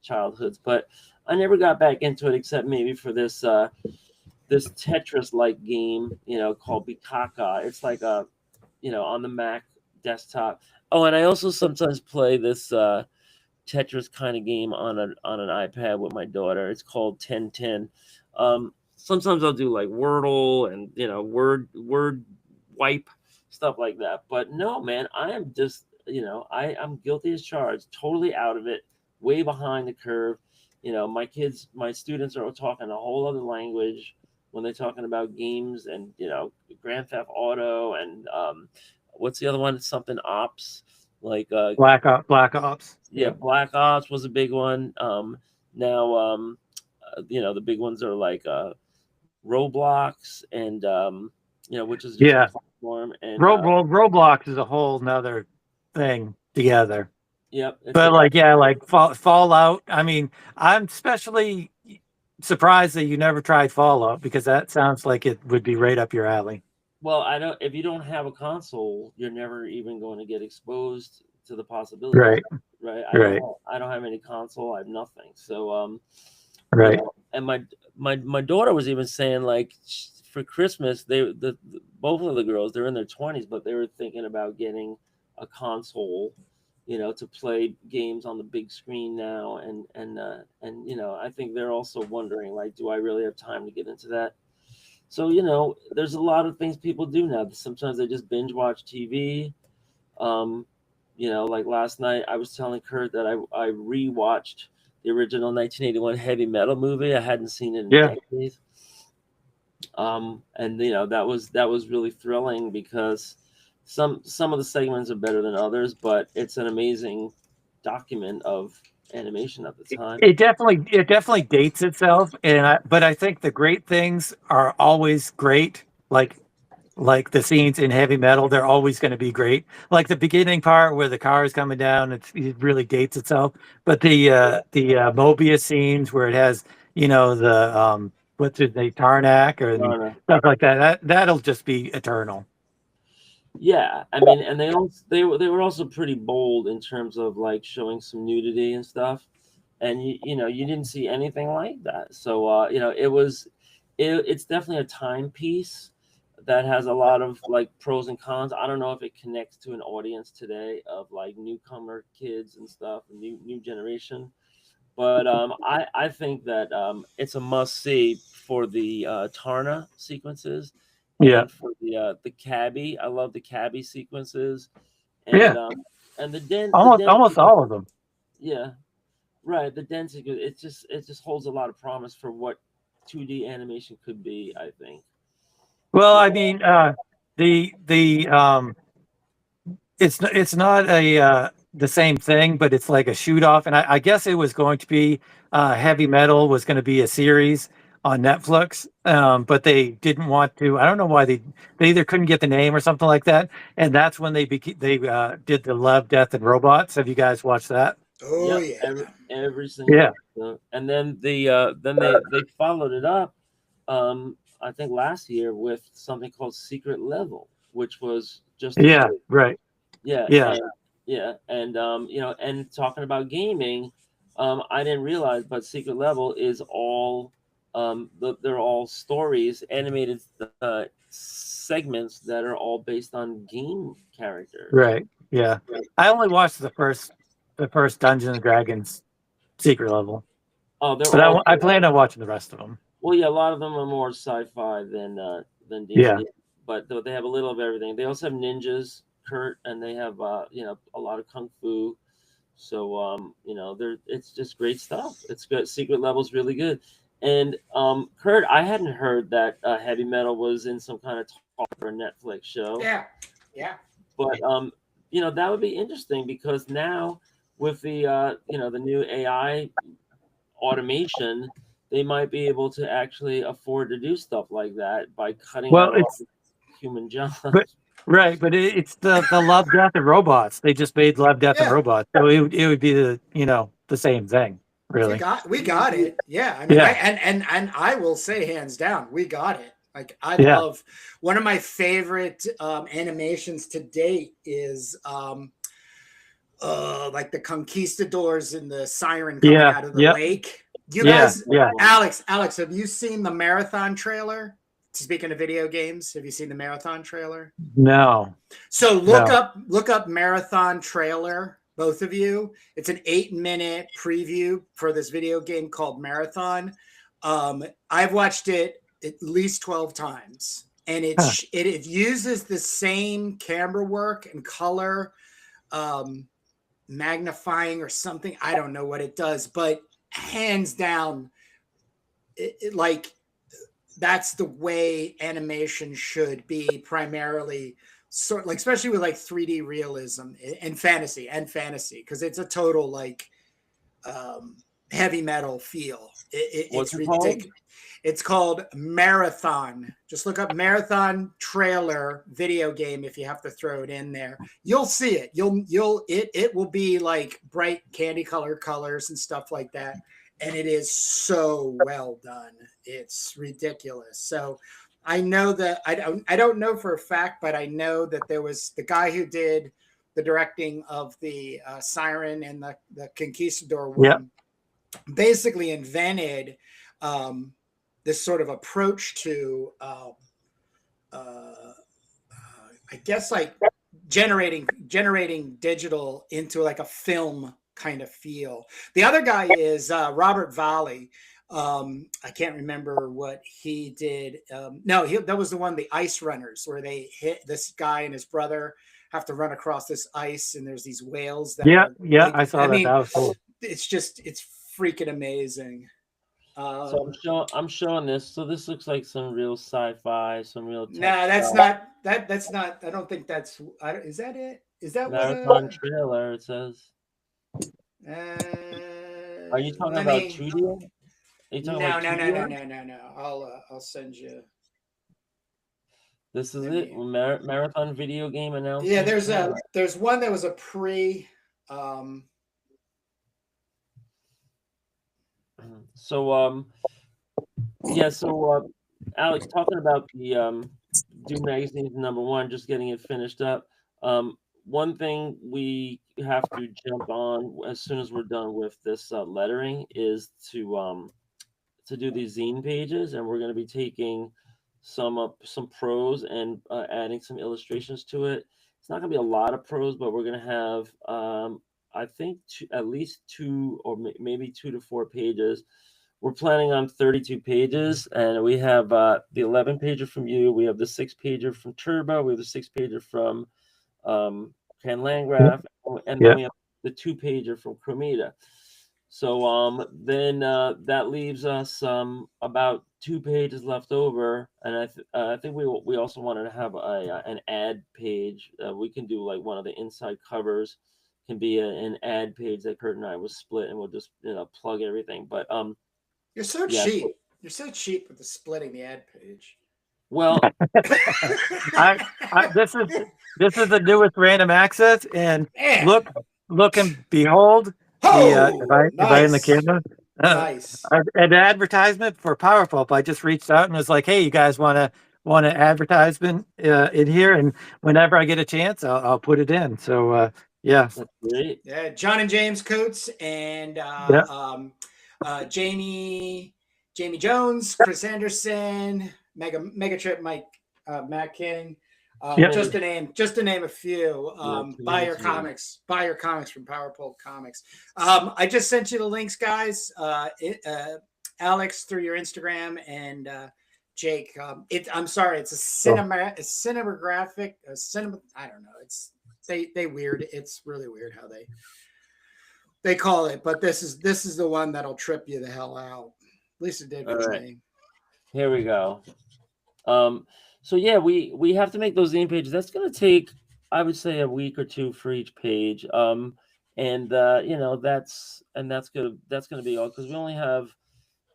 childhoods. But I never got back into it, except maybe for this this Tetris-like game, you know, called Bikaka. It's like a, you know, on the Mac desktop. Oh, and I also sometimes play this Tetris kind of game on an iPad with my daughter. It's called 1010. Sometimes I'll do like Wordle and, you know, word wipe, stuff like that. But no, man, I am just, you know, I'm guilty as charged, totally out of it, way behind the curve. You know, my students are talking a whole other language when they're talking about games, and, you know, Grand Theft Auto, and what's the other one? It's something Ops, like Black Ops. Yeah, Black Ops was a big one. Now, you know, the big ones are like Roblox, and you know, which is just a platform. And Roblox is a whole nother thing together. Yep. But like Fallout. I mean, I'm especially surprised that you never tried Fallout, because that sounds like it would be right up your alley. Well, I don't. If you don't have a console, you're never even going to get exposed to the possibility. Right. I don't have any console. I have nothing. So right. You know, and my daughter was even saying, like, for Christmas, both of the girls, they're in their 20s, but they were thinking about getting a console, you know, to play games on the big screen now. And you know, I think they're also wondering, like, do I really have time to get into that? So, you know, there's a lot of things people do now. Sometimes they just binge watch TV. You know, like last night, I was telling Kurt that I rewatched the original 1981 heavy metal movie. I hadn't seen it in decades. And you know, that was really thrilling, because some of the segments are better than others, but it's an amazing document of animation at the time. It definitely dates itself, but I think the great things are always great. Like the scenes in heavy metal, they're always going to be great. Like the beginning part where the car is coming down, it really dates itself. But the Mobius scenes where it has, you know, the what's his name, Tarnak, or stuff like that, that'll just be eternal. Yeah, I mean, and they were also pretty bold in terms of like showing some nudity and stuff, and you didn't see anything like that. So it's definitely a timepiece that has a lot of like pros and cons. I don't know if it connects to an audience today of like newcomer kids and stuff, new generation. But I think that it's a must see for the Tarna sequences Yeah. and for the cabbie. I love the cabbie sequences Yeah. and the Almost density. all of them. Yeah, right. The density. It just holds a lot of promise for what 2D animation could be. I think. Well, So I mean, the it's not a the same thing, but it's like a shoot off, and I guess it was going to be Heavy Metal was going to be a series on Netflix, but they didn't want to. I don't know why they either couldn't get the name or something like that, and that's when they did the Love, Death, and Robots. Have you guys watched that? Oh yep, yeah. every single Yeah, episode. And then they followed it up. I think last year with something called Secret Level, which was just as yeah, good. right, Yeah, yeah, and and talking about gaming, I didn't realize, but Secret Level is all they're all stories, animated segments that are all based on game characters. right, yeah. I only watched the first Dungeons and Dragons Secret Level, Oh, they're but all I good. plan on watching the rest of them. Well, yeah, a lot of them are more sci-fi than D and Yeah, D, but they have a little of everything. They also have ninjas, Kurt, and they have a lot of kung fu. So it's just great stuff. It's good. Secret Level's really good. And Kurt, I hadn't heard that Heavy Metal was in some kind of talk for a Netflix show, Yeah. Yeah. but that would be interesting because now with the new AI automation, they might be able to actually afford to do stuff like that by cutting well, out all it's the human but jobs. right, but it's the Love, Death, and Robots. They just made Love, Death, and Yeah. Robots, so it would be the same thing, really. We got it. Yeah. I mean, Yeah, and I will say hands down, we got it. Like I yeah, love one of my favorite animations to date is like the conquistadors and the siren coming yeah, out of the yep, lake. You yeah, guys, yeah. Alex, have you seen the marathon trailer? Speaking of video games, have you seen the marathon trailer? No, So no. look up marathon trailer, both of you. It's an 8-minute preview for this video game called Marathon. I've watched it at least 12 times, and Huh. it uses the same camera work and color magnifying or something. I don't know what it does, but hands down, like that's the way animation should be primarily, sort like especially with like 3D realism and fantasy because it's a total like heavy metal feel. What's It's it called? ridiculous. It's called Marathon. Just look up Marathon trailer video game if you have to throw it in there. You'll see it. It will be like bright candy color colors and stuff like that. And it is so well done. It's ridiculous. So I know that I don't know for a fact, but I know that there was the guy who did the directing of the Siren and the Conquistador Yep. one basically invented this sort of approach to I guess like generating digital into like a film kind of feel. The other guy is Robert Valley. I can't remember what he did. No, that was the one, the Ice Runners, where they hit this guy and his brother have to run across this ice, and there's these whales that Yeah, are yeah. like, I saw I that. mean, That was cool. it's freaking amazing. So I'm showing this. So this looks like some real sci-fi, some real No, tech that's stuff. not that's not. I don't think that's. Is that it? Is that what? Marathon trailer. It says. Are you talking Let about me. 2D? Are you talking about No, no, no, 2D no, art? no, no, no. I'll send you. This is Let it. me. Marathon video game Yeah, announcement trailer. there's one that was a pre. Um, So yeah. So Alex, talking about do magazines number one, just getting it finished up. One thing we have to jump on as soon as we're done with this lettering is to do these zine pages, and we're going to be taking some prose and adding some illustrations to it. It's not going to be a lot of prose, but we're going to have I think at least two or maybe 2 to 4 pages. We're planning on 32 pages, and we have the 11 pager from you. We have the 6 pager from Turbo. We have the 6 pager from Ken Landgraf, and then Yeah. we have the 2 pager from Cromita. So then that leaves us about 2 pages left over, and I think we also wanted to have an ad page. We can do like one of the inside covers can be an ad page that Kurt and I will split, and we'll just plug everything. But You're so yeah, cheap. You're so cheap with the splitting the ad page. well, This is the newest random access, and Man. look and behold, Oh, if I in the nice. camera, Nice. an advertisement for Power Pulp. I just reached out and was like, hey, you guys want an advertisement in here, and whenever I get a chance, I'll put it in. So yeah, that's great. Yeah, John and James Coates and Yeah. Jamie Jones, Chris Anderson, Megatrip Mike Matt King. Yep. Just to name a few. Buy your Yeah. comics. Buy your comics from Power Pulp Comics. I just sent you the links, guys. Alex, through your Instagram, and Jake. I'm sorry, it's a cinematographic, I don't know. It's they weird. It's really weird how they call it, but this is the one that'll trip you the hell out. At least it did for me. Here we go. So yeah, we have to make those zine pages. That's going to take, I would say, a week or 2 for each page. And that's gonna be all, because we only have,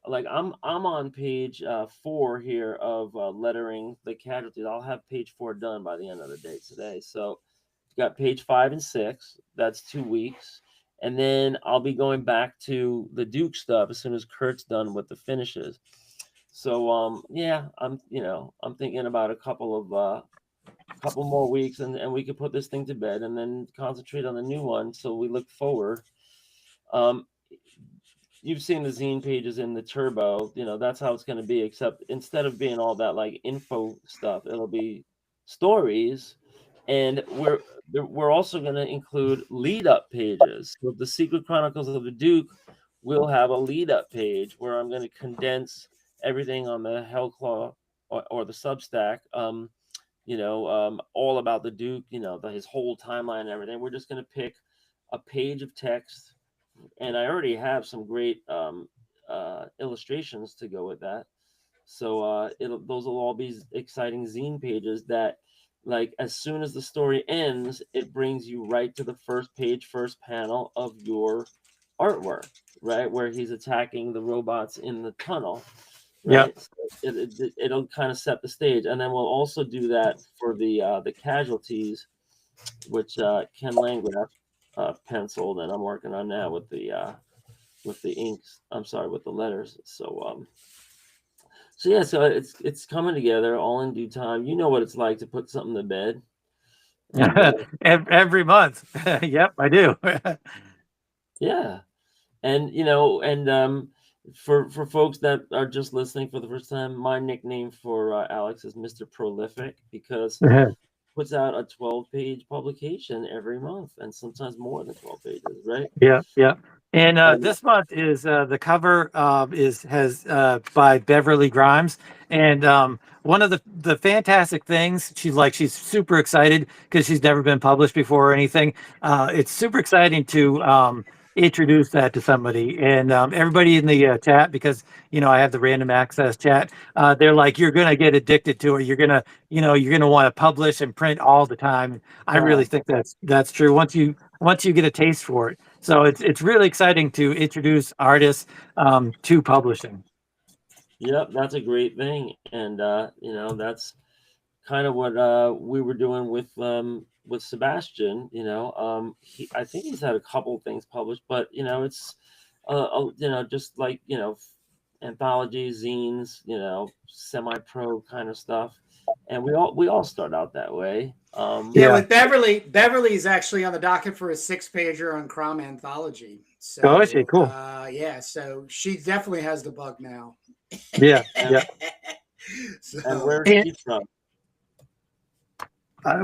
like, I'm on page 4 here of lettering the casualties. I'll have page 4 done by the end of the day today. So we've got page 5 and 6. That's 2 weeks. And then I'll be going back to the Duke stuff as soon as Kurt's done with the finishes. So yeah, I'm thinking about a couple more weeks, and we could put this thing to bed and then concentrate on the new one. So we look forward. You've seen the zine pages in the Turbo. That's how it's going to be, except instead of being all that like info stuff, it'll be stories, and we're also going to include lead up pages. So the Secret Chronicles of the Duke will have a lead up page where I'm going to condense everything on the Hellclaw or the Substack, all about the Duke, his whole timeline and everything. We're just going to pick a page of text, and I already have some great illustrations to go with that. So those will all be exciting zine pages that, like, as soon as the story ends, it brings you right to the first page, first panel of your artwork, right, where he's attacking the robots in the tunnel. Right. Yeah. So it'll kind of set the stage, and then we'll also do that for the Casualties, which Ken Landgraf penciled, and I'm working on now with the inks. I'm sorry, with the letters. So yeah, so it's coming together all in due time. You know what it's like to put something to bed. And, every month. Yep, I do. yeah, and for folks that are just listening for the first time, my nickname for Alex is Mr. Prolific, because he puts out a 12-page publication every month, and sometimes more than 12 pages, right? Yeah. And this month is the cover has by Beverly Grimes, and one of the fantastic things, she's super excited because she's never been published before or anything. It's super exciting to introduce that to somebody, and everybody in the chat, because I have the random access chat. They're like, you're gonna get addicted to it. You're gonna want to publish and print all the time. I really think that's true once you get a taste for it. So it's really exciting to introduce artists to publishing. Yep, that's a great thing, and that's kind of what we were doing with Sebastian. I think he's had a couple things published, but it's just like anthologies, zines, semi-pro kind of stuff. and we all start out that way. Yeah, Yeah. with Beverly's actually on the docket for a 6-pager on Crom Anthology. So, Oh, is she? Cool. Yeah, so she definitely has the bug now. Yeah. And, Yeah. So, and where's And, she from?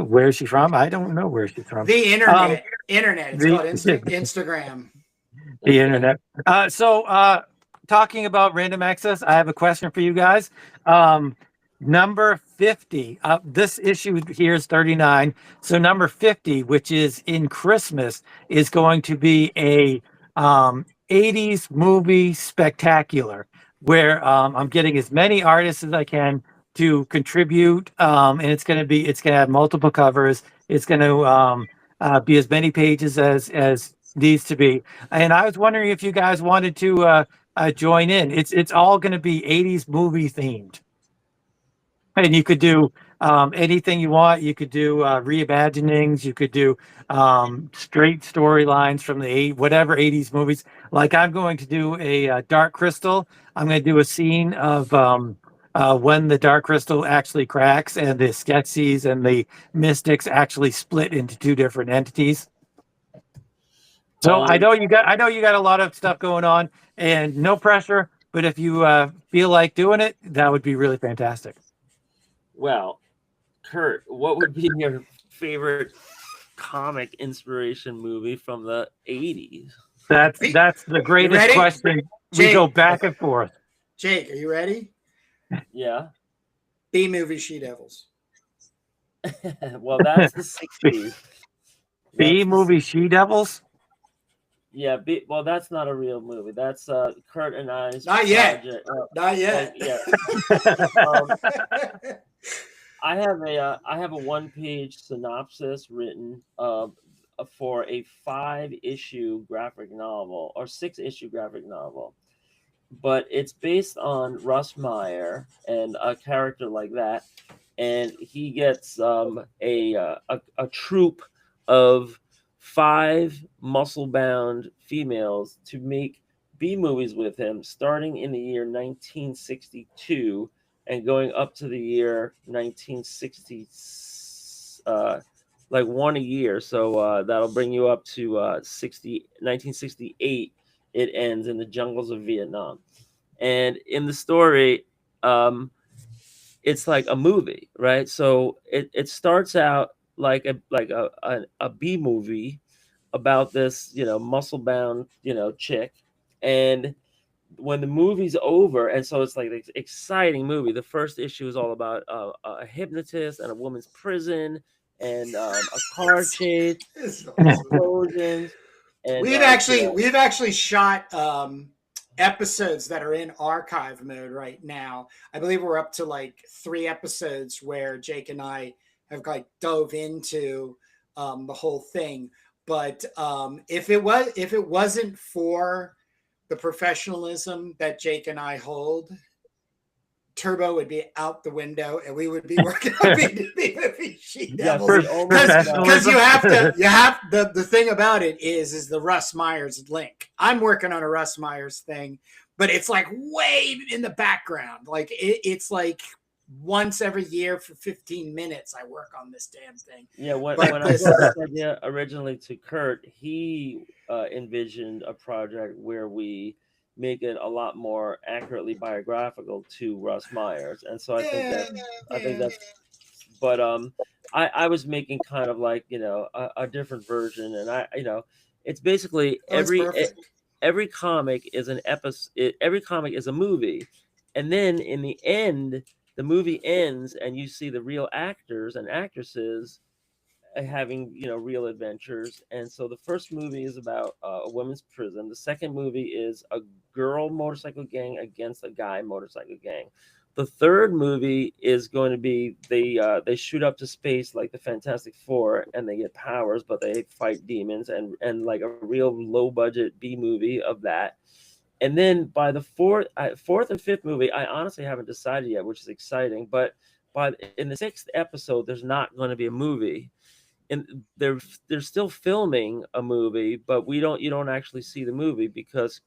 where is she from? I don't know where she's from. the internet. It's The called Instagram. the Okay. internet. Talking about random access, I have a question for you guys. Number 50. This issue here is 39. So number 50, which is in Christmas, is going to be a 80s movie spectacular where I'm getting as many artists as I can to contribute. And it's going to have multiple covers. It's going to be as many pages as needs to be. And I was wondering if you guys wanted to join in. It's all going to be 80s movie themed, and you could do anything you want. You could do reimaginings. You could do straight storylines from whatever 80s movies. Like I'm going to do a Dark Crystal. I'm going to do a scene of when the Dark Crystal actually cracks and the Skeksis and the Mystics actually split into two different entities. So I know you got a lot of stuff going on, and no pressure. But if you feel like doing it, that would be really fantastic. Well, Kurt, what would be your favorite comic inspiration movie from the 80s? That's the greatest ready? question. We Jake. go back and forth. Jake, are you ready? Yeah. B-movie She-Devils. Well, that's the 60s. B-movie She-Devils? Yeah, well, that's not a real movie. That's Kurt and I's Not yet. project. Not yet. Yeah. I have a 1-page synopsis written for a 5-issue graphic novel or 6-issue graphic novel, but it's based on Russ Meyer and a character like that, and he gets a troupe of 5 muscle-bound females to make B movies with him, starting in the year 1962 and going up to the year 1960, like one a year. So that'll bring you up to 1968. It ends in the jungles of Vietnam, and in the story, it's like a movie, right? So it starts out like a B movie about this muscle bound chick, and when the movie's over, and so it's like this exciting movie. The first issue is all about a hypnotist and a woman's prison and a car chase, explosions, and We've actually shot episodes that are in archive mode right now. I believe we're up to like 3 episodes where Jake and I have like dove into the whole thing. But if it wasn't for the professionalism that Jake and I hold, Turbo would be out the window, and we would be working on B-movie She-Devils. Because you have the thing about it is the Russ Myers link. I'm working on a Russ Myers thing, but it's like way in the background. Like it's like once every year for 15 minutes I work on this damn thing. Yeah, when I brought this idea originally to Kurt, he envisioned a project where we make it a lot more accurately biographical to Russ Myers, and so I think that's. But I was making kind of like a different version, and it's basically every comic is an episode. Every comic is a movie, and then in the end, the movie ends, and you see the real actors and actresses having real adventures. And so the first movie is about a women's prison. The second movie is a girl motorcycle gang against a guy motorcycle gang. The third movie is going to be they shoot up to space like the Fantastic Four, and they get powers, but they fight demons, and like a real low budget B movie of that. And then by the fourth and fifth movie, I honestly haven't decided yet, which is exciting. But in the 6th episode, there's not going to be a movie, and they're still filming a movie, but you don't actually see the movie because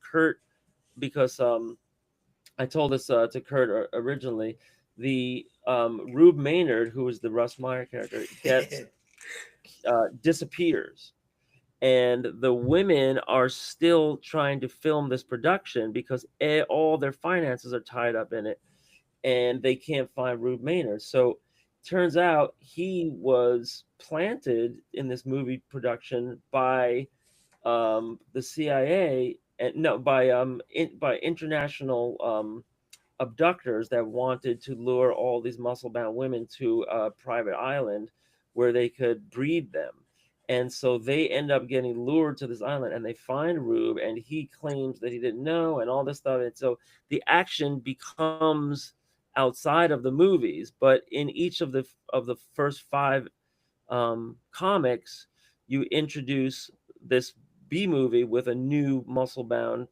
I told this to Kurt originally the Rube Maynard, who is the Russ Meyer character, gets disappears, and the women are still trying to film this production because all their finances are tied up in it, and they can't find Rube Maynard. So turns out he was planted in this movie production by the CIA, and no, by international abductors that wanted to lure all these muscle-bound women to a private island where they could breed them. And so they end up getting lured to this island, and they find Rube, and he claims that he didn't know, and all this stuff. And so the action becomes outside of the movies, but in each of the first five comics, you introduce this B movie with a new muscle-bound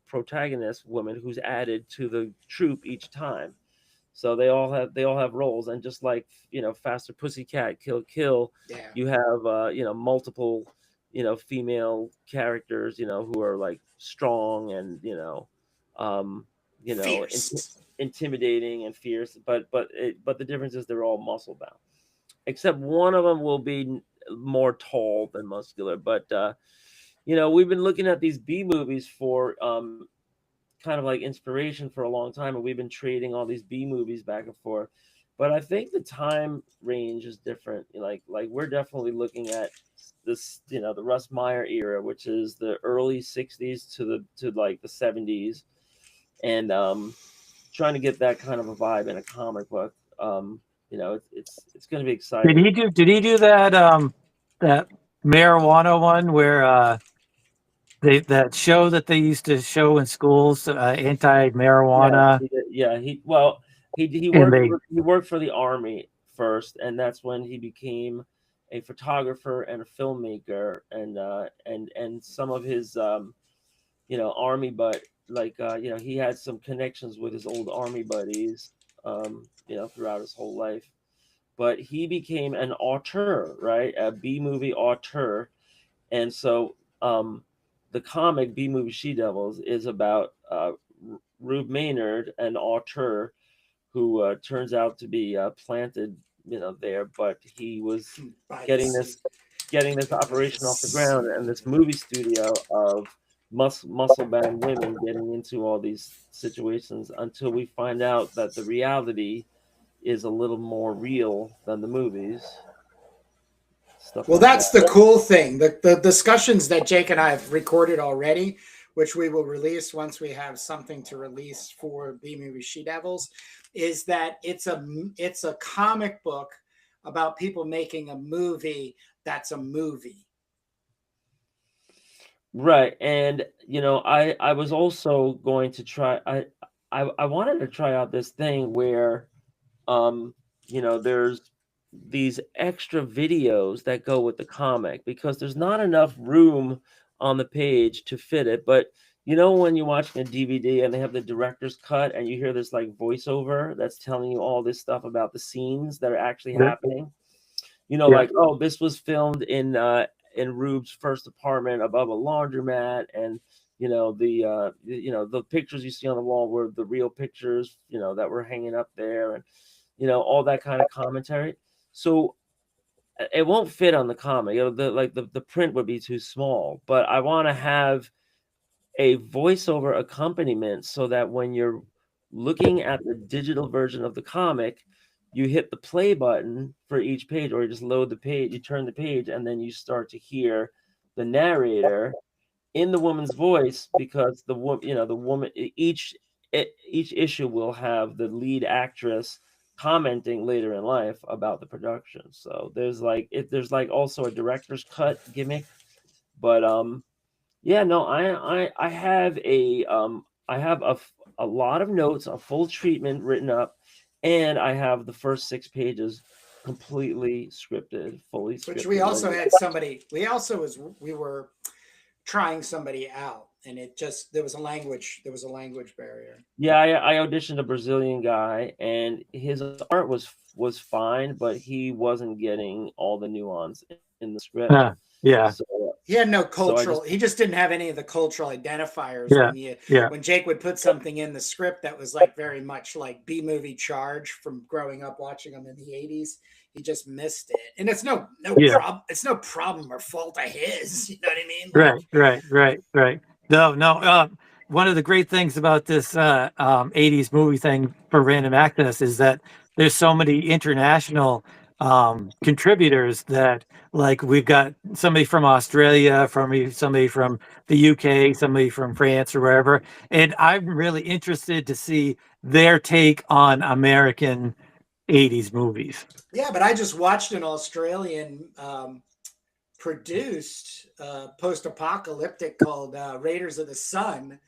protagonist woman who's added to the troupe each time. So they all have roles, and just like Faster Pussycat, Kill Kill, Yeah. you have multiple female characters who are like strong and Fierce. intimidating and fierce, but the difference is they're all muscle bound, except one of them will be more tall than muscular. But we've been looking at these B movies for kind of like inspiration for a long time, and we've been trading all these B movies back and forth. But I think the time range is different. Like we're definitely looking at this, the Russ Meyer era, which is the early '60s to like the '70s, and trying to get that kind of a vibe in a comic book. It's going to be exciting. Did he do that that marijuana one where that show that they used to show in schools, anti-marijuana? He worked for the Army first, and that's when he became a photographer and a filmmaker, and some of his Army, but he had some connections with his old Army buddies throughout his whole life. But he became an auteur, right? A B movie auteur, and so the comic B movie She Devils is about Rube Maynard, an auteur who turns out to be planted, there, but he was getting this operation off the ground, and this movie studio of muscle-bound women getting into all these situations until we find out that the reality is a little more real than the movies. Well, that's the cool thing. The discussions that Jake and I have recorded already, which we will release once we have something to release for B Movie She Devils, is that it's a comic book about people making a movie that's a movie. Right. And I was also going to try I wanted to try out this thing where there's these extra videos that go with the comic, because there's not enough room on the page to fit it. But when you're watching a DVD and they have the director's cut and you hear this like voiceover that's telling you all this stuff about the scenes that are actually happening, like, oh, this was filmed in Rube's first apartment above a laundromat, and the pictures you see on the wall were the real pictures that were hanging up there, and all that kind of commentary. So it won't fit on the comic. The print would be too small. But I want to have a voiceover accompaniment so that when you're looking at the digital version of the comic, you hit the play button for each page, or you just load the page, you turn the page, and then you start to hear the narrator in the woman's voice, because the woman, each issue will have the lead actress commenting later in life about the production. So there's also a director's cut gimmick. But I have a lot of notes, a full treatment written up, and I have the first 6 pages completely scripted, fully scripted. Which we also had somebody. We were trying somebody out, and there was a language barrier. Yeah, I auditioned a Brazilian guy, and his art was fine, but he wasn't getting all the nuance in the script. Yeah. So He had no so I cultural. just He just didn't have any of the cultural identifiers Yeah. Yeah. when Jake would put something in the script that was like very much like B movie charge from growing up watching them in the '80s. He just missed it, and it's no Yeah. problem. It's no problem or fault of his. You know what I mean? Right, Like, right. No, no. One of the great things about this 80s movie thing for Random Access is that there's so many international contributors that, like, we've got somebody from Australia, somebody from the UK, somebody from France or wherever. And I'm really interested to see their take on American 80s movies. yeah, but I just watched an Australian produced post-apocalyptic called Raiders of the Sun,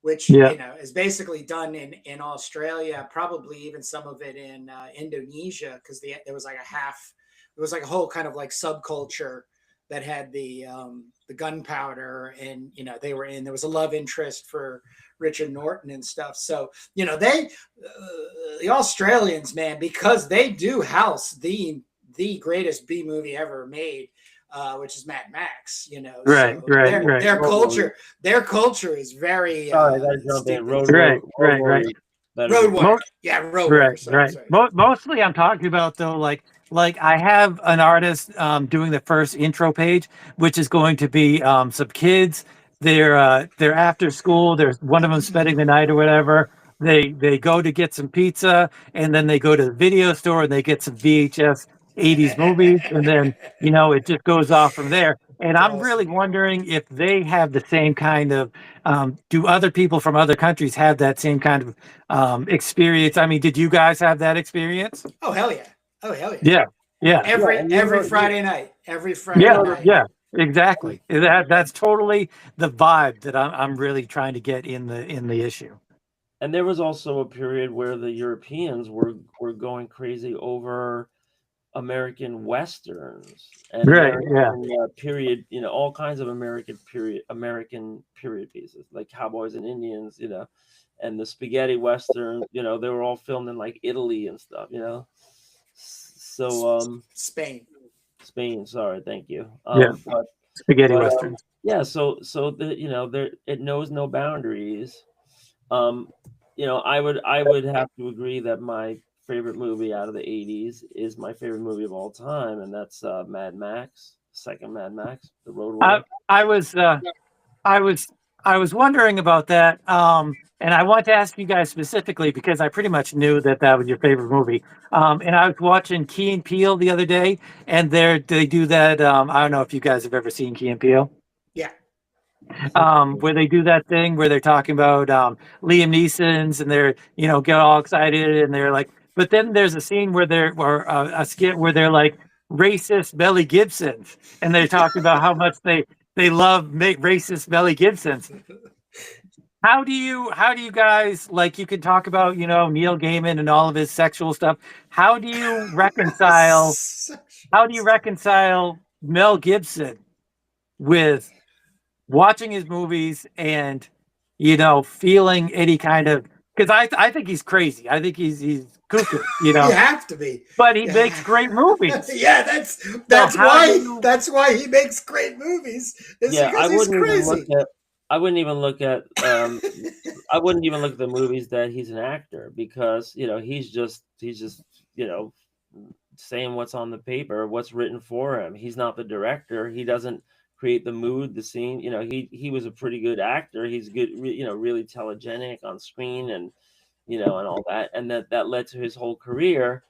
which Yeah, is basically done in Australia, probably even some of it in Indonesia, because there was like it was like a whole kind of like subculture that had the gunpowder, and they were in. There was a love interest for Richard Norton and stuff. So the Australians, man, because they do house the greatest B movie ever made. Which is Mad Max, right, so right, right, their culture is very sorry, I gotta jump in. Road right, right, right. Warrior better Road be- Warrior. Yeah, Road Warrior. Right, Sorry, right. sorry. Mostly, I'm talking about though, like I have an artist doing the first intro page, which is going to be some kids. They're after school. There's one of them spending the night or whatever. They go to get some pizza, and then they go to the video store and they get some VHS 80s movies, and then it just goes off from there. And It's I'm awesome. really wondering if they have the same kind of do other people from other countries have that same kind of experience? I mean, did you guys have that experience? Oh hell yeah! Oh hell yeah! Yeah, yeah, and Every Friday night. Every Friday night. yeah, exactly. That's totally the vibe that I'm really trying to get in the issue. And there was also a period where the Europeans were going crazy over American westerns and Right, yeah, American period, all kinds of American period pieces like Cowboys and Indians, and the spaghetti western. They were all filmed in like Italy and stuff. So Spain. Spain. Sorry, thank you. yeah. But Spaghetti westerns. yeah, so there it knows no boundaries. I would have to agree that my favorite movie out of the '80s is my favorite movie of all time, and that's Mad Max, second Mad Max, The Road Warrior. I was I was I was wondering about that, and I want to ask you guys specifically because I pretty much knew that that was your favorite movie. And I was watching Key and Peele the other day, and they do that. I don't know if you guys have ever seen Key and Peele. Yeah. Where they do that thing where they're talking about Liam Neeson's, and they're get all excited, and they're like, but then there's a scene where a skit where they're like racist Melly Gibsons, and they're talking about how much they love racist Melly Gibsons. How do you guys, like, you can talk about Neil Gaiman and all of his sexual stuff? How do you reconcile Mel Gibson with watching his movies and feeling any kind of, because I think he's crazy. I think he's cuckoo, You have to be. but he makes great movies. Yeah, that's why he makes great movies. Is Yeah, because he's crazy. I wouldn't even look at I wouldn't even look at the movies that he's an actor, because he's just saying what's on the paper, what's written for him. He's not the director. He doesn't create the mood, the scene. He was a pretty good actor. He's good, really telegenic on screen, and and all that, and that led to his whole career,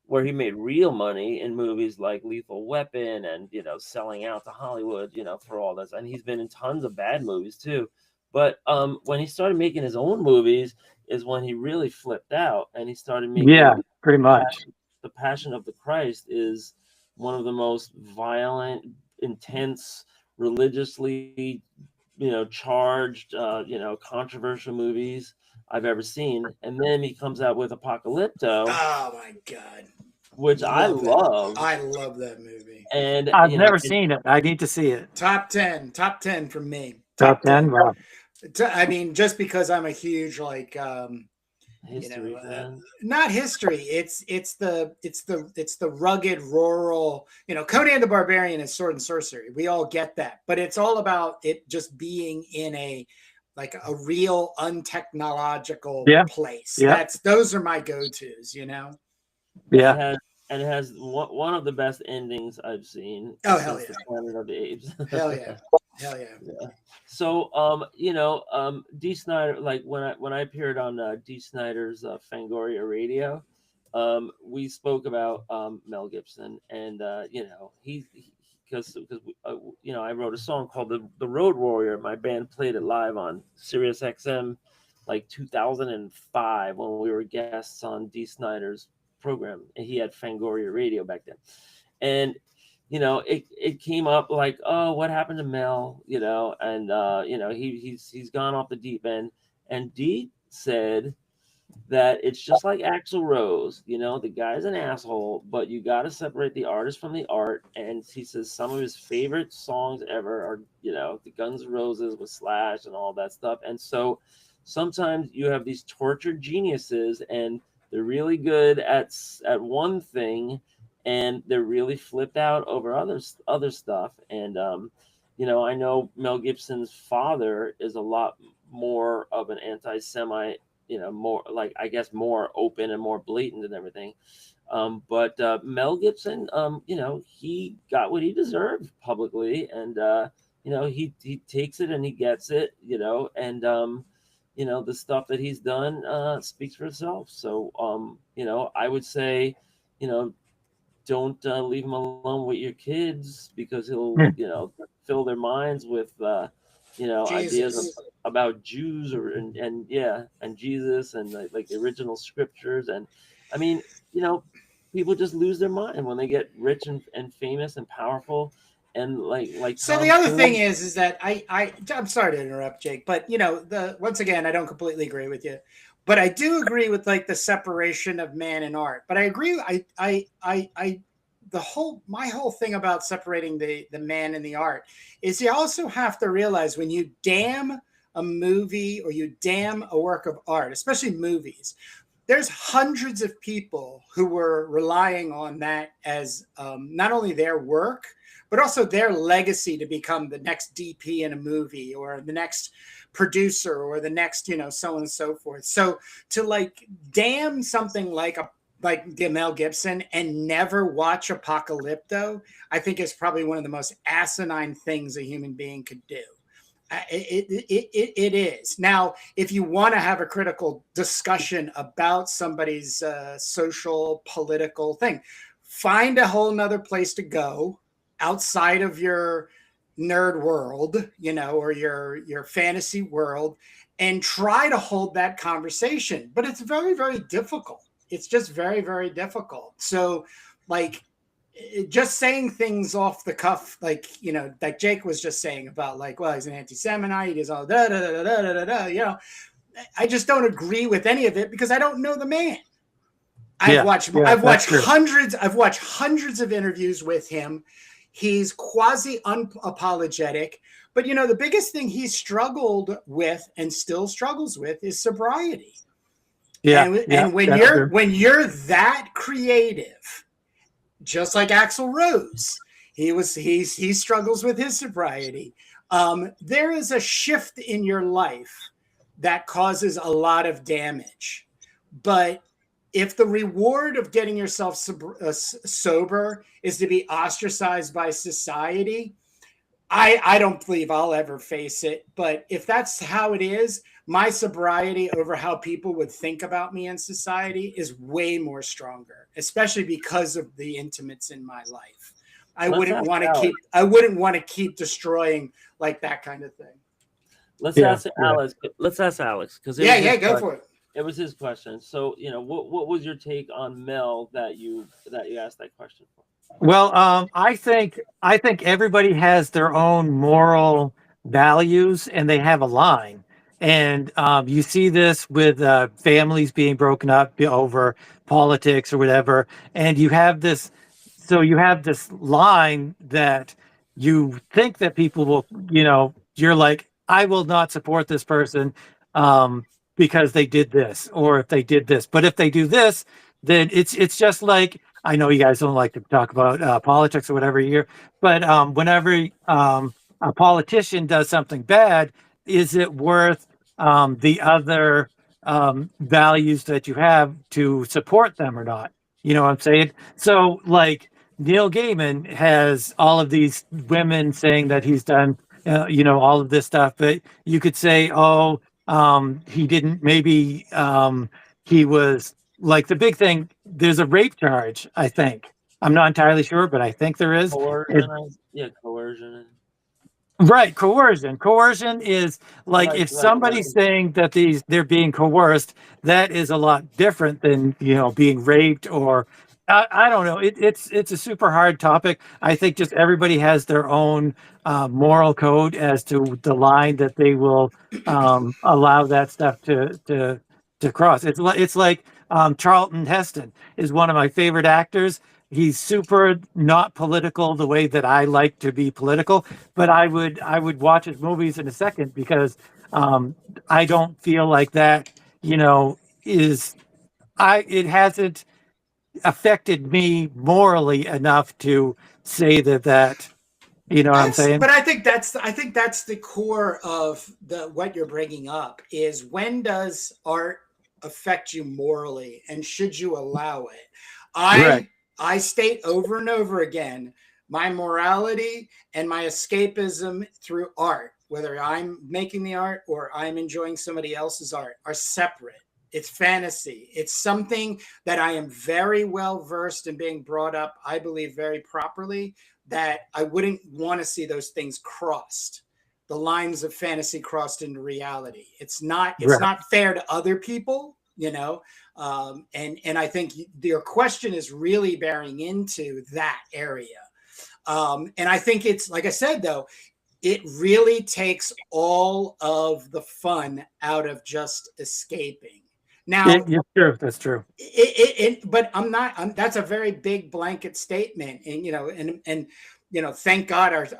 where he made real money in movies like Lethal Weapon, and selling out to Hollywood, for all this. And he's been in tons of bad movies too. But when he started making his own movies is when he really flipped out, and he started making Pretty much. The Passion of the Christ is one of the most violent, intense, religiously charged, controversial movies I've ever seen. And then he comes out with Apocalypto. Oh my god. Which I love. I love that movie. And I've never seen it. I need to see it. Top 10 from me. Top 10. Wow. I mean, just because I'm a huge History fan. Not history. It's the rugged rural. Conan the Barbarian is sword and sorcery. We all get that, but it's all about it just being in a real untechnological place. Yeah. Those are my go-tos. Yeah. And it has one of the best endings I've seen. Oh, hell yeah. The Planet of the Apes. Hell yeah. Hell yeah. Yeah. So, D. Snyder, like when I appeared on D. Snyder's Fangoria Radio, we spoke about Mel Gibson, and because I wrote a song called the Road Warrior. My band played it live on Sirius XM, like 2005, when we were guests on D. Snyder's program, and he had Fangoria Radio back then, and it came up like, oh, what happened to Mel, and he's gone off the deep end, and D said that it's just like Axl Rose, the guy's an asshole, but you got to separate the artist from the art. And he says some of his favorite songs ever are the Guns N' Roses with Slash and all that stuff. And so sometimes you have these tortured geniuses, and they're really good at one thing, and they're really flipped out over other stuff. And I know Mel Gibson's father is a lot more of an anti-Semite, more like, I guess, more open and more blatant and everything. But Mel Gibson, he got what he deserved publicly, and he takes it and he gets it, and the stuff that he's done speaks for itself. So I would say, don't leave him alone with your kids, because he'll fill their minds with ideas about Jews and Jesus and like the original scriptures. And I mean, people just lose their mind when they get rich and famous and powerful. And like so the other thing is that I'm sorry to interrupt, Jake, but once again, I don't completely agree with you, but I do agree with like the separation of man and art. But I agree. My whole thing about separating the man and the art is you also have to realize, when you damn a movie or you damn a work of art, especially movies, there's hundreds of people who were relying on that as not only their work, but also their legacy to become the next DP in a movie, or the next producer, or the next, so on and so forth. So to like damn something like Mel Gibson and never watch Apocalypto, I think is probably one of the most asinine things a human being could do. It is. Now, if you want to have a critical discussion about somebody's social, political thing, find a whole nother place to go outside of your nerd world, or your fantasy world, and try to hold that conversation. But it's very, very difficult. It's just very, very difficult. So like, just saying things off the cuff, like, like Jake was just saying about like, well, he's an anti-Semite, he's all da da da da da da. I just don't agree with any of it, because I don't know the man. I've watched hundreds of interviews with him. He's quasi unapologetic, but the biggest thing he struggled with and still struggles with is sobriety. Yeah, and when you're that creative, just like Axl Rose, he struggles with his sobriety. There is a shift in your life that causes a lot of damage. But if the reward of getting yourself sober is to be ostracized by society, I don't believe I'll ever face it. But if that's how it is, my sobriety over how people would think about me in society is way more stronger, especially because of the intimates in my life. I wouldn't want to keep destroying like that kind of thing. Let's ask Alex. Let's ask Alex, because go for it. It was his question. So, what was your take on Mel that you asked that question for? Well, I think everybody has their own moral values, and they have a line. And you see this with families being broken up over politics or whatever. And you have this line that you think that people will, you're like, I will not support this person. because they did this, or if they did this. But if they do this, then it's just like, I know you guys don't like to talk about politics or whatever here, but whenever a politician does something bad, is it worth the other values that you have to support them or not? You know what I'm saying? So like Neil Gaiman has all of these women saying that he's done, all of this stuff, but you could say, oh, he didn't, maybe he was like the big thing. There's a rape charge, I think. I'm not entirely sure, but I think there is. Coercion, yeah, coercion. Right, coercion. Coercion is like if Right. somebody's saying that they're being coerced, that is a lot different than being raped or I don't know. It's a super hard topic. I think just everybody has their own moral code as to the line that they will allow that stuff to cross. It's like Charlton Heston is one of my favorite actors. He's super not political the way that I like to be political, but I would watch his movies in a second because I don't feel like that, is it hasn't affected me morally enough to say that you know what I'm saying? But I think that's the core of what you're bringing up is when does art affect you morally and should you allow it? Right. I state over and over again my morality and my escapism through art, whether I'm making the art or I'm enjoying somebody else's art, are separate. It's fantasy. It's something that I am very well versed in being brought up, I believe, very properly, that I wouldn't want to see those things crossed. The lines of fantasy crossed into reality. It's Right. not fair to other people, and I think your question is really bearing into that area. And I think it's like I said though, it really takes all of the fun out of just escaping. Now, Yeah, true. That's true. but that's a very big blanket statement, and thank God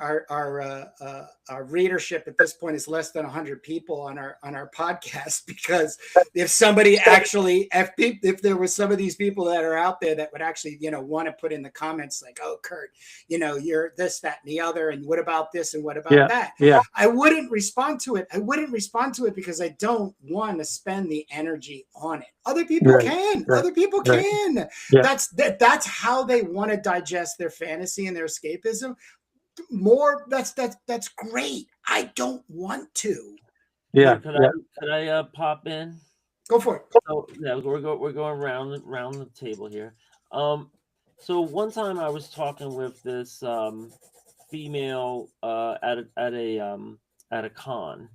our readership at this point is less than 100 people on our podcast, because if somebody actually if there was some of these people that are out there that would actually want to put in the comments like, oh Kurt, you're this, that, and the other, and what about this and what about Yeah. that, Yeah. I wouldn't respond to it because I don't want to spend the energy on it. Other people Right. can. Right. Other people Right. can. Yeah. That's how they want to digest their fantasy and their escapism. More that's great. I don't want to. Yeah. Could Yeah. I pop in? Go for it. So yeah, we're going round the table here. So one time I was talking with this female at a con,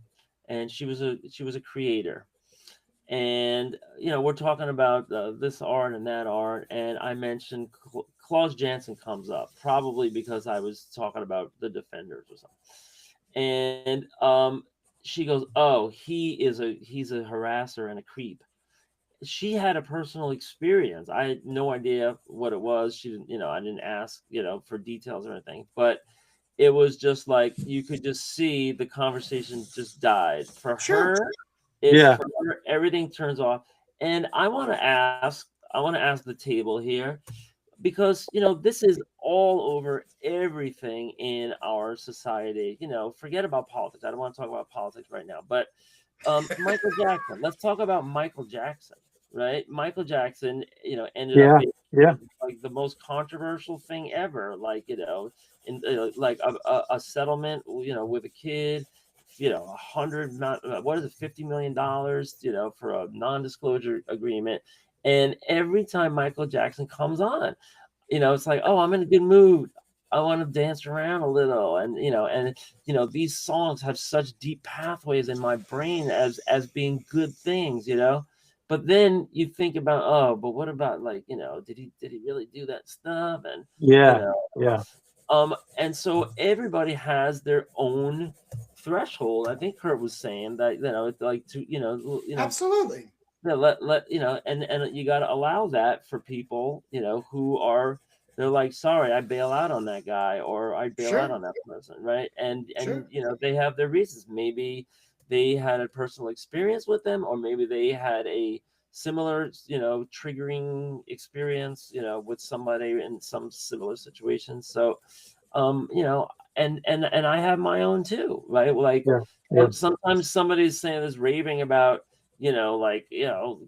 and she was a creator, and we're talking about this art and that art, and I mentioned Claus Janson comes up, probably because I was talking about the Defenders or something, and she goes, "Oh, he's a harasser and a creep." She had a personal experience. I had no idea what it was. She didn't, I didn't ask, for details or anything, but it was just like you could just see the conversation just died for Sure. her. Yeah. For her, everything turns off. And I want to ask the table here, because this is all over everything in our society. Forget about politics. I don't want to talk about politics right now, but Michael Jackson. Let's talk about Michael Jackson, right? Michael Jackson, ended up Yeah. being Yeah. like the most controversial thing ever. Like, in like a settlement, with a kid, 100, not what is it, $50 million, for a non-disclosure agreement. And every time Michael Jackson comes on, it's like, oh, I'm in a good mood. I want to dance around a little, and these songs have such deep pathways in my brain as being good things, But then you think about, oh, but what about, like, did he really do that stuff? And Yeah. Yeah. and so everybody has their own threshold. I think Kurt was saying that, it's like to Absolutely. let and you got to allow that for people, who are, they're like, sorry, I bail out on that guy, or I bail out Sure. on that person, right? And Sure. they have their reasons. Maybe they had a personal experience with them, or maybe they had a similar, triggering experience, with somebody in some similar situation. So, and I have my own too, right? Like, Yeah. sometimes somebody's saying this, raving about,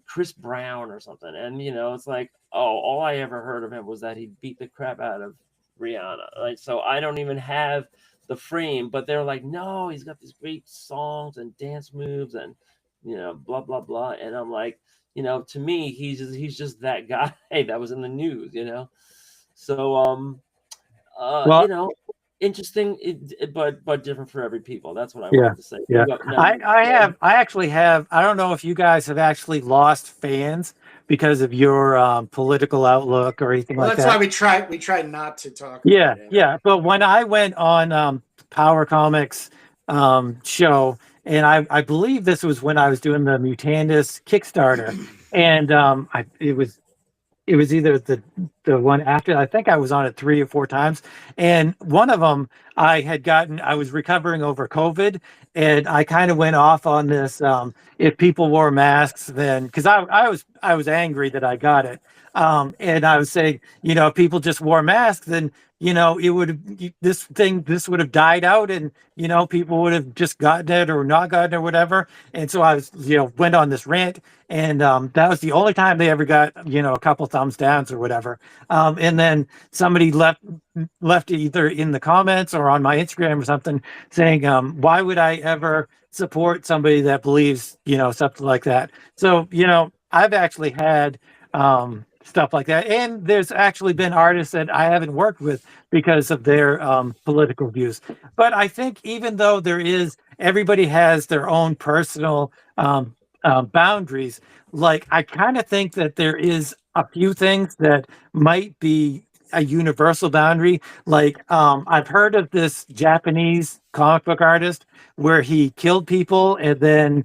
Chris Brown or something, and it's like, oh, all I ever heard of him was that he beat the crap out of Rihanna, right? So I don't even have the frame, but they're like, no, he's got these great songs and dance moves and blah blah blah, and I'm like, to me, he's just that guy that was in the news, So Well, interesting, but different for every people. That's what I yeah, wanted to say. yeah. Now, I actually have. I don't know if you guys have actually lost fans because of your political outlook or anything Well, like that's why that. we try not to talk Yeah, about it. yeah. But when I went on Power Comics show, and I believe this was when I was doing the Mutandis Kickstarter, and it was either the one after. I think I was on it 3 or 4 times, and one of them I was recovering over COVID, and I kind of went off on this. If people wore masks, then because I was angry that I got it, and I was saying, if people just wore masks, then it would this would have died out, and people would have just gotten it or not gotten it or whatever. And so I was went on this rant, and that was the only time they ever got a couple thumbs downs or whatever. And then somebody left either in the comments or on my Instagram or something saying, why would I ever support somebody that believes something like that? So I've actually had stuff like that, and there's actually been artists that I haven't worked with because of their political views. But I think even though everybody has their own personal boundaries, like I kind of think that there is a few things that might be a universal boundary. Like I've heard of this Japanese comic book artist where he killed people and then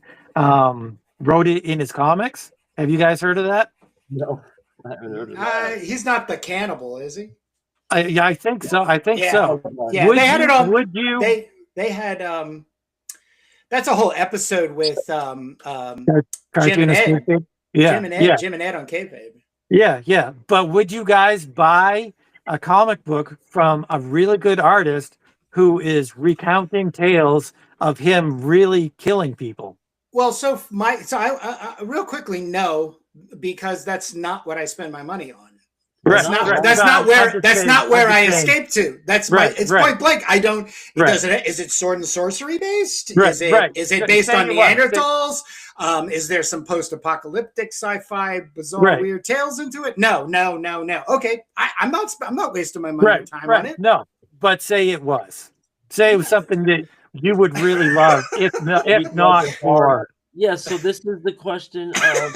wrote it in his comics. Have you guys heard of that? no, I haven't heard of that. He's not the cannibal, is he? Yeah, I think so. I think Yeah. so. Yeah, Would they had you, it on. Would you? They had that's a whole episode with Jim and Cartoonist Ed. kayfabe? Yeah, Jim and Ed on Kayfabe. yeah. But would you guys buy a comic book from a really good artist who is recounting tales of him really killing people? Well, I real quickly, no, because that's not what I spend my money on. That's not where I escape to. That's it's point blank. I don't. Is it sword and sorcery based? Is it based on Neanderthals? Is there some post-apocalyptic sci-fi bizarre weird tales into it? No. Okay, I'm not wasting my money and time on it. No, but say it was something that you would really love, if not for. Yeah. So this is the question of.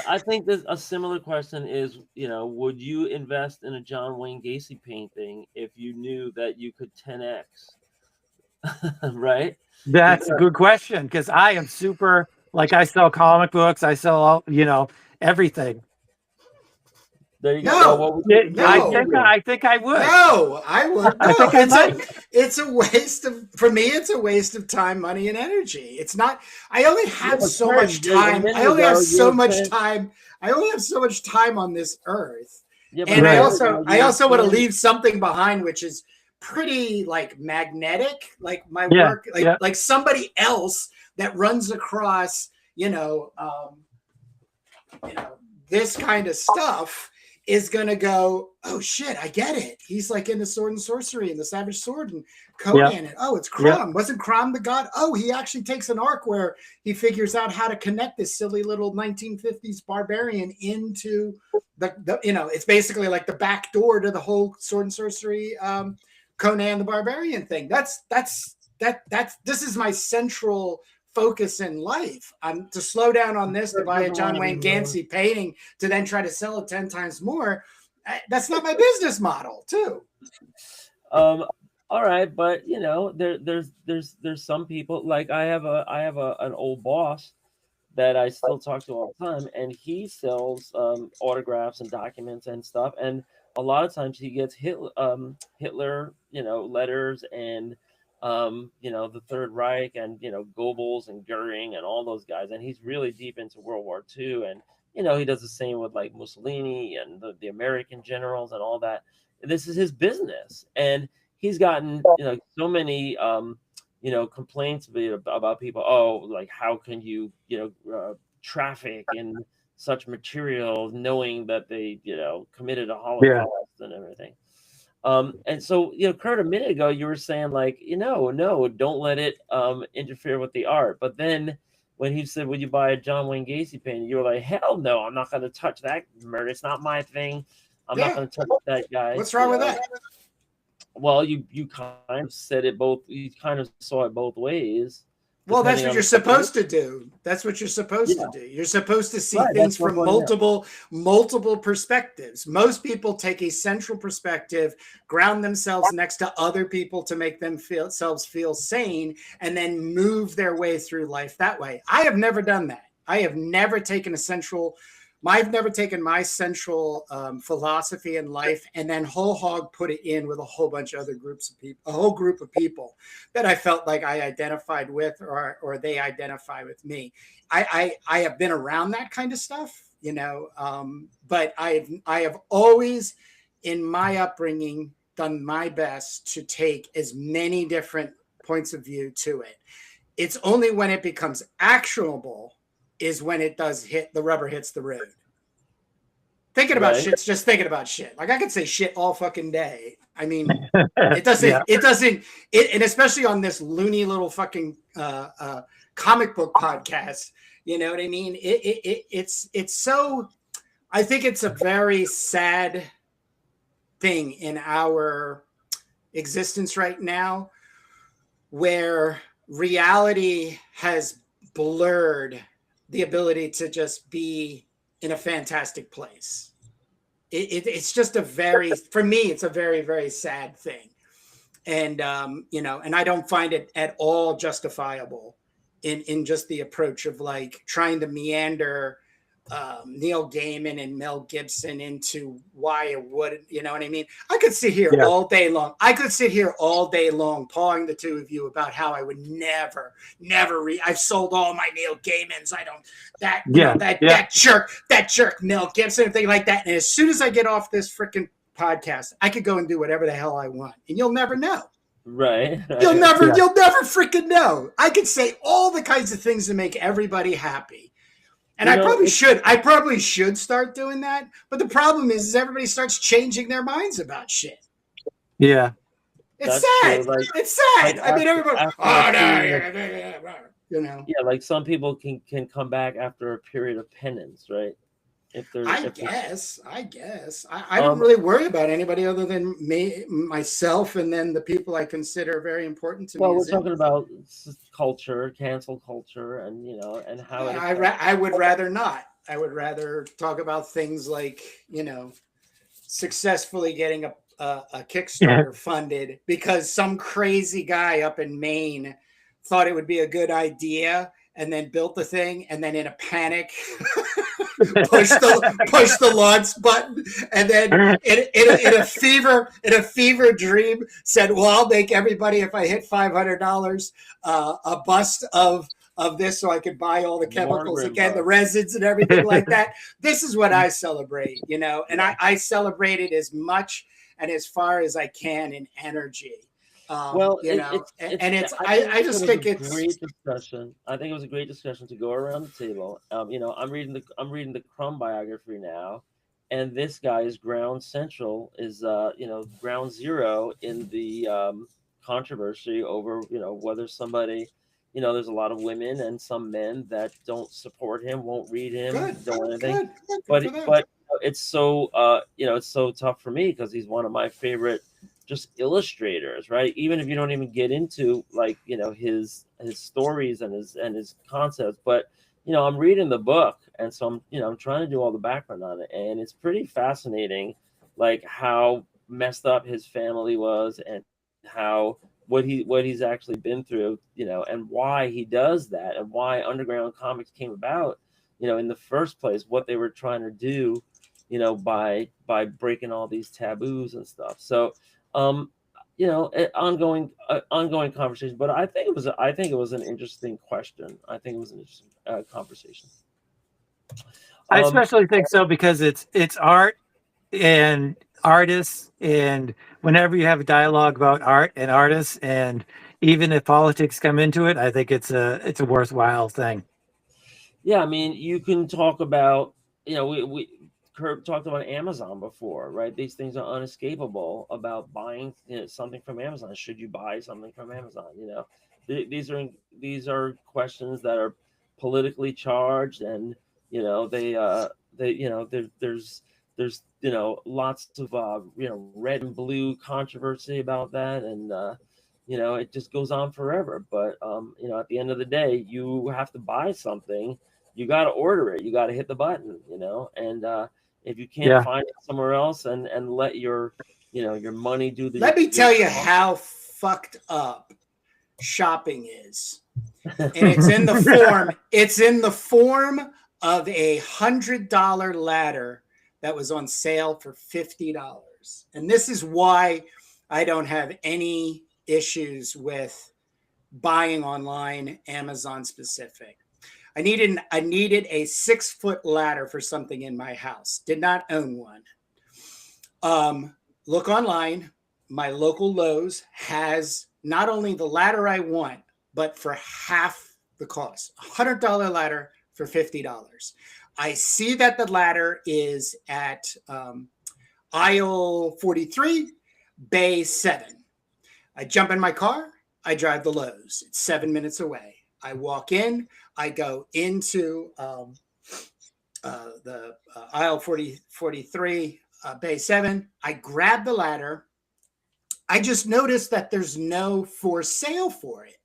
I think that a similar question is, would you invest in a John Wayne Gacy painting if you knew that you could 10x? Right? That's a good question, because I am super, like, I sell comic books, I sell all, everything. There you go. I think I would. No, I would. No, I think I might. It's a waste of, for me, it's a waste of time, money, and energy. It's not, I only have so much time. I only have so much time on this earth. Yeah, and I also want to leave something behind, which is pretty like magnetic, like my work, like somebody else that runs across, this kind of stuff is gonna go, oh shit, I get it. He's like into sword and sorcery and the Savage Sword and Conan. And it's Crom. Wasn't Crom the god? Oh, he actually takes an arc where he figures out how to connect this silly little 1950s barbarian into the it's basically like the back door to the whole sword and sorcery Conan the Barbarian thing. That's this is my central focus in life. I'm to slow down on this, to buy a John Wayne Gacy painting, to then try to sell it 10 times more. That's not my business model, too. All right, but there's some people, like I have an old boss that I still talk to all the time, and he sells autographs and documents and stuff, and a lot of times he gets Hitler letters and the Third Reich and, Goebbels and Goering and all those guys. And he's really deep into World War II. And, he does the same with like Mussolini and the American generals and all that. This is his business. And he's gotten, so many, complaints about people. Oh, like, how can you, traffic in such material knowing that they, committed a Holocaust and everything. And so, Kurt, a minute ago, you were saying like, no, don't let it interfere with the art. But then when he said, would you buy a John Wayne Gacy painting? You were like, hell no, I'm not going to touch that murder. It's not my thing. I'm not going to touch that guy. What's wrong with that? Well, you kind of said it both. You kind of saw it both ways. Well, that's what you're supposed to do. That's what you're supposed to do. You're supposed to see things from multiple perspectives. Most people take a central perspective, ground themselves next to other people to make themselves feel sane, and then move their way through life that way. I have never done that. I have never taken I've never taken my central philosophy in life and then whole hog put it in with a whole bunch of other groups of people, a whole group of people that I felt like I identified with or they identify with me. I have been around that kind of stuff, but I have always in my upbringing done my best to take as many different points of view to it. It's only when it becomes actionable is when it does the rubber hits the road. Thinking about shit's just thinking about shit. Like I could say shit all fucking day. I mean, it doesn't, and especially on this loony little fucking comic book podcast, you know what I mean? It's so, I think it's a very sad thing in our existence right now where reality has blurred the ability to just be in a fantastic place. It's just for me, it's a very, very sad thing. And, and I don't find it at all justifiable in just the approach of like trying to meander Neil Gaiman and Mel Gibson into why it wouldn't, you know what I mean? I could sit here all day long. Pawing the two of you about how I would never read. I've sold all my Neil Gaimans. I don't, that jerk Mel Gibson and things like that. And as soon as I get off this freaking podcast, I could go and do whatever the hell I want and you'll never know. Right. You'll never freaking know. I could say all the kinds of things to make everybody happy. And I probably should start doing that. But the problem is everybody starts changing their minds about shit. Yeah. It's sad. It's sad. I mean, everybody, Yeah, like some people can come back after a period of penance, right? I guess. I don't really worry about anybody other than myself, and then the people I consider very important to me. Well, we're talking about culture, cancel culture, and and how. I would rather not. I would rather talk about things like successfully getting a Kickstarter funded because some crazy guy up in Maine thought it would be a good idea and then built the thing and then in a panic push the launch button and then in a fever dream said, well, I'll make everybody, if I hit $500, a bust of this so I could buy all the chemicals again, the resins and everything like that. This is what I celebrate, and I celebrate it as much and as far as I can in energy. I just think it's a great discussion. I think it was a great discussion to go around the table. I'm reading the Crumb biography now, and this guy is ground zero in the controversy over whether somebody, there's a lot of women and some men that don't support him, won't read him, don't want anything. But it's so it's so tough for me because he's one of my favorite just illustrators, right? Even if you don't even get into his stories and his concepts, but I'm reading the book, and so I'm trying to do all the background on it, and it's pretty fascinating, like how messed up his family was and how what he's actually been through, and why he does that, and why underground comics came about, in the first place, what they were trying to do, by breaking all these taboos and stuff. So ongoing conversation. But I think it was an interesting question. I think it was an interesting conversation. I especially think so because it's art and artists, and whenever you have a dialogue about art and artists, and even if politics come into it, I think it's a worthwhile thing. Yeah, I mean, you can talk about, we Kurt talked about Amazon before, right? These things are unescapable about buying something from Amazon. Should you buy something from Amazon? These are questions that are politically charged, and there's lots of red and blue controversy about that, and it just goes on forever. But at the end of the day, you have to buy something. You got to order it. You got to hit the button, and if you can't find it somewhere else, and let your money do the. Let me tell you how fucked up shopping is, and it's in the form. It's in the form of a $100 ladder that was on sale for $50, and this is why I don't have any issues with buying online, Amazon specific. I needed a 6-foot ladder for something in my house. Did not own one. Look online. My local Lowe's has not only the ladder I want, but for half the cost. $100 ladder for $50. I see that the ladder is at aisle 43, bay 7. I jump in my car. I drive the Lowe's. It's 7 minutes away. I walk in. I go into the aisle 43, bay 7. I grab the ladder. I just noticed that there's no for sale for it.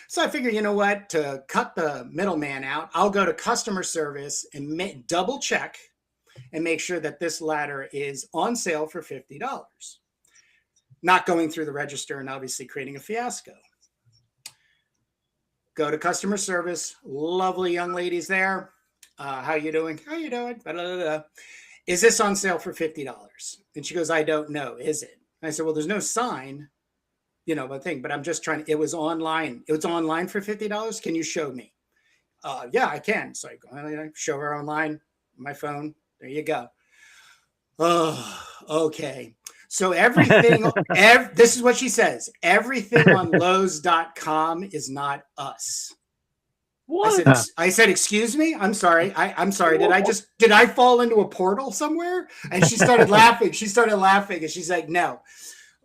So I figure, you know what? To cut the middleman out, I'll go to customer service and double check and make sure that this ladder is on sale for $50. Not going through the register and obviously creating a fiasco. Go to customer service. Lovely young ladies there. How you doing? How you doing? Blah, blah, blah, blah. Is this on sale for $50? And she goes, I don't know. Is it? And I said, well, there's no sign, but I'm just trying. It was online. It was online for $50. Can you show me? Yeah, I can. So I go and I show her online, my phone. There you go. Oh, okay. So everything, this is what she says. Everything on Lowe's.com is not us. What? I said, excuse me? I'm sorry. I'm sorry. Did I fall into a portal somewhere? And she started laughing. And she's like, no.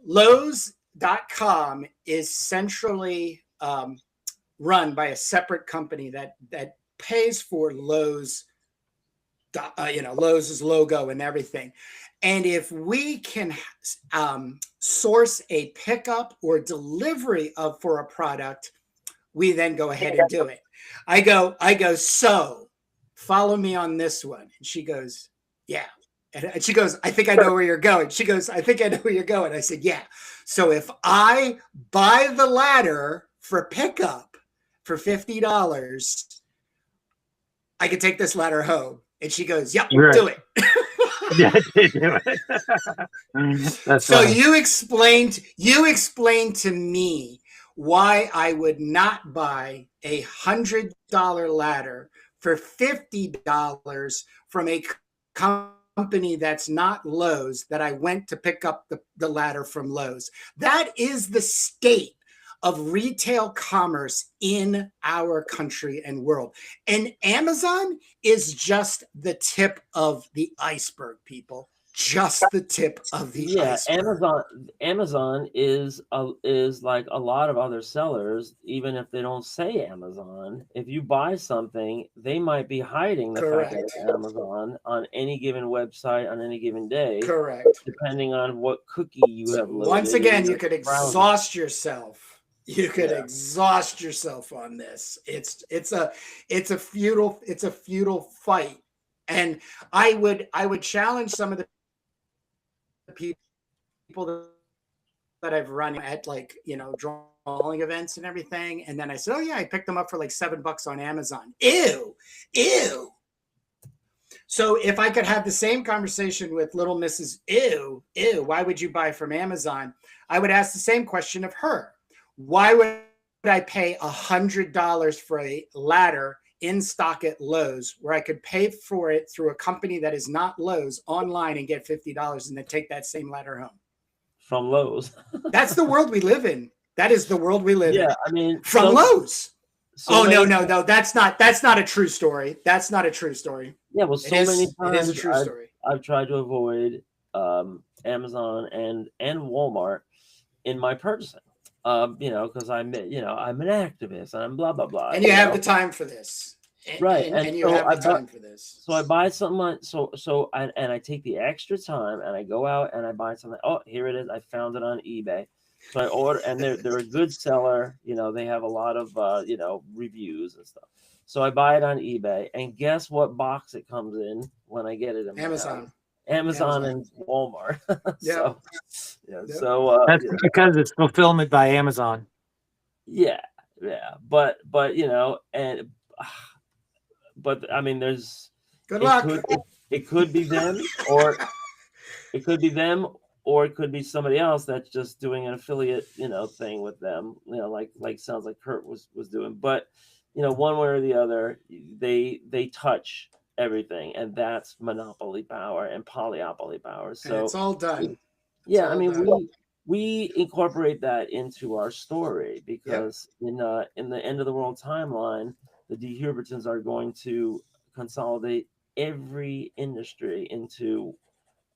Lowe's.com is centrally run by a separate company that pays for Lowe's, Lowe's logo and everything. And if we can source a pickup or delivery for a product, we then go ahead and do it. I go, so follow me on this one. And she goes, yeah. And she goes, I think I know where you're going. She goes, I think I know where you're going. I said, yeah. So if I buy the ladder for pickup for $50, I could take this ladder home. And she goes, yep, right. Do it. Yeah, they do it. That's so funny. you explained to me why I would not buy a $100 ladder for $50 from a company that's not Lowe's, that I went to pick up the ladder from Lowe's. That is the state of retail commerce in our country and world. And Amazon is just the tip of the iceberg, people. Just the tip of the iceberg. Amazon is like a lot of other sellers. Even if they don't say Amazon, if you buy something, they might be hiding the fact that it's Amazon on any given website on any given day. Correct. Depending on what cookie you have loaded. Once again, you could exhaust yourself. You could exhaust yourself on this. It's a futile fight. And I would challenge some of the people that I've run at, drawing events and everything. And then I said, oh yeah, I picked them up for like $7 on Amazon. Ew. So if I could have the same conversation with little Mrs. Ew, why would you buy from Amazon? I would ask the same question of her. Why would I pay $100 for a ladder in stock at Lowe's where I could pay for it through a company that is not Lowe's online and get $50 and then take that same ladder home? From Lowe's. That's the world we live in. That is the world we live in. Yeah, I mean, From Lowe's. So no, that's not a true story. That's not a true story. Yeah, well, many times it is a true story. I've tried to avoid Amazon and Walmart in my purchasing. Because I'm an activist and I'm blah blah blah. And you have the time for this, right? And you have the time for this. So I buy something. And I take the extra time and I go out and I buy something. Oh, here it is. I found it on eBay. So I order, and they're a good seller. They have a lot of reviews and stuff. So I buy it on eBay, and guess what box it comes in when I get it in Amazon. Amazon and Walmart. Yeah. So that's because it's fulfillment by Amazon. Yeah. But I mean, there's good luck. It could be them, or it could be them. Or it could be somebody else that's just doing an affiliate, thing with them, like sounds like Kurt was doing. But, one way or the other, they touch everything, and that's monopoly power and polyopoly power. So and it's all done. Yeah, I mean, we incorporate that into our story because in the end of the world timeline, the D. Hubertons are going to consolidate every industry into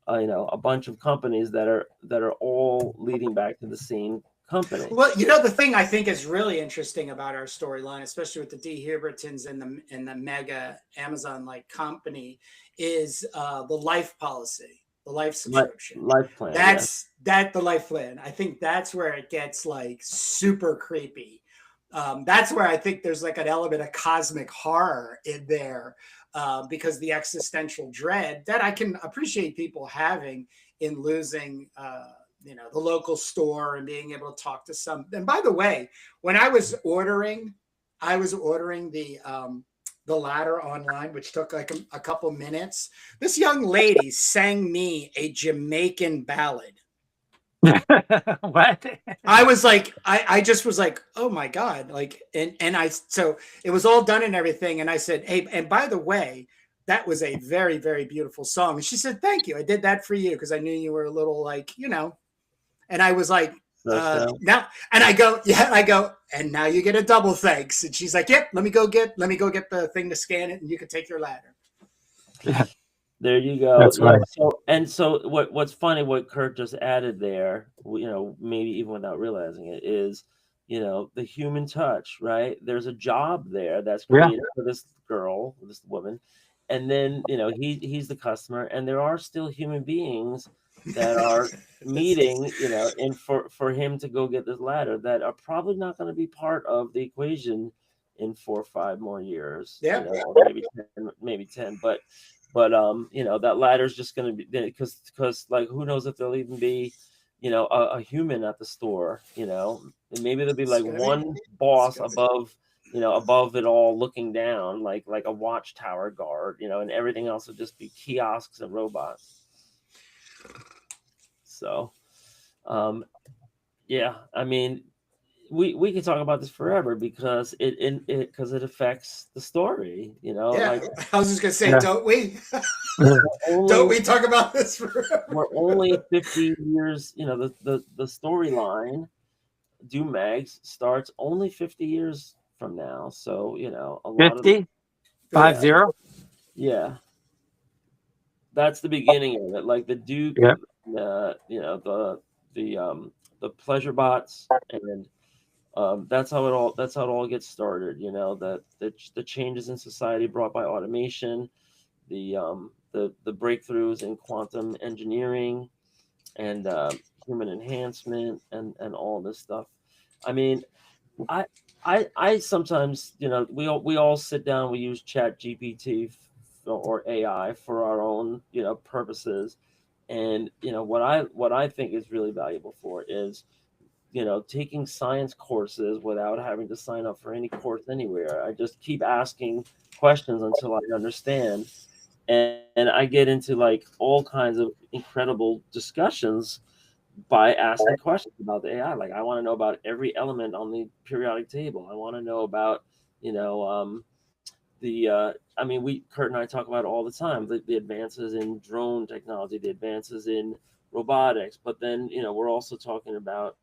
a bunch of companies that are all leading back to the same company. Well, the thing I think is really interesting about our storyline, especially with the D. Hubertons and the mega Amazon-like company, is the life policy, the life subscription, life plan. The life plan. I think that's where it gets like super creepy. That's where I think there's like an element of cosmic horror in there. Because the existential dread that I can appreciate people having in losing, the local store and being able to talk to some. And by the way, when I was ordering the ladder online, which took like a couple minutes. This young lady sang me a Jamaican ballad. What? I was like, I just was like, oh my God. Like, so it was all done and everything. And I said, hey, and by the way, that was a very, very beautiful song. And she said, thank you. I did that for you because I knew you were a little like, and I was like, now, and I go, and now you get a double thanks. And she's like, yep, let me go get the thing to scan it and you can take your ladder. Yeah. There you go. That's right. So what's funny, what Kurt just added there, maybe even without realizing it, is, the human touch, right? There's a job there that's created for this girl, this woman. And then, he's the customer, and there are still human beings that are meeting, and for him to go get this ladder that are probably not going to be part of the equation in 4 or 5 more years. Yeah. Or maybe 10, but that ladder is just going to be, because like, who knows if there'll even be, a human at the store, and maybe there'll be like one boss above it all looking down, like a watchtower guard, and everything else will just be kiosks and robots. So, yeah, I mean, we can talk about this forever because it affects the story, Like, I was just gonna say, don't we? Don't we talk about this forever? We're only 50 years, the storyline Do Mags starts only 50 years from now, so a lot 50? 50? Yeah, that's the beginning of it. Like the Duke, the pleasure bots, and that's how it all gets started. The changes in society brought by automation, the breakthroughs in quantum engineering, and human enhancement, and all this stuff. I mean, I sometimes, we all sit down, we use Chat GPT or AI for our own, purposes. And, what I think is really valuable for is, taking science courses without having to sign up for any course anywhere. I just keep asking questions until I understand. and I get into like all kinds of incredible discussions by asking questions about the AI. Like I want to know about every element on the periodic table. I want to know about, you know, I mean, Kurt and I talk about it all the time, the advances in drone technology, the advances in robotics, but then, you know, we're also talking about,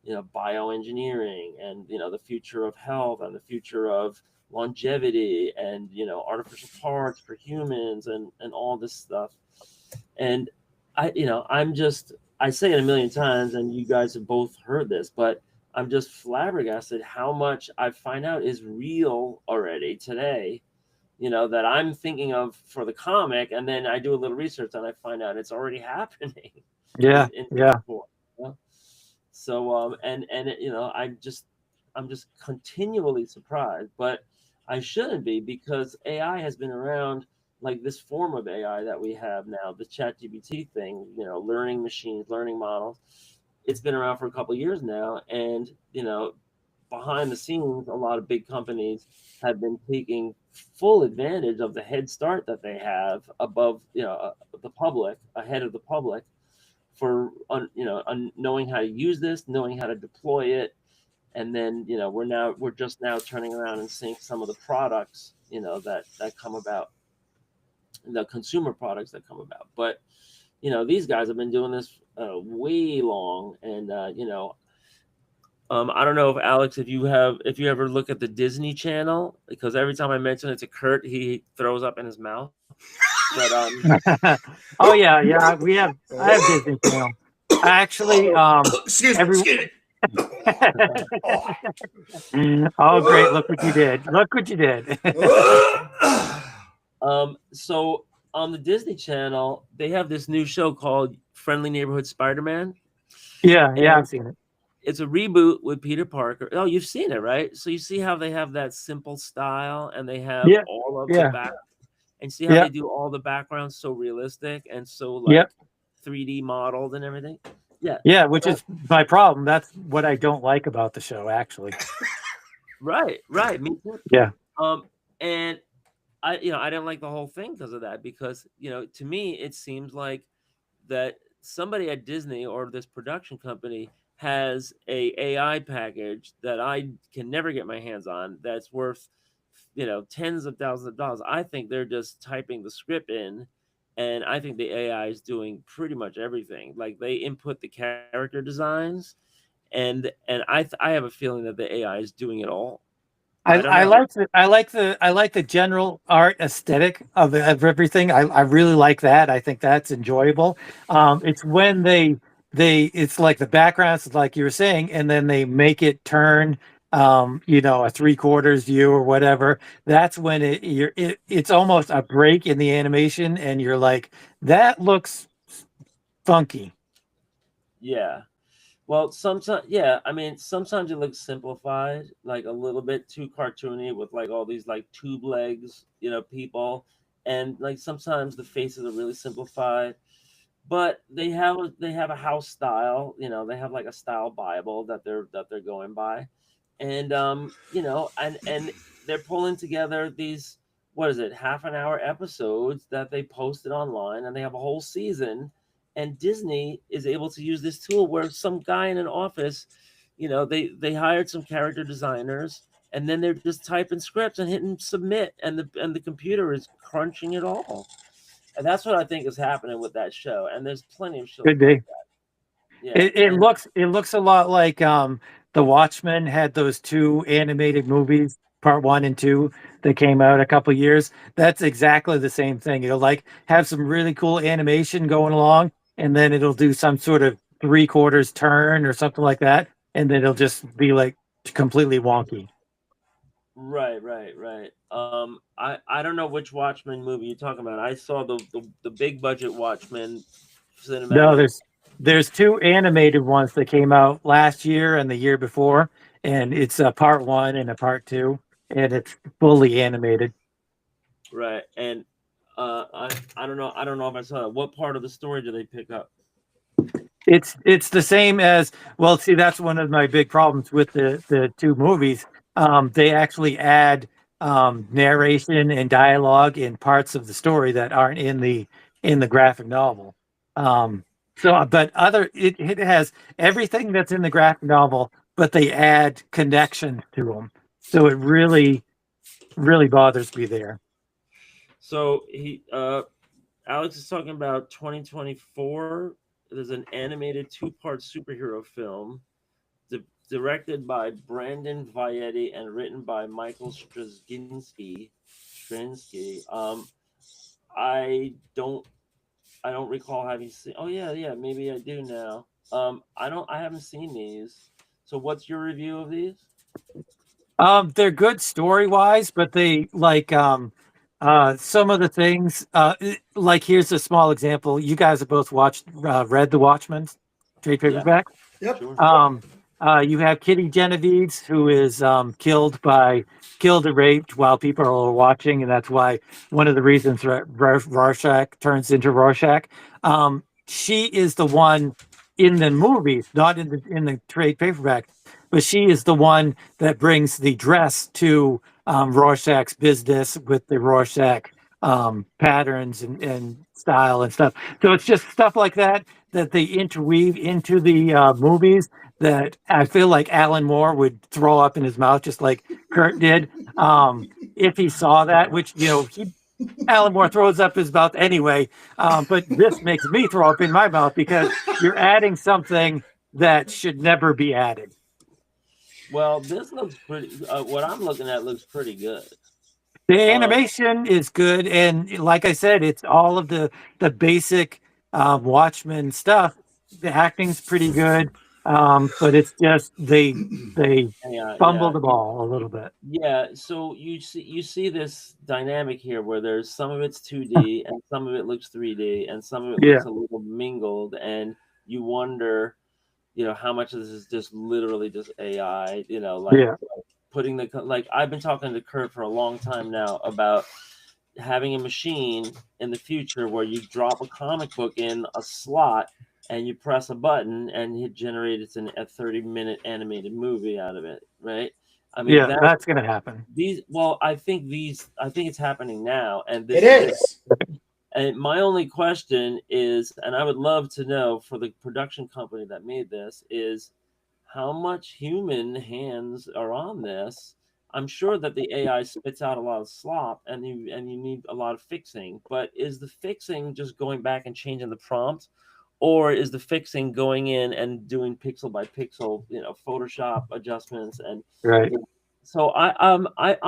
you know, bioengineering and, you know, the future of health and the future of longevity and, you know, artificial parts for humans and all this stuff. And you know, I say it a million times and you guys have both heard this, but I'm just flabbergasted how much I find out is real already today, you know, that I'm thinking of for the comic. And then I do a little research and I find out it's already happening Yeah, in yeah. form, you know? So, you know, I'm just continually surprised, but I shouldn't be because AI has been around, like this form of AI that we have now, the ChatGPT thing, you know, learning machines, learning models. It's been around for a couple of years now. And, you know, behind the scenes, a lot of big companies have been taking full advantage of the head start that they have above, you know, the public, ahead of the public for, you know, knowing how to use this, knowing how to deploy it. And then, you know, we're just now turning around and seeing some of the products, you know, that come about, the consumer products that come about. But, you know, these guys have been doing this way long. And, you know, I don't know if Alex, if you ever look at the Disney Channel, because every time I mention it to Kurt, he throws up in his mouth. But Oh yeah, yeah. I have Disney Channel. I actually, Excuse me. every. Excuse me. Oh great! Look what you did! Look what you did! So on the Disney Channel, they have this new show called Friendly Neighborhood Spider-Man. Yeah, yeah, And I've seen it. it's a reboot with Peter Parker. Oh, you've seen it, right? So you see how they have that simple style and they have Yeah, all of the yeah, back, and see how yeah, they do all the backgrounds so realistic and so yeah, like 3D modeled and everything. Yeah. yeah. Which So, is my problem. That's what I don't like about the show, actually. right, me too. Yeah, And I, you know, I didn't like the whole thing because of that, because, you know, to me it seems like that somebody at Disney or this production company has a AI package that I can never get my hands on that's worth, you know, tens of thousands of dollars. I think they're just typing the script in, and I think the AI is doing pretty much everything. Like they input the character designs, and I have a feeling that the AI is doing it all. I don't I know. like I like the general art aesthetic of everything. I really like that. I think that's enjoyable. It's when it's like the backgrounds, like you were saying, and then they make it turn, you know, a 3/4 view or whatever. That's when it's almost a break in the animation, and you're like, that looks funky. Yeah. Well, sometimes, yeah, I mean, sometimes it looks simplified, like a little bit too cartoony with like all these like tube legs, you know, people, and like sometimes the faces are really simplified. But they have a house style, you know, they have like a style Bible that they're going by, and you know, and they're pulling together these, what is it, half an hour episodes that they posted online, and they have a whole season. And Disney is able to use this tool where some guy in an office, you know, they hired some character designers, and then they're just typing scripts and hitting submit, and the computer is crunching it all. And that's what I think is happening with that show. And there's plenty of shows Could like be. that. Yeah. And It looks a lot like The Watchmen had those two animated movies, part one and two, that came out a couple years. That's exactly the same thing. It'll like have some really cool animation going along, and then it'll do some sort of 3/4 turn or something like that, and then it'll just be like completely wonky. right. I don't know which Watchmen movie you're talking about. I saw the big budget Watchmen No, cinematic. there's two animated ones that came out last year and the year before, and it's a part one and a part two, and it's fully animated. Right. And I don't know. I don't know if I saw that. What part of the story do they pick up? It's the same as, well, see, that's one of my big problems with the two movies. They actually add narration and dialogue in parts of the story that aren't in the graphic novel. It has everything that's in the graphic novel, but they add connections to them. So it really bothers me there. So Alex is talking about 2024. There's an animated two-part superhero film directed by Brandon Vietti and written by Michael Straczynski. I don't I don't recall having seen. Oh yeah, maybe I do now. I haven't seen these. So what's your review of these? They're good story wise, but they some of the things like here's a small example. You guys have both read The Watchmen trade Yeah, paperback. Yep. sure. You have Kitty Genovese, who is killed and raped while people are watching, and that's why one of the reasons Rorschach turns into Rorschach. She is the one in the movies, not in the trade paperback, but she is the one that brings the dress to Rorschach's business with the Rorschach patterns and style and stuff. So it's just stuff like that they interweave into the movies that I feel like Alan Moore would throw up in his mouth, just like Kurt did, if he saw that. Which Alan Moore throws up his mouth anyway, but this makes me throw up in my mouth because you're adding something that should never be added. Well, this looks pretty. What I'm looking at looks pretty good. The animation is good, and like I said, it's all of the basic Watchmen stuff. The acting's pretty good, but it's just they fumble the ball a little bit. Yeah, so you see this dynamic here where there's some of it's 2D and some of it looks 3D and some of it looks a little mingled, and you wonder, how much of this is just literally just AI, like putting like I've been talking to Kurt for a long time now about having a machine in the future where you drop a comic book in a slot and you press a button and it generates a 30-minute animated movie out of it, right? I mean, that's going to happen. I think it's happening now, and it is. And my only question is, and I would love to know for the production company that made this, is how much human hands are on this. I'm sure that the AI spits out a lot of slop, and you need a lot of fixing. But is the fixing just going back and changing the prompt, or is the fixing going in and doing pixel by pixel, Photoshop adjustments? And right. So I'm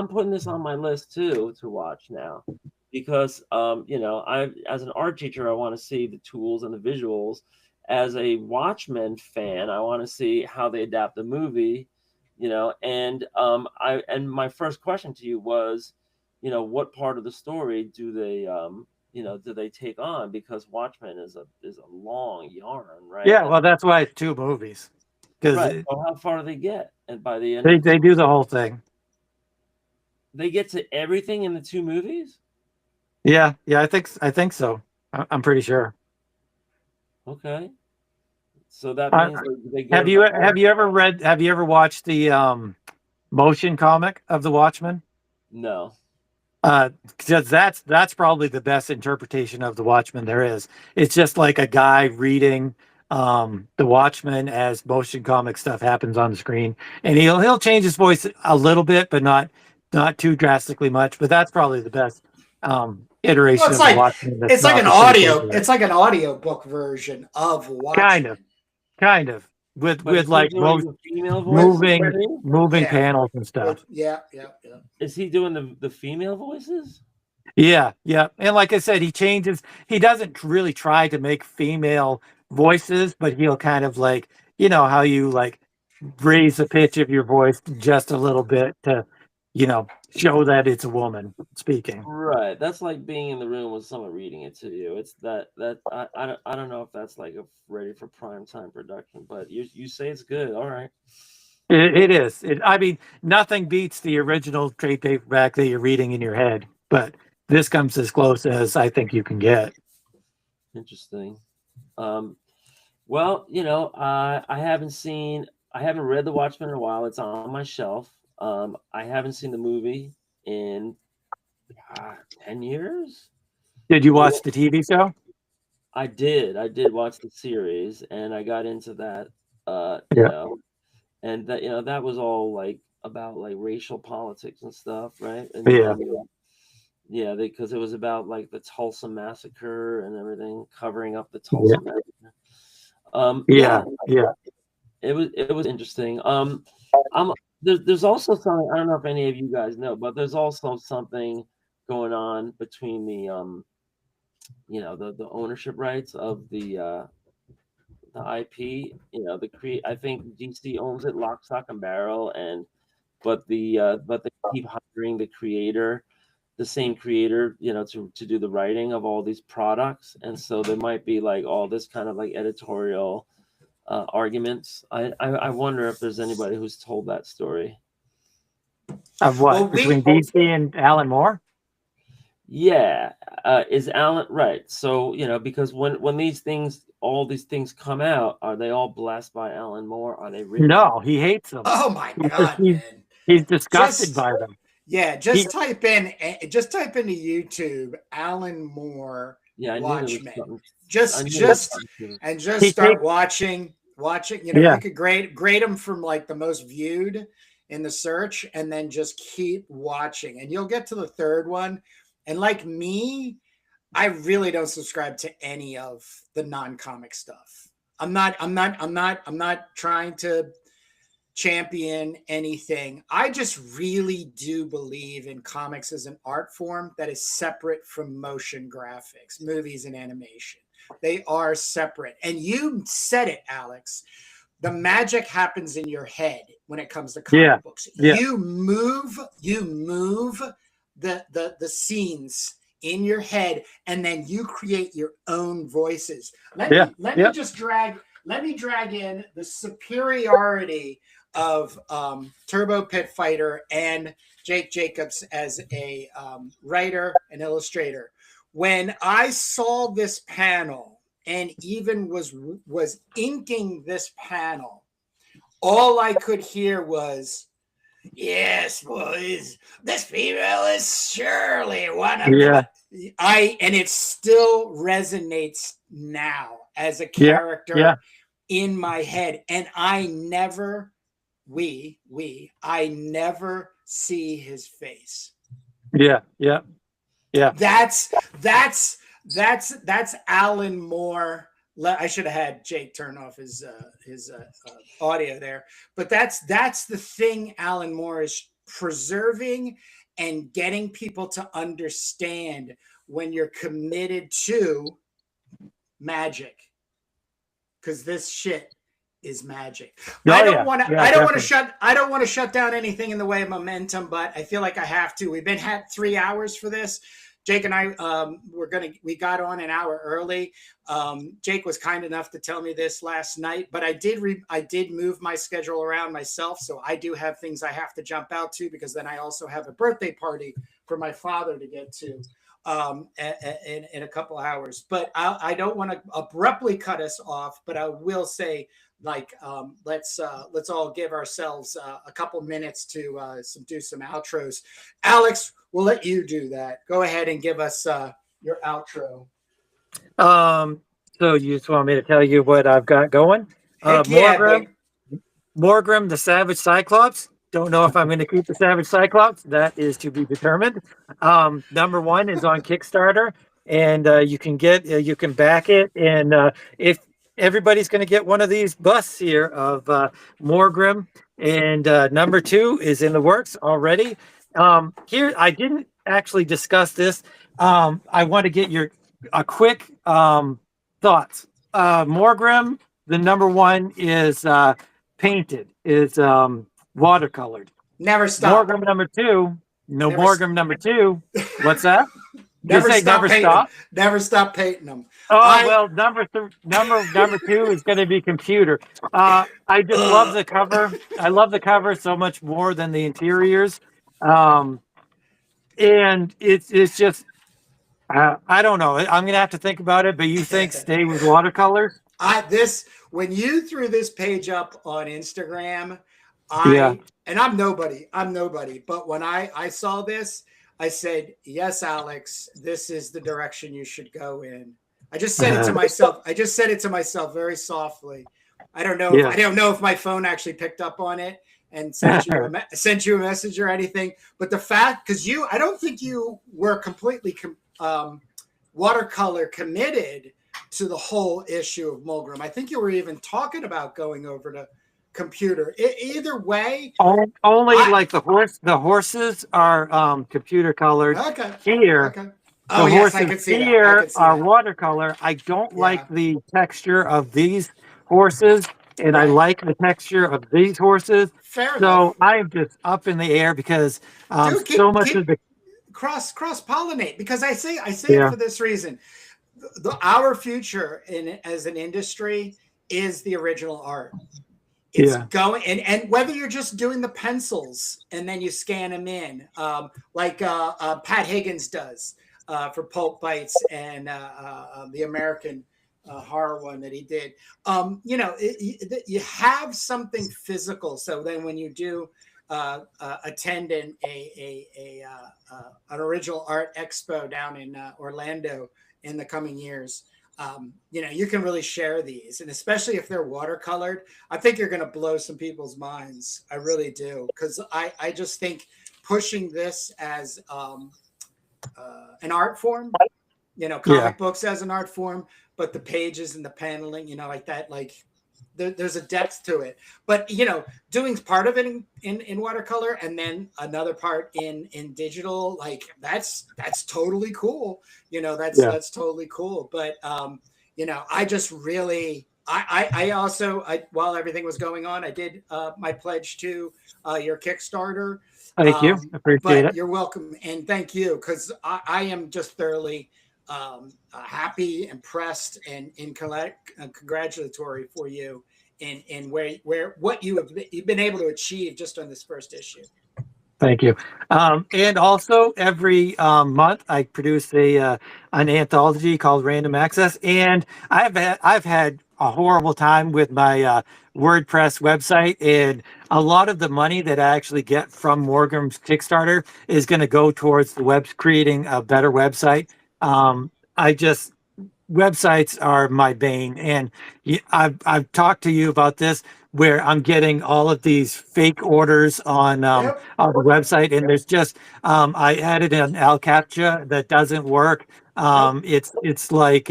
putting this on my list too to watch now, because I as an art teacher I want to see the tools and the visuals. As a Watchmen fan, I want to see how they adapt the movie, and my first question to you was, what part of the story do they take on, because Watchmen is a long yarn, right? Yeah, well, that's why it's 2 movies. Right. So how far do they get? And by the end, they do the whole thing. They get to everything in the 2 movies. Yeah, I think so. I'm pretty sure. Okay. So that means they go. Have you ever watched the motion comic of the Watchmen? No. Because that's probably the best interpretation of the Watchmen there is. It's just like a guy reading the Watchmen as motion comic stuff happens on the screen, and he'll change his voice a little bit, but not too drastically much. But that's probably the best iteration of the Watchmen. It's like an audio. It's like an audio book version of Watchmen. Kind of with like moving panels and stuff. Yeah. Is he doing the female voices? Yeah. And like I said, he doesn't really try to make female voices, but he'll kind of like, how you like raise the pitch of your voice just a little bit to, show that it's a woman speaking. Right. That's like being in the room with someone reading it to you. It's that I don't know if that's like a ready for prime time production, but you say it's good. All right. It is. I mean, nothing beats the original trade paperback that you're reading in your head, but this comes as close as I think you can get. Interesting. Well, I haven't read The Watchmen in a while. It's on my shelf. I haven't seen the movie. in 10 years. Did you watch the TV show? I did watch the series, and I got into that, Yeah. and that, that was all like about like racial politics and stuff, right? And Yeah. yeah, because it was about like the Tulsa massacre and everything, covering up the Tulsa massacre. Yeah. It was interesting. There's also something, I don't know if any of you guys know, but there's also something going on between the the ownership rights of the IP. I think DC owns it lock, stock, and barrel, but they keep hiring the same creator, to do the writing of all these products, and so there might be like all this kind of like editorial arguments. I wonder if there's anybody who's told that story. Of what, between DC and Alan Moore? Yeah, is Alan right? So because when all these things come out, are they all blessed by Alan Moore? Are they written? No, he hates them. Oh my God, man. He's disgusted by them. Yeah, just type into YouTube Alan Moore Watchmen. Just start watching. You could grade them from like the most viewed in the search, and then just keep watching, and you'll get to the third one. And like me, I really don't subscribe to any of the non-comic stuff. I'm not trying to champion anything. I just really do believe in comics as an art form that is separate from motion graphics, movies, and animation. They are separate. And you said it, Alex. The magic happens in your head when it comes to comic books. Yeah. You move the scenes in your head, and then you create your own voices. Let me drag in the superiority of Turbo Pit Fighter and Jake Jacobs as a writer and illustrator. When I saw this panel and even was inking this panel, all I could hear was, "Yes, boys, this female is surely one of them." And it still resonates now as a character in my head. And I never, I never see his face. Yeah. That's Alan Moore. I should have had Jake turn off his audio there, but that's the thing Alan Moore is preserving and getting people to understand when you're committed to magic, because this shit is magic. I don't want to shut down anything in the way of momentum, but I feel like I have to. We've been at 3 hours for this. Jake and I, we got on an hour early. Jake was kind enough to tell me this last night, but I did move my schedule around myself. So I do have things I have to jump out to, because then I also have a birthday party for my father to get to in a couple hours. But I don't want to abruptly cut us off, but I will say, like, let's all give ourselves a couple minutes to do some outros. Alex, we'll let you do that. Go ahead and give us your outro. So you just want me to tell you what I've got going? Morgrim, the Savage Cyclops. Don't know if I'm going to keep the Savage Cyclops. That is to be determined. Number 1 is on Kickstarter, and you can back it. And if everybody's going to get one of these busts here of Morgrim, and number 2 is in the works already. Here, I didn't actually discuss this. I want to get a quick thoughts. Morgrim, the number 1 is painted, is watercolored. Never stop. Morgrim number 2. Morgrim number 2. What's that? Never stop painting them. Well, number 2 is going to be computer. I just love the cover. I love the cover so much more than the interiors. And it's just, I don't know. I'm going to have to think about it, but you think stay with watercolors? When you threw this page up on Instagram, Yeah. I'm nobody. But when I saw this, I said, yes, Alex, this is the direction you should go in. I just said it to myself. Very softly. I don't know. Yeah. I don't know if my phone actually picked up on it and sent you a message or anything. But the fact, because I don't think you were completely watercolor committed to the whole issue of Mulgrim. I think you were even talking about going over to computer. Either way, only like the horses are computer colored. Okay. Here, Okay. Oh the yes, I horses can see that. here are watercolor. I don't like the texture of these horses, and I like the texture of these horses. Fair So enough. I am just up in the air because Dude, so much of the cross pollinate, because I say it for this reason. Our future as an industry is the original art. It's going, and whether you're just doing the pencils and then you scan them in, like Pat Higgins does for Pulp Bites and the American horror one that he did. You have something physical. So then when you do attend an original art expo down in Orlando in the coming years, you can really share these, and especially if they're watercolored, I think you're going to blow some people's minds. I really do, because I just think pushing this as an art form, comic books as an art form, but the pages and the paneling, like that, like there's a depth to it. But doing part of it in watercolor and then another part in digital, like that's totally cool. That's totally cool. But I just really I also while everything was going on, I did my pledge to your Kickstarter. Thank you. Appreciate it. You're welcome, and thank you, because I am just thoroughly happy, impressed, and congratulatory for you in where what you've been able to achieve just on this first issue. Thank you. And also every month I produce an anthology called Random Access, and I've had a horrible time with my WordPress website, and a lot of the money that I actually get from Morgan's Kickstarter is going to go towards the creating a better website. Websites are my bane, and I've talked to you about this, where I'm getting all of these fake orders on the website, and there's just I added an Al CAPTCHA that doesn't work. It's like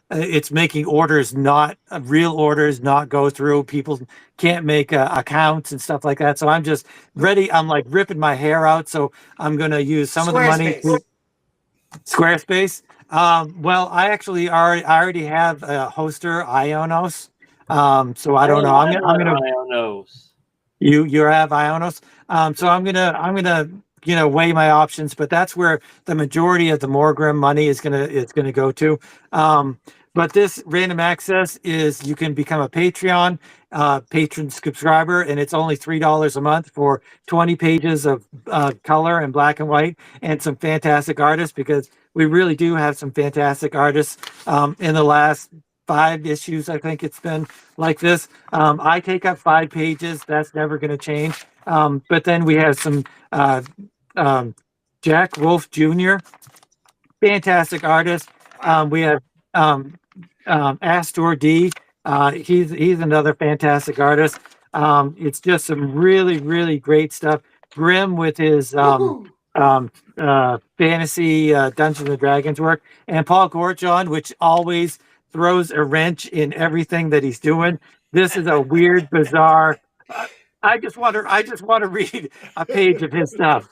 it's making orders, not real orders, not go through. People can't make accounts and stuff like that. So I'm just ready. I'm like ripping my hair out. So I'm going to use some of the money. Squarespace. Well, I actually already have a hoster, Ionos. So I don't know. I'm gonna Ionos. You have Ionos. So I'm gonna weigh my options, but that's where the majority of the Morgrim money is gonna go to. But this Random Access is, you can become a Patreon patron subscriber, and it's only $3 a month for 20 pages of color and black and white, and some fantastic artists, because we really do have some fantastic artists. In the last 5 issues, I think it's been like this. I take up 5 pages. That's never going to change. But then we have some Jack Wolf Jr., fantastic artist. We have Astor D. He's another fantastic artist. It's just some really, really great stuff. Grim with his fantasy Dungeons and Dragons work, and Paul Gorgon, which always throws a wrench in everything that he's doing. This is a weird, bizarre. I just want to read a page of his stuff.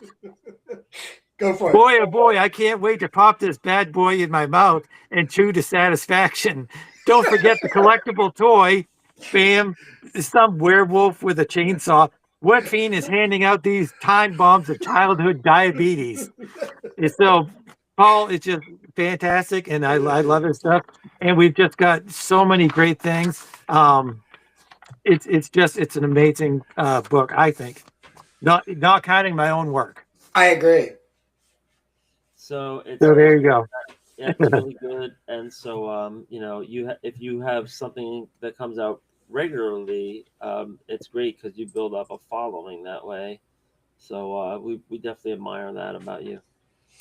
Go for it. Boy, oh boy, I can't wait to pop this bad boy in my mouth and chew to satisfaction. Don't forget the collectible toy. Bam, some werewolf with a chainsaw. What fiend is handing out these time bombs of childhood diabetes? And so, Paul is just fantastic, and I love his stuff. And we've just got so many great things. It's an amazing book, I think. Not counting my own work. I agree. So there you go. Yeah, it's really good. And so if you have something that comes out regularly, it's great because you build up a following that way. So we definitely admire that about you.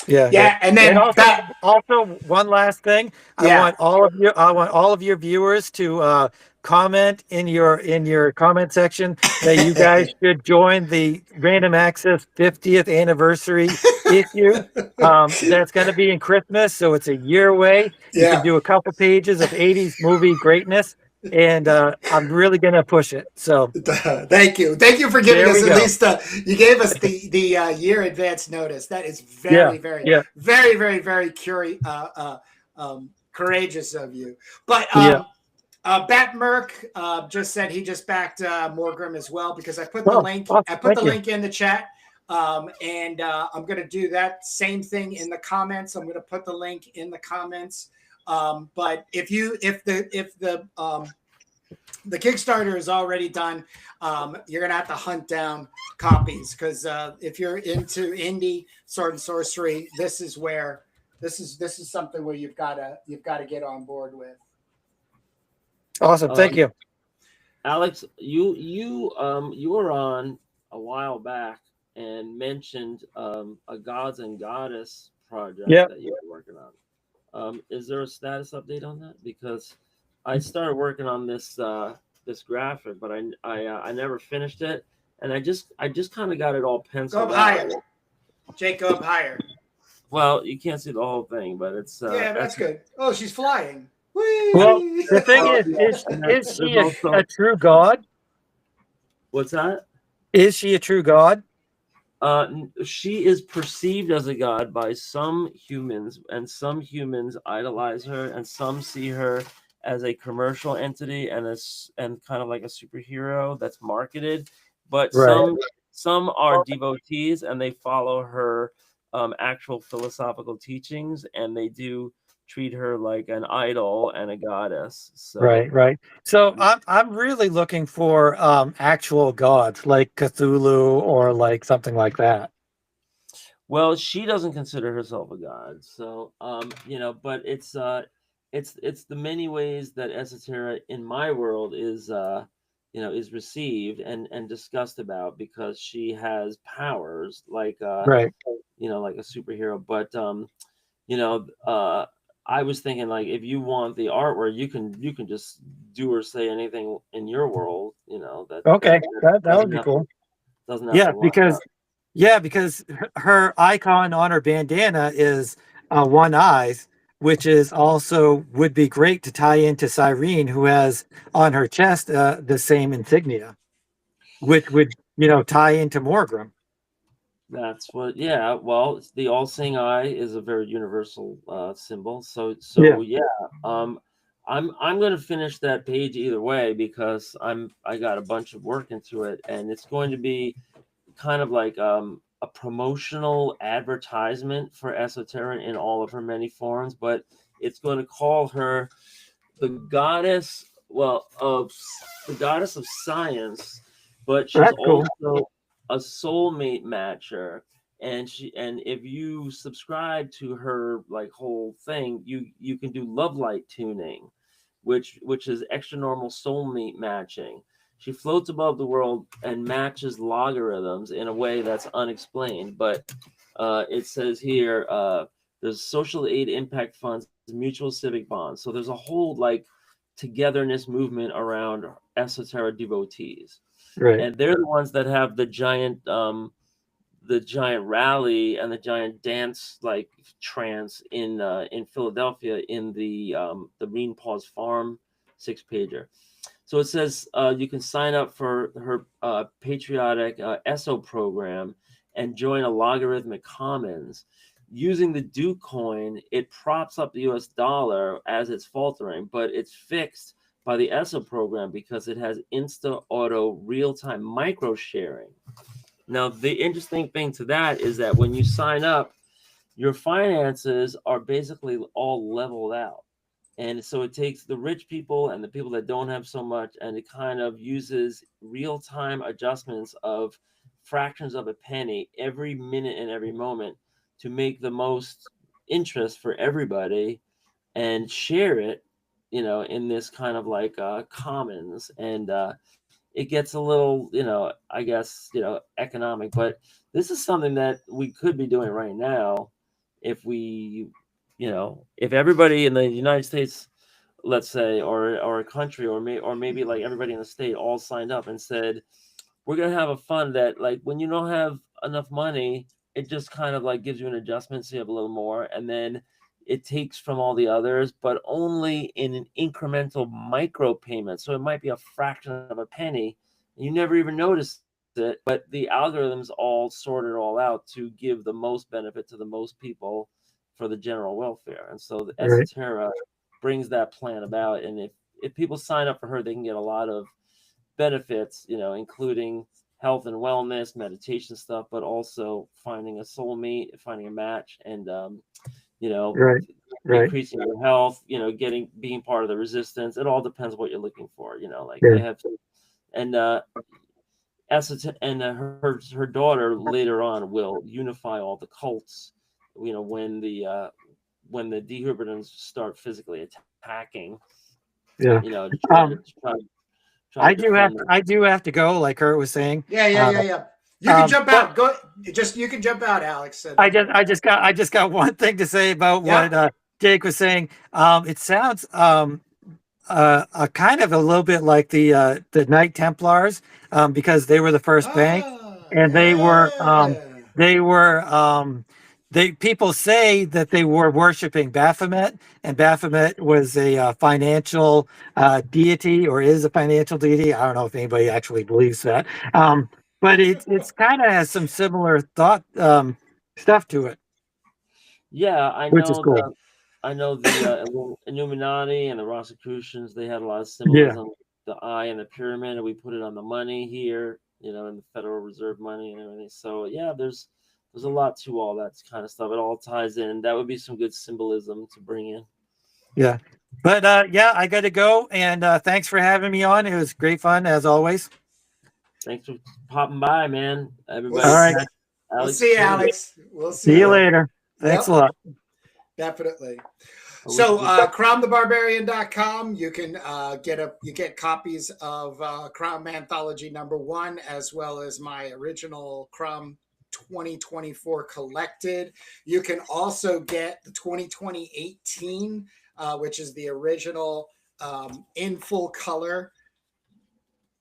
Yeah, yeah. Yeah, and And then that. also one last thing. Yeah. I want all of your viewers to comment in your comment section that you guys should join the Random Access 50th anniversary issue. That's going to be in Christmas, so it's a year away. You can Yeah. do a couple pages of 80s movie greatness, and I'm really going to push it. So Thank you. Thank you for giving there us we at go. least you gave us the year advance notice. That is Yeah, very, very, yeah, very, very, very courageous of you. But yeah. Bat Merc just said he just backed Morgram as well, because I put the Oh, link. awesome. I put Thank the you. link in the chat, and I'm going to do that same thing in the comments. I'm going to put the link in the comments. But if the Kickstarter is already done, you're gonna have to hunt down copies, because if you're into indie sword and sorcery, this is something where you've got to get on board with. Awesome. Thank you. Alex, you were on a while back and mentioned a gods and goddess project Yeah. that you were working on. Is there a status update on that? Because I started working on this this graphic, but I never finished it, and I just kind of got it all Go penciled up out. higher, Jake. Go up higher. Well, you can't see the whole thing, but it's Yeah, that's good. Oh, she's flying. Well, Whee! the thing well, is, yeah, is and is there's she also a true god? what's that? Is she a true god? She is perceived as a god by some humans, and some humans idolize her, and some see her as a commercial entity and kind of like a superhero that's marketed. But Right. some are devotees and they follow her actual philosophical teachings, and they do treat her like an idol and a goddess. So Right, right. So I'm really looking for actual gods like Cthulhu or like something like that. well, she doesn't consider herself a god, so but it's the many ways that esoteric in my world is is received and discussed about, because she has powers like Right. like a superhero. But you know uh I was thinking, like, if you want the artwork, you can just do or say anything in your world, that Okay, that would be cool. doesn't have Yeah, to line because up. her icon on her bandana is one eyes, which is also would be great to tie into Cyrene, who has on her chest the same insignia, which would tie into Morgrim. That's what, yeah. Well, the all-seeing eye is a very universal symbol. So, Yeah. yeah. Um, I'm going to finish that page either way, because I got a bunch of work into it, and it's going to be kind of like a promotional advertisement for Esoteric in all of her many forms. But it's going to call her the goddess, well, of the goddess of science, but she's That's cool. also a soulmate matcher. And if you subscribe to her like whole thing, you can do love light tuning, which is extra normal soulmate matching. She floats above the world and matches logarithms in a way that's unexplained. But it says here, there's social aid impact funds, mutual civic bonds. So there's a whole like togetherness movement around esoteric devotees, Right. and they're the ones that have the giant rally and the giant dance like trance in Philadelphia in the Bean Paws Farm 6-pager. So it says you can sign up for her patriotic ESO program and join a logarithmic commons. Using the Duke coin, it props up the US dollar as it's faltering, but it's fixed by the ESO program because it has Insta Auto real-time micro sharing. Now, the interesting thing to that is that when you sign up, your finances are basically all leveled out. And so it takes the rich people and the people that don't have so much, and it kind of uses real-time adjustments of fractions of a penny every minute and every moment to make the most interest for everybody and share it, in this kind of like commons, and it gets a little, I guess, economic, but this is something that we could be doing right now if we, if everybody in the United States, let's say, or a country, or maybe like everybody in the state all signed up and said, we're going to have a fund that, like, when you don't have enough money, it just kind of like gives you an adjustment so you have a little more, and then it takes from all the others, but only in an incremental micro payment. So it might be a fraction of a penny. You never even notice it, but the algorithms all sort it all out to give the most benefit to the most people for the general welfare. And so the Right. Esoterra brings that plan about. And if people sign up for her, they can get a lot of benefits, including health and wellness, meditation stuff, but also finding a soulmate, finding a match, and Right. increasing your health, being part of the resistance. It all depends what you're looking for, like Yeah. they have, and her daughter later on will unify all the cults, when the Dehuberdins start physically attacking, Yeah. to Um, try I to do have defend. I do have to go, like Kurt was saying. Yeah. You can jump But out. You can jump out, Alex. I just got one thing to say about Yeah. what Jake was saying. It sounds kind of a little bit like the Knight Templars, because they were the first bank, and Yeah. they were they people say that they were worshiping Baphomet, and Baphomet was a financial deity, or is a financial deity. I don't know if anybody actually believes that, but it's kind of has some similar thought stuff to it, Yeah, which is cool. I know the Illuminati and the Rosicrucians. They had a lot of Yeah, symbolism, the eye and the pyramid, and we put it on the money here, in the Federal Reserve money and everything. So yeah, there's a lot to all that kind of stuff. It all ties in. That would be some good symbolism to bring in. yeah. But yeah, I got to go, and thanks for having me on. It was great fun as always. Thanks for popping by, man. Everybody, All right. catch We'll Alex see you, Turbin. Alex. We'll see See you you. later. Thanks Yep. a lot. Definitely. I wish So, you could- cromthebarbarian.com, you can get copies of Crom Anthology #1, as well as my original Crom 2024 collected. You can also get the 2018, which is the original in full color.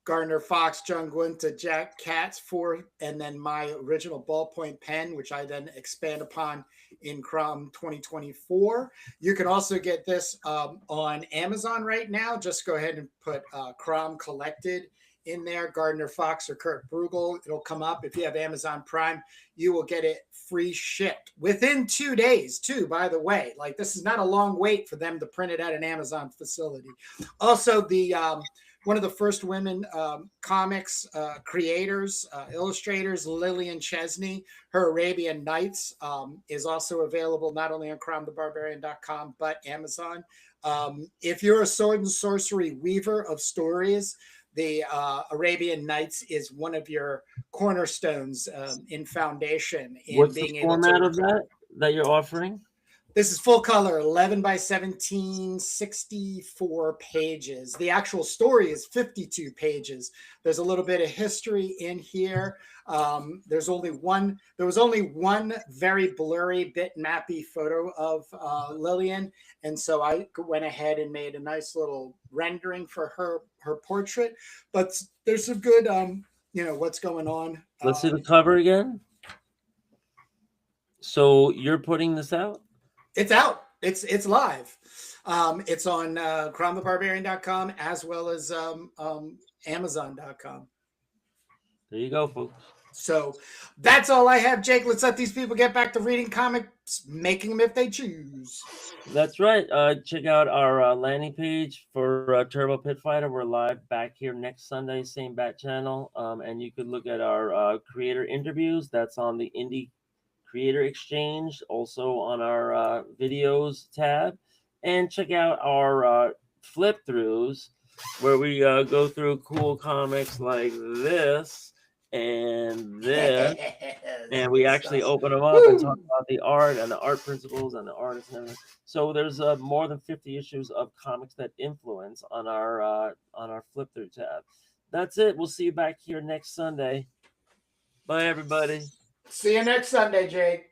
Gardner Fox, John Gwynta, Jack Katz, 4, and then my original ballpoint pen, which I then expand upon in Crom 2024. You can also get this on Amazon right now. Just go ahead and put Crom Collected in there, Gardner Fox or Kurt Bruegel. It'll come up. If you have Amazon Prime, you will get it free shipped within 2 days, too, by the way. Like, this is not a long wait for them to print it at an Amazon facility. Also, the one of the first women comics creators, illustrators, Lillian Chesney, her Arabian Nights is also available not only on cromthebarbarian.com, but Amazon. If you're a sword and sorcery weaver of stories, the Arabian Nights is one of your cornerstones in foundation. What's the format of that you're offering? This is full color, 11 by 17, 64 pages. The actual story is 52 pages. There's a little bit of history in here. There was only one very blurry, bitmappy photo of Lillian. And so I went ahead and made a nice little rendering for her portrait. But there's some good, what's going on. Let's see the cover again. So you're putting this out? It's out. It's live. It's on cromthebarbarian.com as well as Amazon.com. There you go, folks. So that's all I have, Jake. Let's let these people get back to reading comics, making them if they choose. That's right. Check out our landing page for Turbo Pit Fighter. We're live back here next Sunday, same bat channel. And you could look at our creator interviews. That's on the Indie Creator Exchange, also on our videos tab, and check out our flip throughs where we go through cool comics like this and this and we actually open them up and talk about the art and the art principles and the artists and everything. So there's more than 50 issues of comics that influence on our flip through tab. That's it. We'll see you back here next Sunday. Bye, everybody. See you next Sunday, Jake.